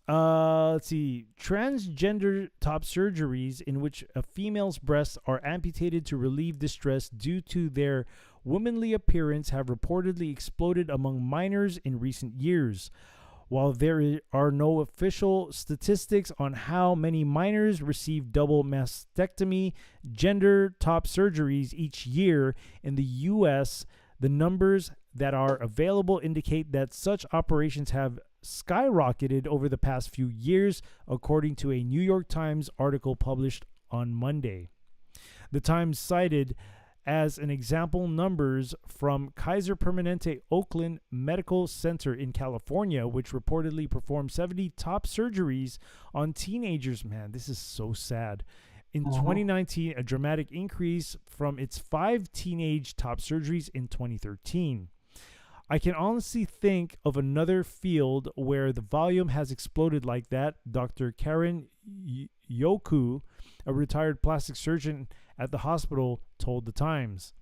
Let's see. Transgender top surgeries in which a female's breasts are amputated to relieve distress due to their womanly appearance have reportedly exploded among minors in recent years. While there are no official statistics on how many minors receive double mastectomy gender top surgeries each year in the U.S., the numbers that are available indicate that such operations have skyrocketed over the past few years, according to a New York Times article published on Monday. The Times cited as an example numbers from Kaiser Permanente Oakland Medical Center in California, which reportedly performed 70 top surgeries on teenagers. Man, this is so sad. In 2019, a dramatic increase from its 5 teenage top surgeries in 2013. I can honestly think of another field where the volume has exploded like that, Dr. Karen Yoku, a retired plastic surgeon at the hospital, told the Times.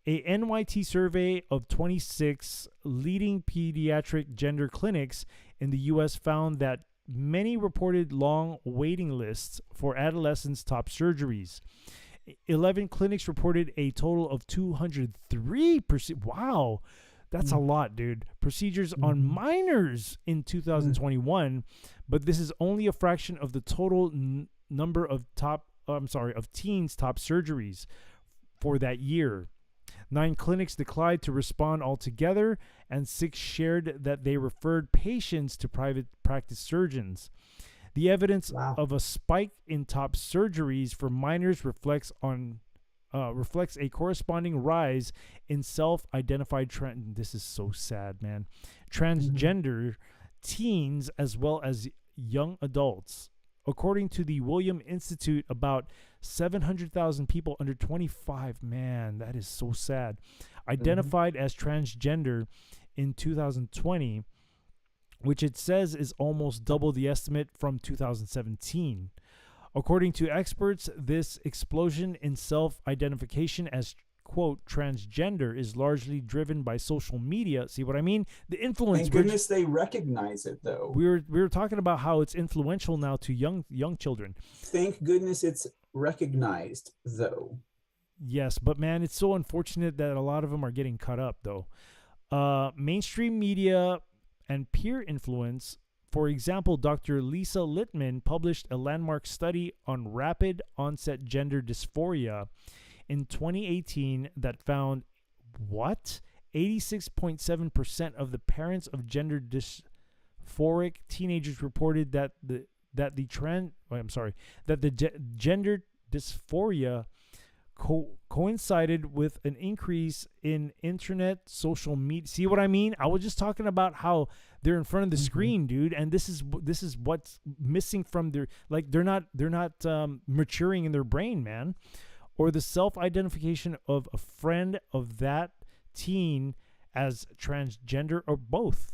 A NYT survey of 26 leading pediatric gender clinics in the U.S. found that many reported long waiting lists for adolescents' top surgeries. 11 clinics reported a total of 203 wow, that's a lot, dude. Procedures on minors in 2021, but this is only a fraction of the total number of teens top surgeries for that year. 9 clinics declined to respond altogether, and 6 shared that they referred patients to private practice surgeons. The evidence of a spike in top surgeries for minors reflects a corresponding rise in self-identified trend. This is so sad, man. Transgender teens as well as young adults. According to the William Institute, about 700,000 people under 25, man, that is so sad, identified as transgender in 2020, which it says is almost double the estimate from 2017. According to experts, this explosion in self-identification as, quote, transgender is largely driven by social media. See what I mean? The influence. Thank goodness they recognize it, though. We were talking about how it's influential now to young children. Thank goodness it's recognized, though. Yes, but man, it's so unfortunate that a lot of them are getting cut up, though. Mainstream media and peer influence For example, Dr. Lisa Littman published a landmark study on rapid onset gender dysphoria in 2018 that found what? 86.7% of the parents of gender dysphoric teenagers reported that the gender dysphoria coincided with an increase in internet social media. See what I mean? I was just talking about how they're in front of the screen, dude, and this is what's missing from their, like, they're not maturing in their brain, man. Or the self-identification of a friend of that teen as transgender or both.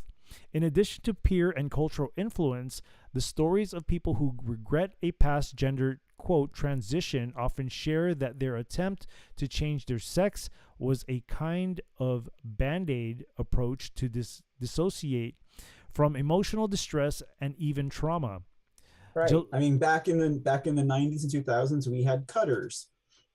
In addition to peer and cultural influence, the stories of people who regret a past gender, quote, transition often share that their attempt to change their sex was a kind of band-aid approach to dissociate from emotional distress and even trauma. Right. I mean, back in the 90s and 2000s, we had cutters.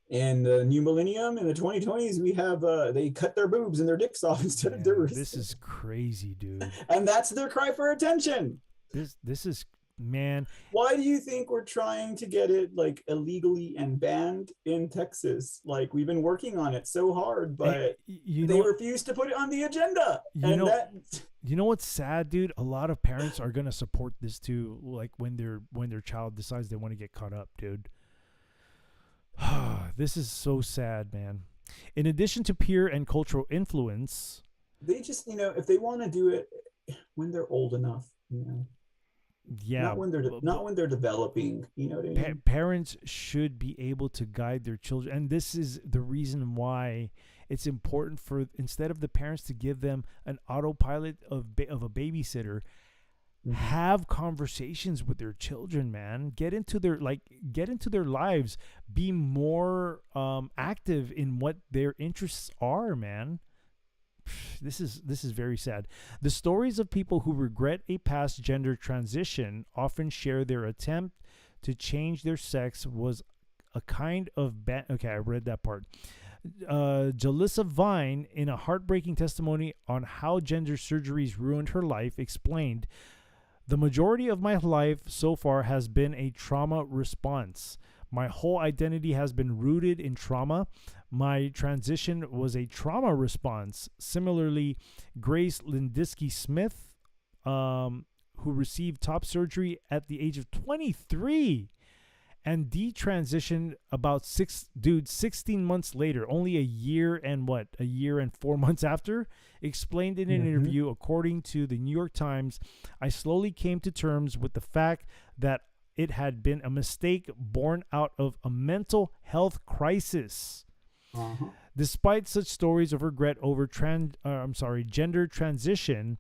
In the new millennium, in the 2020s, we have they cut their boobs and their dicks off instead of their wrists. This is crazy, dude. And that's their cry for attention. This is, man. Why do you think we're trying to get it like illegally and banned in Texas? Like, we've been working on it so hard, but they refuse to put it on the agenda. You know what's sad, dude? A lot of parents are gonna support this too. Like when their child decides they want to get caught up, dude. This is so sad, man. In addition to peer and cultural influence, they just, if they want to do it when they're old enough, yeah, not when they're developing, you know what I mean? Parents should be able to guide their children, and this is the reason why it's important for, instead of the parents to give them an autopilot of a babysitter, have conversations with their children, man. Get into their lives. Be more active in what their interests are, man. This is very sad. The stories of people who regret a past gender transition often share their attempt to change their sex was a kind of okay, I read that part. Jalissa Vine, in a heartbreaking testimony on how gender surgeries ruined her life, explained, "The majority of my life so far has been a trauma response. My whole identity has been rooted in trauma. My transition was a trauma response." Similarly, Grace Lindisky Smith, who received top surgery at the age of 23 and detransitioned about 16 months later, only a year and 4 months after, explained in an interview, according to the New York Times, "I slowly came to terms with the fact that it had been a mistake born out of a mental health crisis." Despite such stories of regret over gender transition,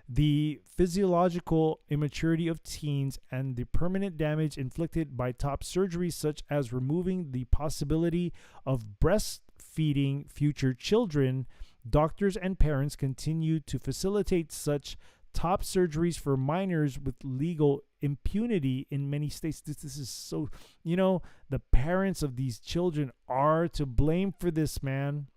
the physiological immaturity of teens and the permanent damage inflicted by top surgeries, such as removing the possibility of breastfeeding future children, doctors and parents continue to facilitate such top surgeries for minors with legal impunity in many states. This is so, the parents of these children are to blame for this, man.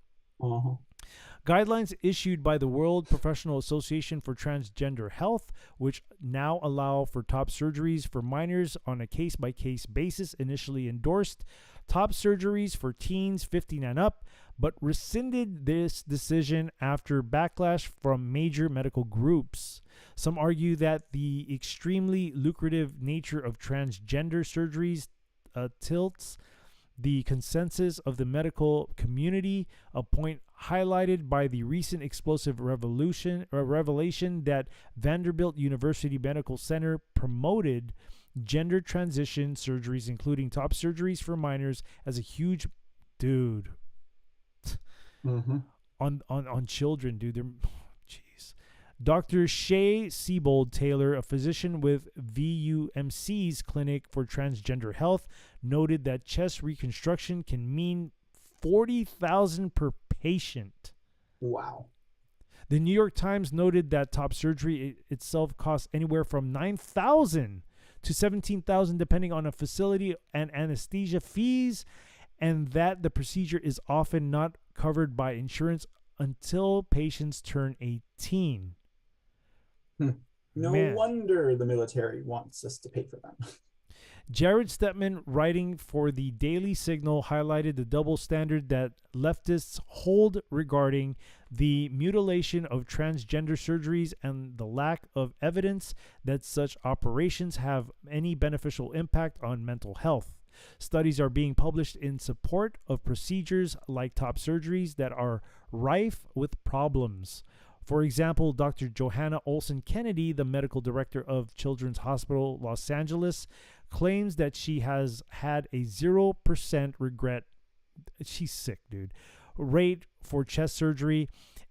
Guidelines issued by the World Professional Association for Transgender Health, which now allow for top surgeries for minors on a case-by-case basis, initially endorsed top surgeries for teens 15 and up, but rescinded this decision after backlash from major medical groups. Some argue that the extremely lucrative nature of transgender surgeries tilts the consensus of the medical community, a point highlighted by the recent explosive revelation that Vanderbilt University Medical Center promoted gender transition surgeries, including top surgeries for minors, as a huge on children, dude. Jeez. Dr. Shay Siebold Taylor, a physician with VUMC's Clinic for Transgender Health, noted that chest reconstruction can mean $40,000 per patient. Wow. The New York Times noted that top surgery itself costs anywhere from $9,000 to $17,000 depending on a facility and anesthesia fees, and that the procedure is often not covered by insurance until patients turn 18. No Man. wonder the military wants us to pay for them. Jared Stepman, writing for the Daily Signal, highlighted the double standard that leftists hold regarding the mutilation of transgender surgeries and the lack of evidence that such operations have any beneficial impact on mental health. Studies are being published in support of procedures like top surgeries that are rife with problems. For example, Dr. Johanna Olson Kennedy, the medical director of Children's Hospital Los Angeles, claims that she has had a 0% regret, she's sick, dude, rate for chest surgery,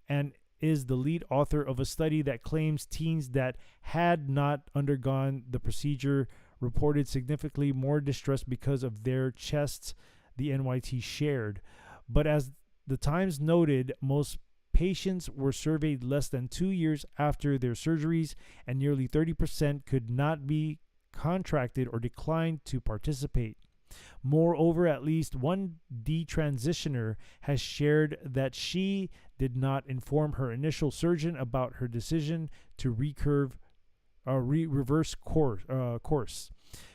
and is the lead author of a study that claims teens that had not undergone the procedure reported significantly more distress because of their chests, the NYT shared. But as the Times noted, most patients were surveyed less than 2 years after their surgeries, and nearly 30% could not be contracted or declined to participate. Moreover, at least one detransitioner has shared that she did not inform her initial surgeon about her decision to reverse course,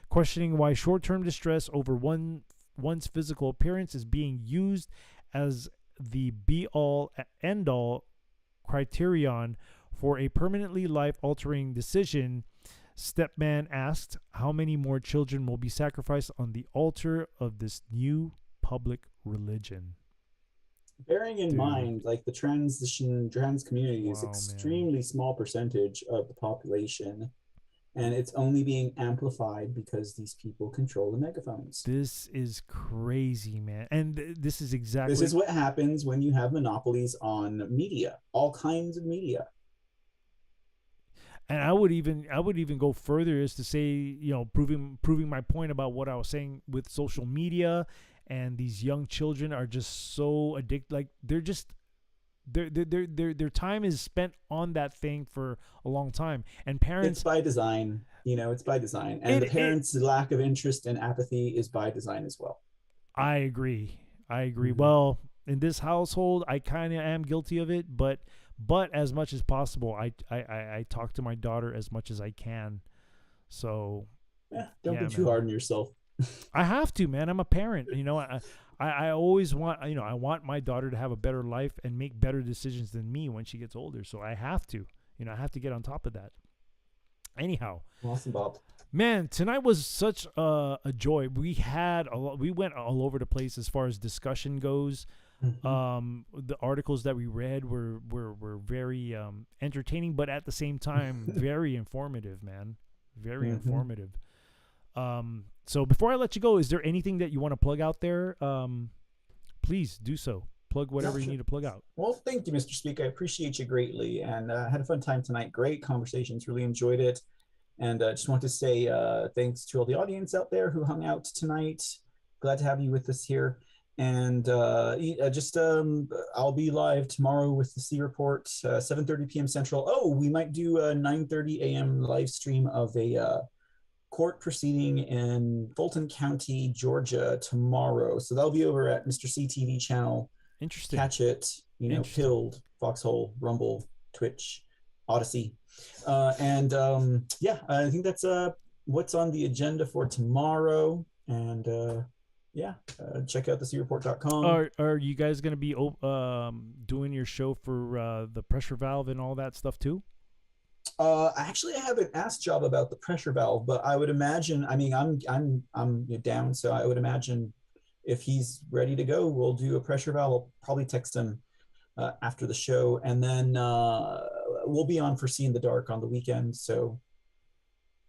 questioning why short-term distress over one's physical appearance is being used as the be-all, end-all criterion for a permanently life-altering decision. Stepman asked how many more children will be sacrificed on the altar of this new public religion. Bearing in mind, like the trans community is Wow, extremely small percentage of the population, and it's only being amplified because these people control the megaphones. This is crazy, man. And this is exactly... This is what happens when you have monopolies on media, all kinds of media. And I would even go further as to say, you know, proving my point about what I was saying with social media, and these young children are just so addicted. Like they're just their time is spent on that thing for a long time. And parents, it's by design, you know, it's by design. And the parents' lack of interest and apathy is by design as well. I agree. Mm-hmm. Well, in this household, I kind of am guilty of it, but as much as possible, I talk to my daughter as much as I can. So don't be too hard on yourself. I have to, man. I'm a parent. You know, I always want, you know, I want my daughter to have a better life and make better decisions than me when she gets older. So I have to, you know, I have to get on top of that. Anyhow. Awesome, Bob. Man, tonight was such a joy. We went all over the place as far as discussion goes. Mm-hmm. The articles that we read were very entertaining, but at the same time very informative, man. Very informative. So before I let you go, is there anything that you want to plug out there? Please do so. Plug whatever you need to plug out. Well, thank you, Mr. Speak. I appreciate you greatly, and had a fun time tonight. Great conversations. Really enjoyed it. And just want to say thanks to all the audience out there who hung out tonight. Glad to have you with us here. And I'll be live tomorrow with the C Report, 7:30 p.m. Central. Oh, we might do a 9:30 a.m. live stream of a court proceeding in Fulton County, Georgia tomorrow. So that'll be over at Mr. C TV channel. Interesting. Catch it. You know, Pilled, Foxhole, Rumble, Twitch, Odyssey. I think that's what's on the agenda for tomorrow. And check out thecreport.com. Are you guys going to be doing your show for the pressure valve and all that stuff too? Actually, I haven't asked Job about the pressure valve, but I would imagine. I mean, I'm down, so I would imagine if he's ready to go, we'll do a pressure valve. I'll probably text him after the show, and then we'll be on for See in the Dark on the weekend, so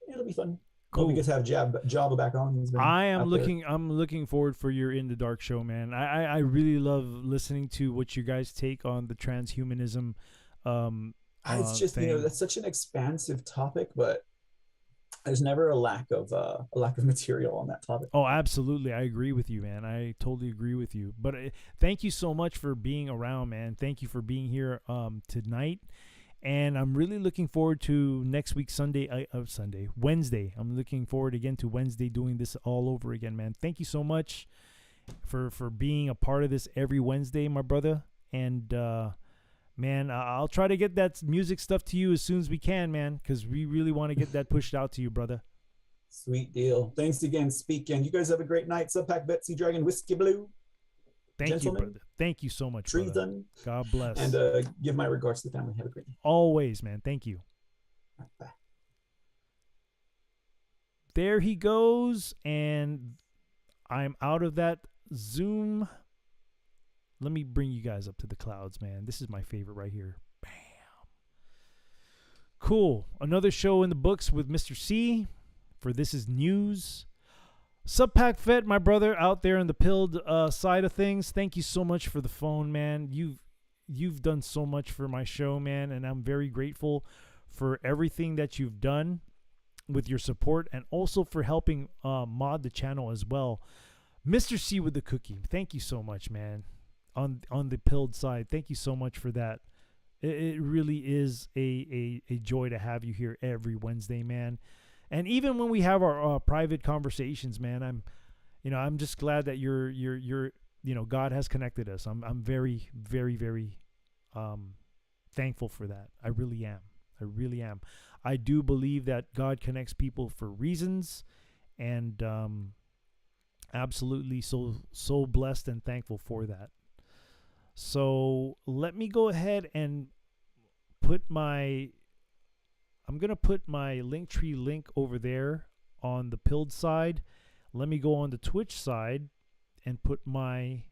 it'll be fun. Cool. We get to have Jabba back on. I'm looking forward for your In the Dark show, man. I really love listening to what you guys take on the transhumanism. It's just thing. You know, that's such an expansive topic, but there's never a lack of material on that topic. Oh, absolutely, I agree with you, man. I totally agree with you. But thank you so much for being around, man. Thank you for being here tonight. And I'm really looking forward to next week, Wednesday. I'm looking forward again to Wednesday doing this all over again, man. Thank you so much for being a part of this every Wednesday, my brother. And Man, I'll try to get that music stuff to you as soon as we can, man, because we really want to get that pushed out to you, brother. Sweet deal. Thanks again, Speaking. You guys have a great night. Subpack Betsy Dragon Whiskey Blue. Thank Gentlemen, you, brother. Thank you so much, brother. Treason. God bless. And give my regards to the family. Have a great night. Always, man. Thank you. Bye. There he goes, and I'm out of that Zoom. Let me bring you guys up to the clouds, man. This is my favorite right here. Bam. Cool. Another show in the books with Mr. C for This Is News. Subpack Fett, my brother out there in the pilled side of things. Thank you so much for the phone, man. You've done so much for my show, man, and I'm very grateful for everything that you've done with your support, and also for helping mod the channel as well. Mr. C with the cookie. Thank you so much, man. On the pilled side, thank you so much for that. It really is a joy to have you here every Wednesday, man. And even when we have our private conversations, man, I'm just glad that you're God has connected us. I'm very, very, very thankful for that. I really am. I do believe that God connects people for reasons, and absolutely so blessed and thankful for that. So let me go ahead and I'm going to put my Linktree link over there on the pilled side. Let me go on the Twitch side and let me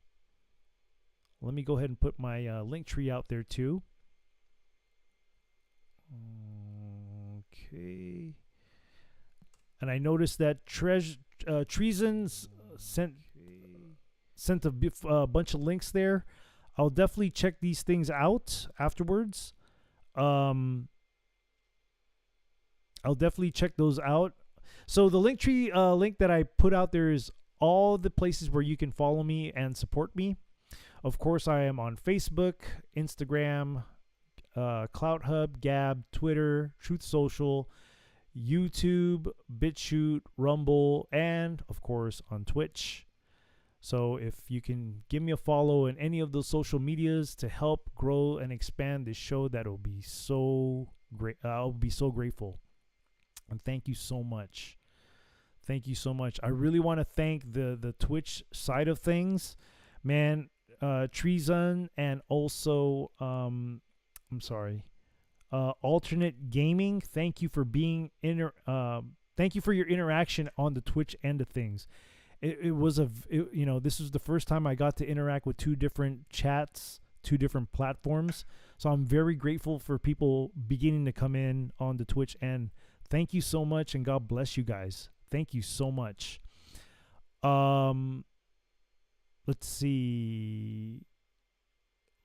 go ahead and put my Linktree out there too. Okay. And I noticed that Treason's sent a bunch of links there. I'll definitely check these things out afterwards. I'll definitely check those out. So the Linktree link that I put out there is all the places where you can follow me and support me. Of course, I am on Facebook, Instagram, CLOUTHUB, Gab, Twitter, Truth Social, YouTube, BitChute, Rumble, and of course on Twitch. So if you can give me a follow in any of those social medias to help grow and expand this show, that will be so great. I'll be so grateful. And thank you so much. Thank you so much. I really want to thank the Twitch side of things, man. Treason, and also Alternate Gaming. Thank you for being thank you for your interaction on the Twitch end of things. This was the first time I got to interact with two different chats, two different platforms. So I'm very grateful for people beginning to come in on the Twitch end. Thank you so much, and God bless you guys. Thank you so much. Let's see.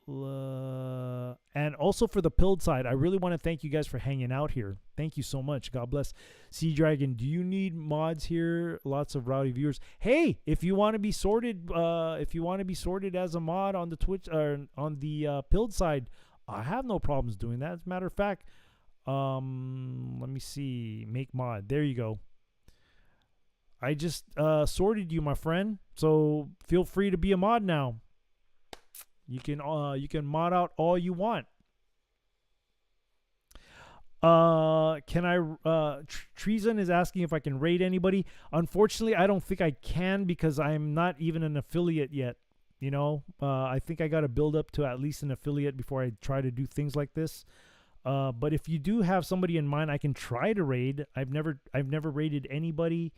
And also for the pilled side, I really want to thank you guys for hanging out here. Thank you so much. God bless. Sea Dragon, do you need mods here? Lots of rowdy viewers. Hey, if you want to be sorted, as a mod on the Twitch or on the pilled side, I have no problems doing that. As a matter of fact, let me see. Make mod. There you go. I just sorted you, my friend. So feel free to be a mod now. You can mod out all you want. Treason is asking if I can raid anybody. Unfortunately, I don't think I can, because I'm not even an affiliate yet. I think I got to build up to at least an affiliate before I try to do things like this. But if you do have somebody in mind, I can try to raid. I've never raided anybody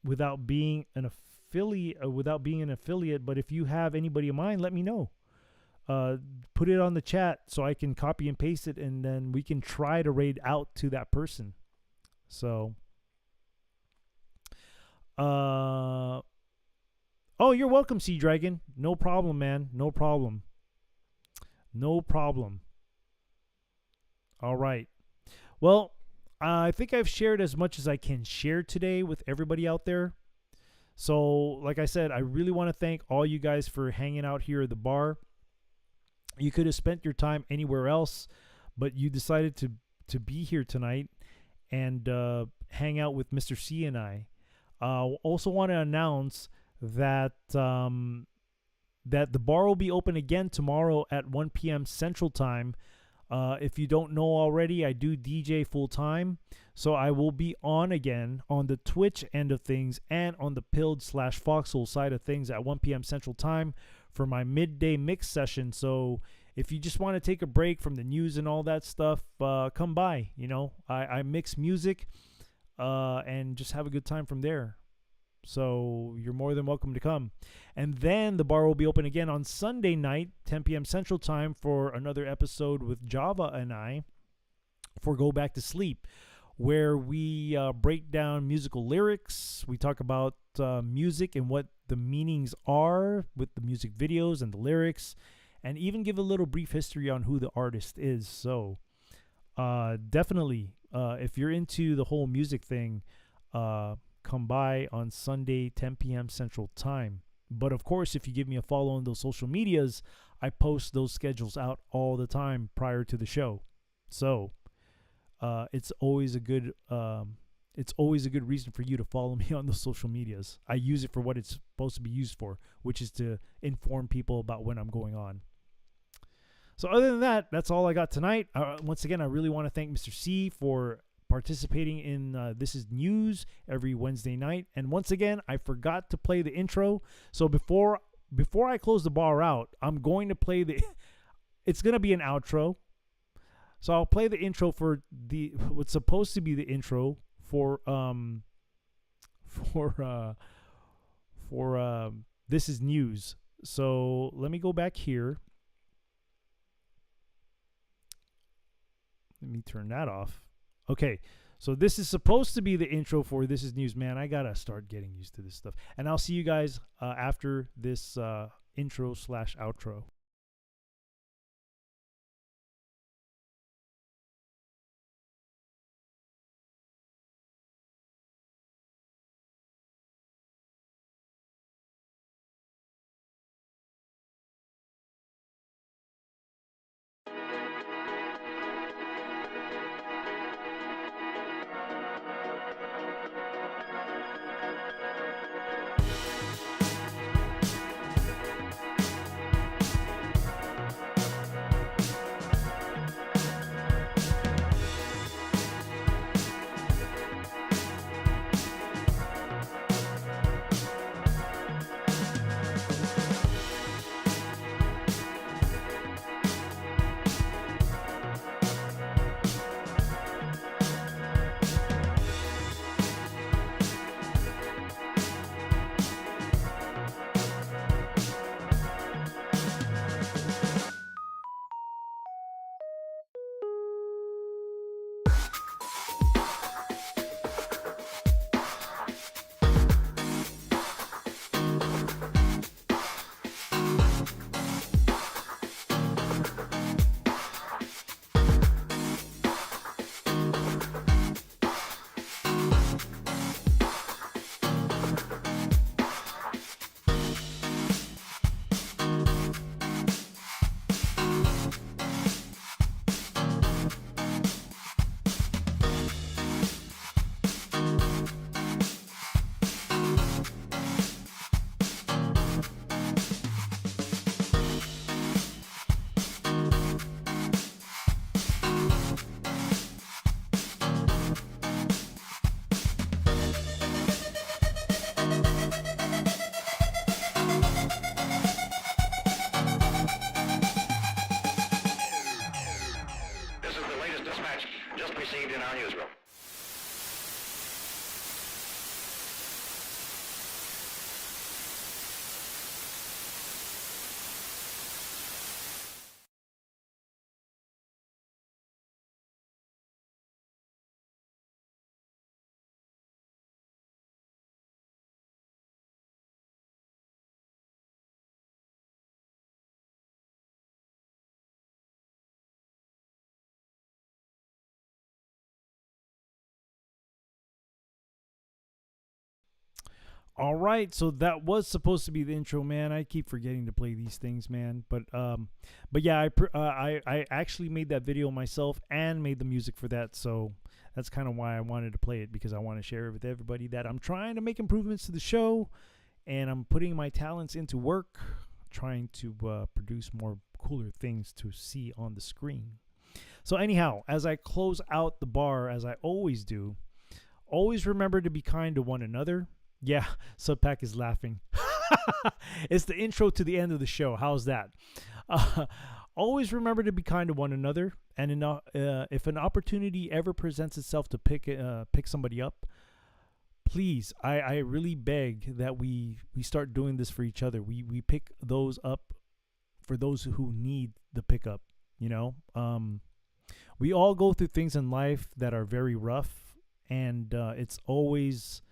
without being an affiliate. But if you have anybody in mind, let me know. Put it on the chat so I can copy and paste it, and then we can try to raid out to that person. So, oh, you're welcome, Sea Dragon. No problem, man. No problem. All right. Well, I think I've shared as much as I can share today with everybody out there. So, like I said, I really want to thank all you guys for hanging out here at the bar. You could have spent your time anywhere else, but you decided to be here tonight and hang out with Mr. C and I. Also want to announce that that the bar will be open again tomorrow at 1 p.m. Central Time. If you don't know already, I do DJ full time, so I will be on again on the Twitch end of things and on the Pilled/Foxhole side of things at 1 p.m. Central Time for my midday mix session. So if you just want to take a break from the news and all that stuff, come by. You know, I mix music and just have a good time from there. So you're more than welcome to come. And then the bar will be open again on Sunday night, 10 p.m. Central Time, for another episode with Java and I for Go Back to Sleep, where we break down musical lyrics. We talk about music and what the meanings are with the music videos and the lyrics, and even give a little brief history on who the artist is. So definitely, if you're into the whole music thing, come by on Sunday, 10 p.m. Central Time. But of course, if you give me a follow on those social medias, I post those schedules out all the time prior to the show. So it's always a good reason for you to follow me on those social medias. I use it for what it's supposed to be used for, which is to inform people about when I'm going on. So other than that, that's all I got tonight. Once again, I really want to thank Mr. C for participating in This Is News every Wednesday night. And once again, I forgot to play the intro. So before I close the bar out, I'm going to play it's going to be an outro. So I'll play the intro for what's supposed to be the intro for This Is News. So let me go back here. Let me turn that off. Okay, so this is supposed to be the intro for This Is News, man. I gotta start getting used to this stuff. And I'll see you guys after this intro/outro. All right, so that was supposed to be the intro, man. I keep forgetting to play these things, man. But yeah, I actually made that video myself and made the music for that. So that's kind of why I wanted to play it, because I want to share it with everybody that I'm trying to make improvements to the show, and I'm putting my talents into work. trying to produce more cooler things to see on the screen. So anyhow, as I close out the bar, as I always do, always remember to be kind to one another. Yeah, Subpack is laughing. It's the intro to the end of the show. How's that? Always remember to be kind to one another. And if an opportunity ever presents itself to pick somebody up, please, I really beg that we start doing this for each other. We pick those up for those who need the pickup. You know, we all go through things in life that are very rough, and it's always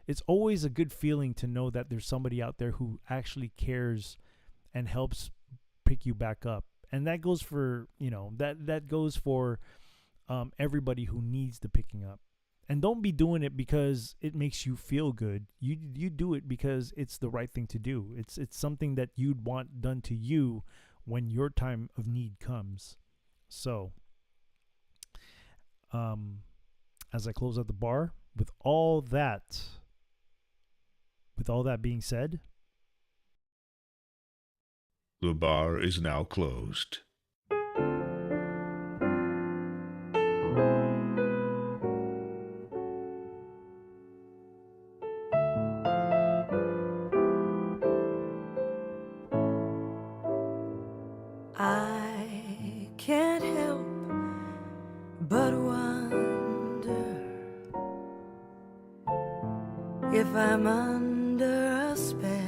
a good feeling to know that there's somebody out there who actually cares and helps pick you back up. And that goes for, that goes for everybody who needs the picking up. And don't be doing it because it makes you feel good. You do it because it's the right thing to do. It's something that you'd want done to you when your time of need comes. So, as I close out the bar, with all that being said, the bar is now closed. I can't help but wonder if I'm under a spell.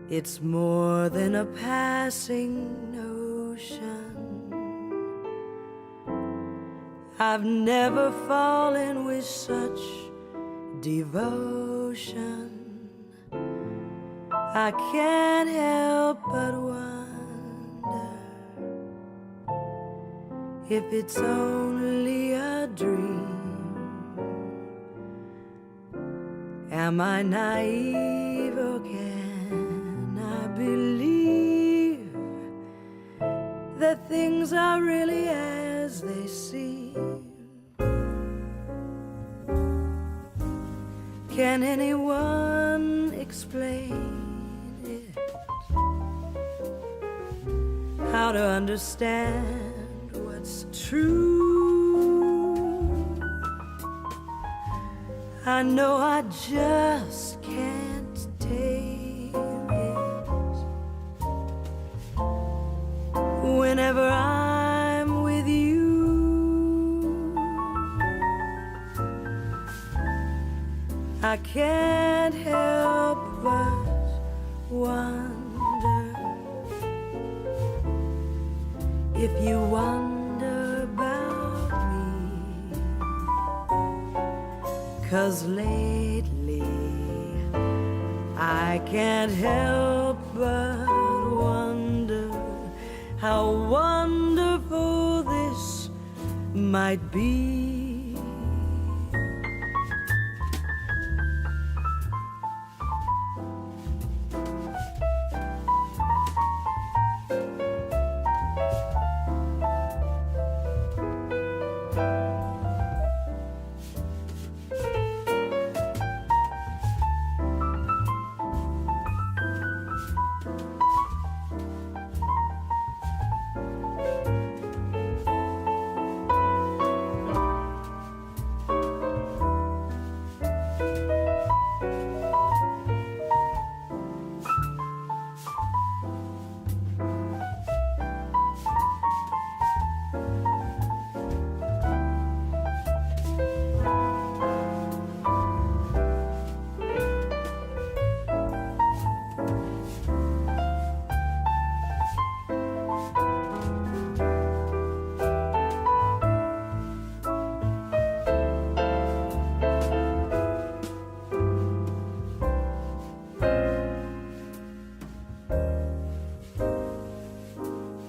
It's more than a passing notion. I've never fallen with such devotion. I can't help but wonder if it's only a dream. Am I naive or can I believe that things are really as they seem? Can anyone explain how to understand what's true? I know I just can't take it. Whenever I'm with you, I can't help but wonder if you wonder about me. 'Cause lately I can't help but wonder how wonderful this might be.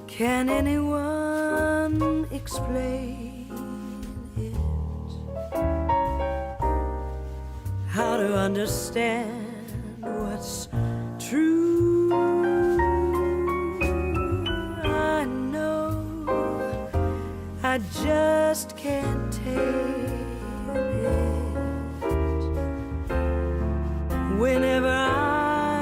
Can anyone explain it? How to understand what's true? I know I just can't take it. Whenever I'm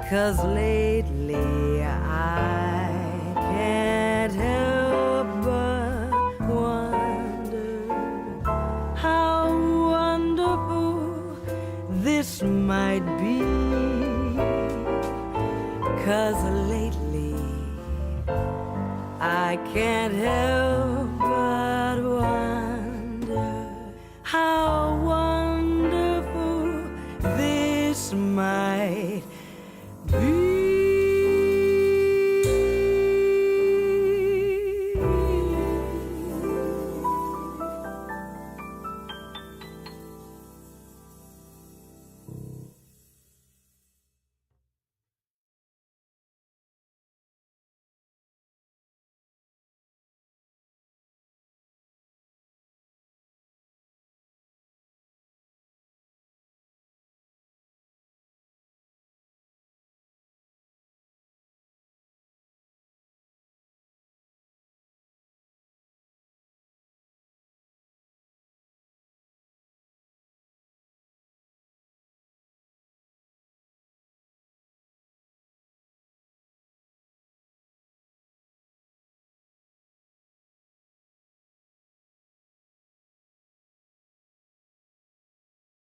'Cause lately I can't help but wonder how wonderful this might be. 'Cause lately I can't help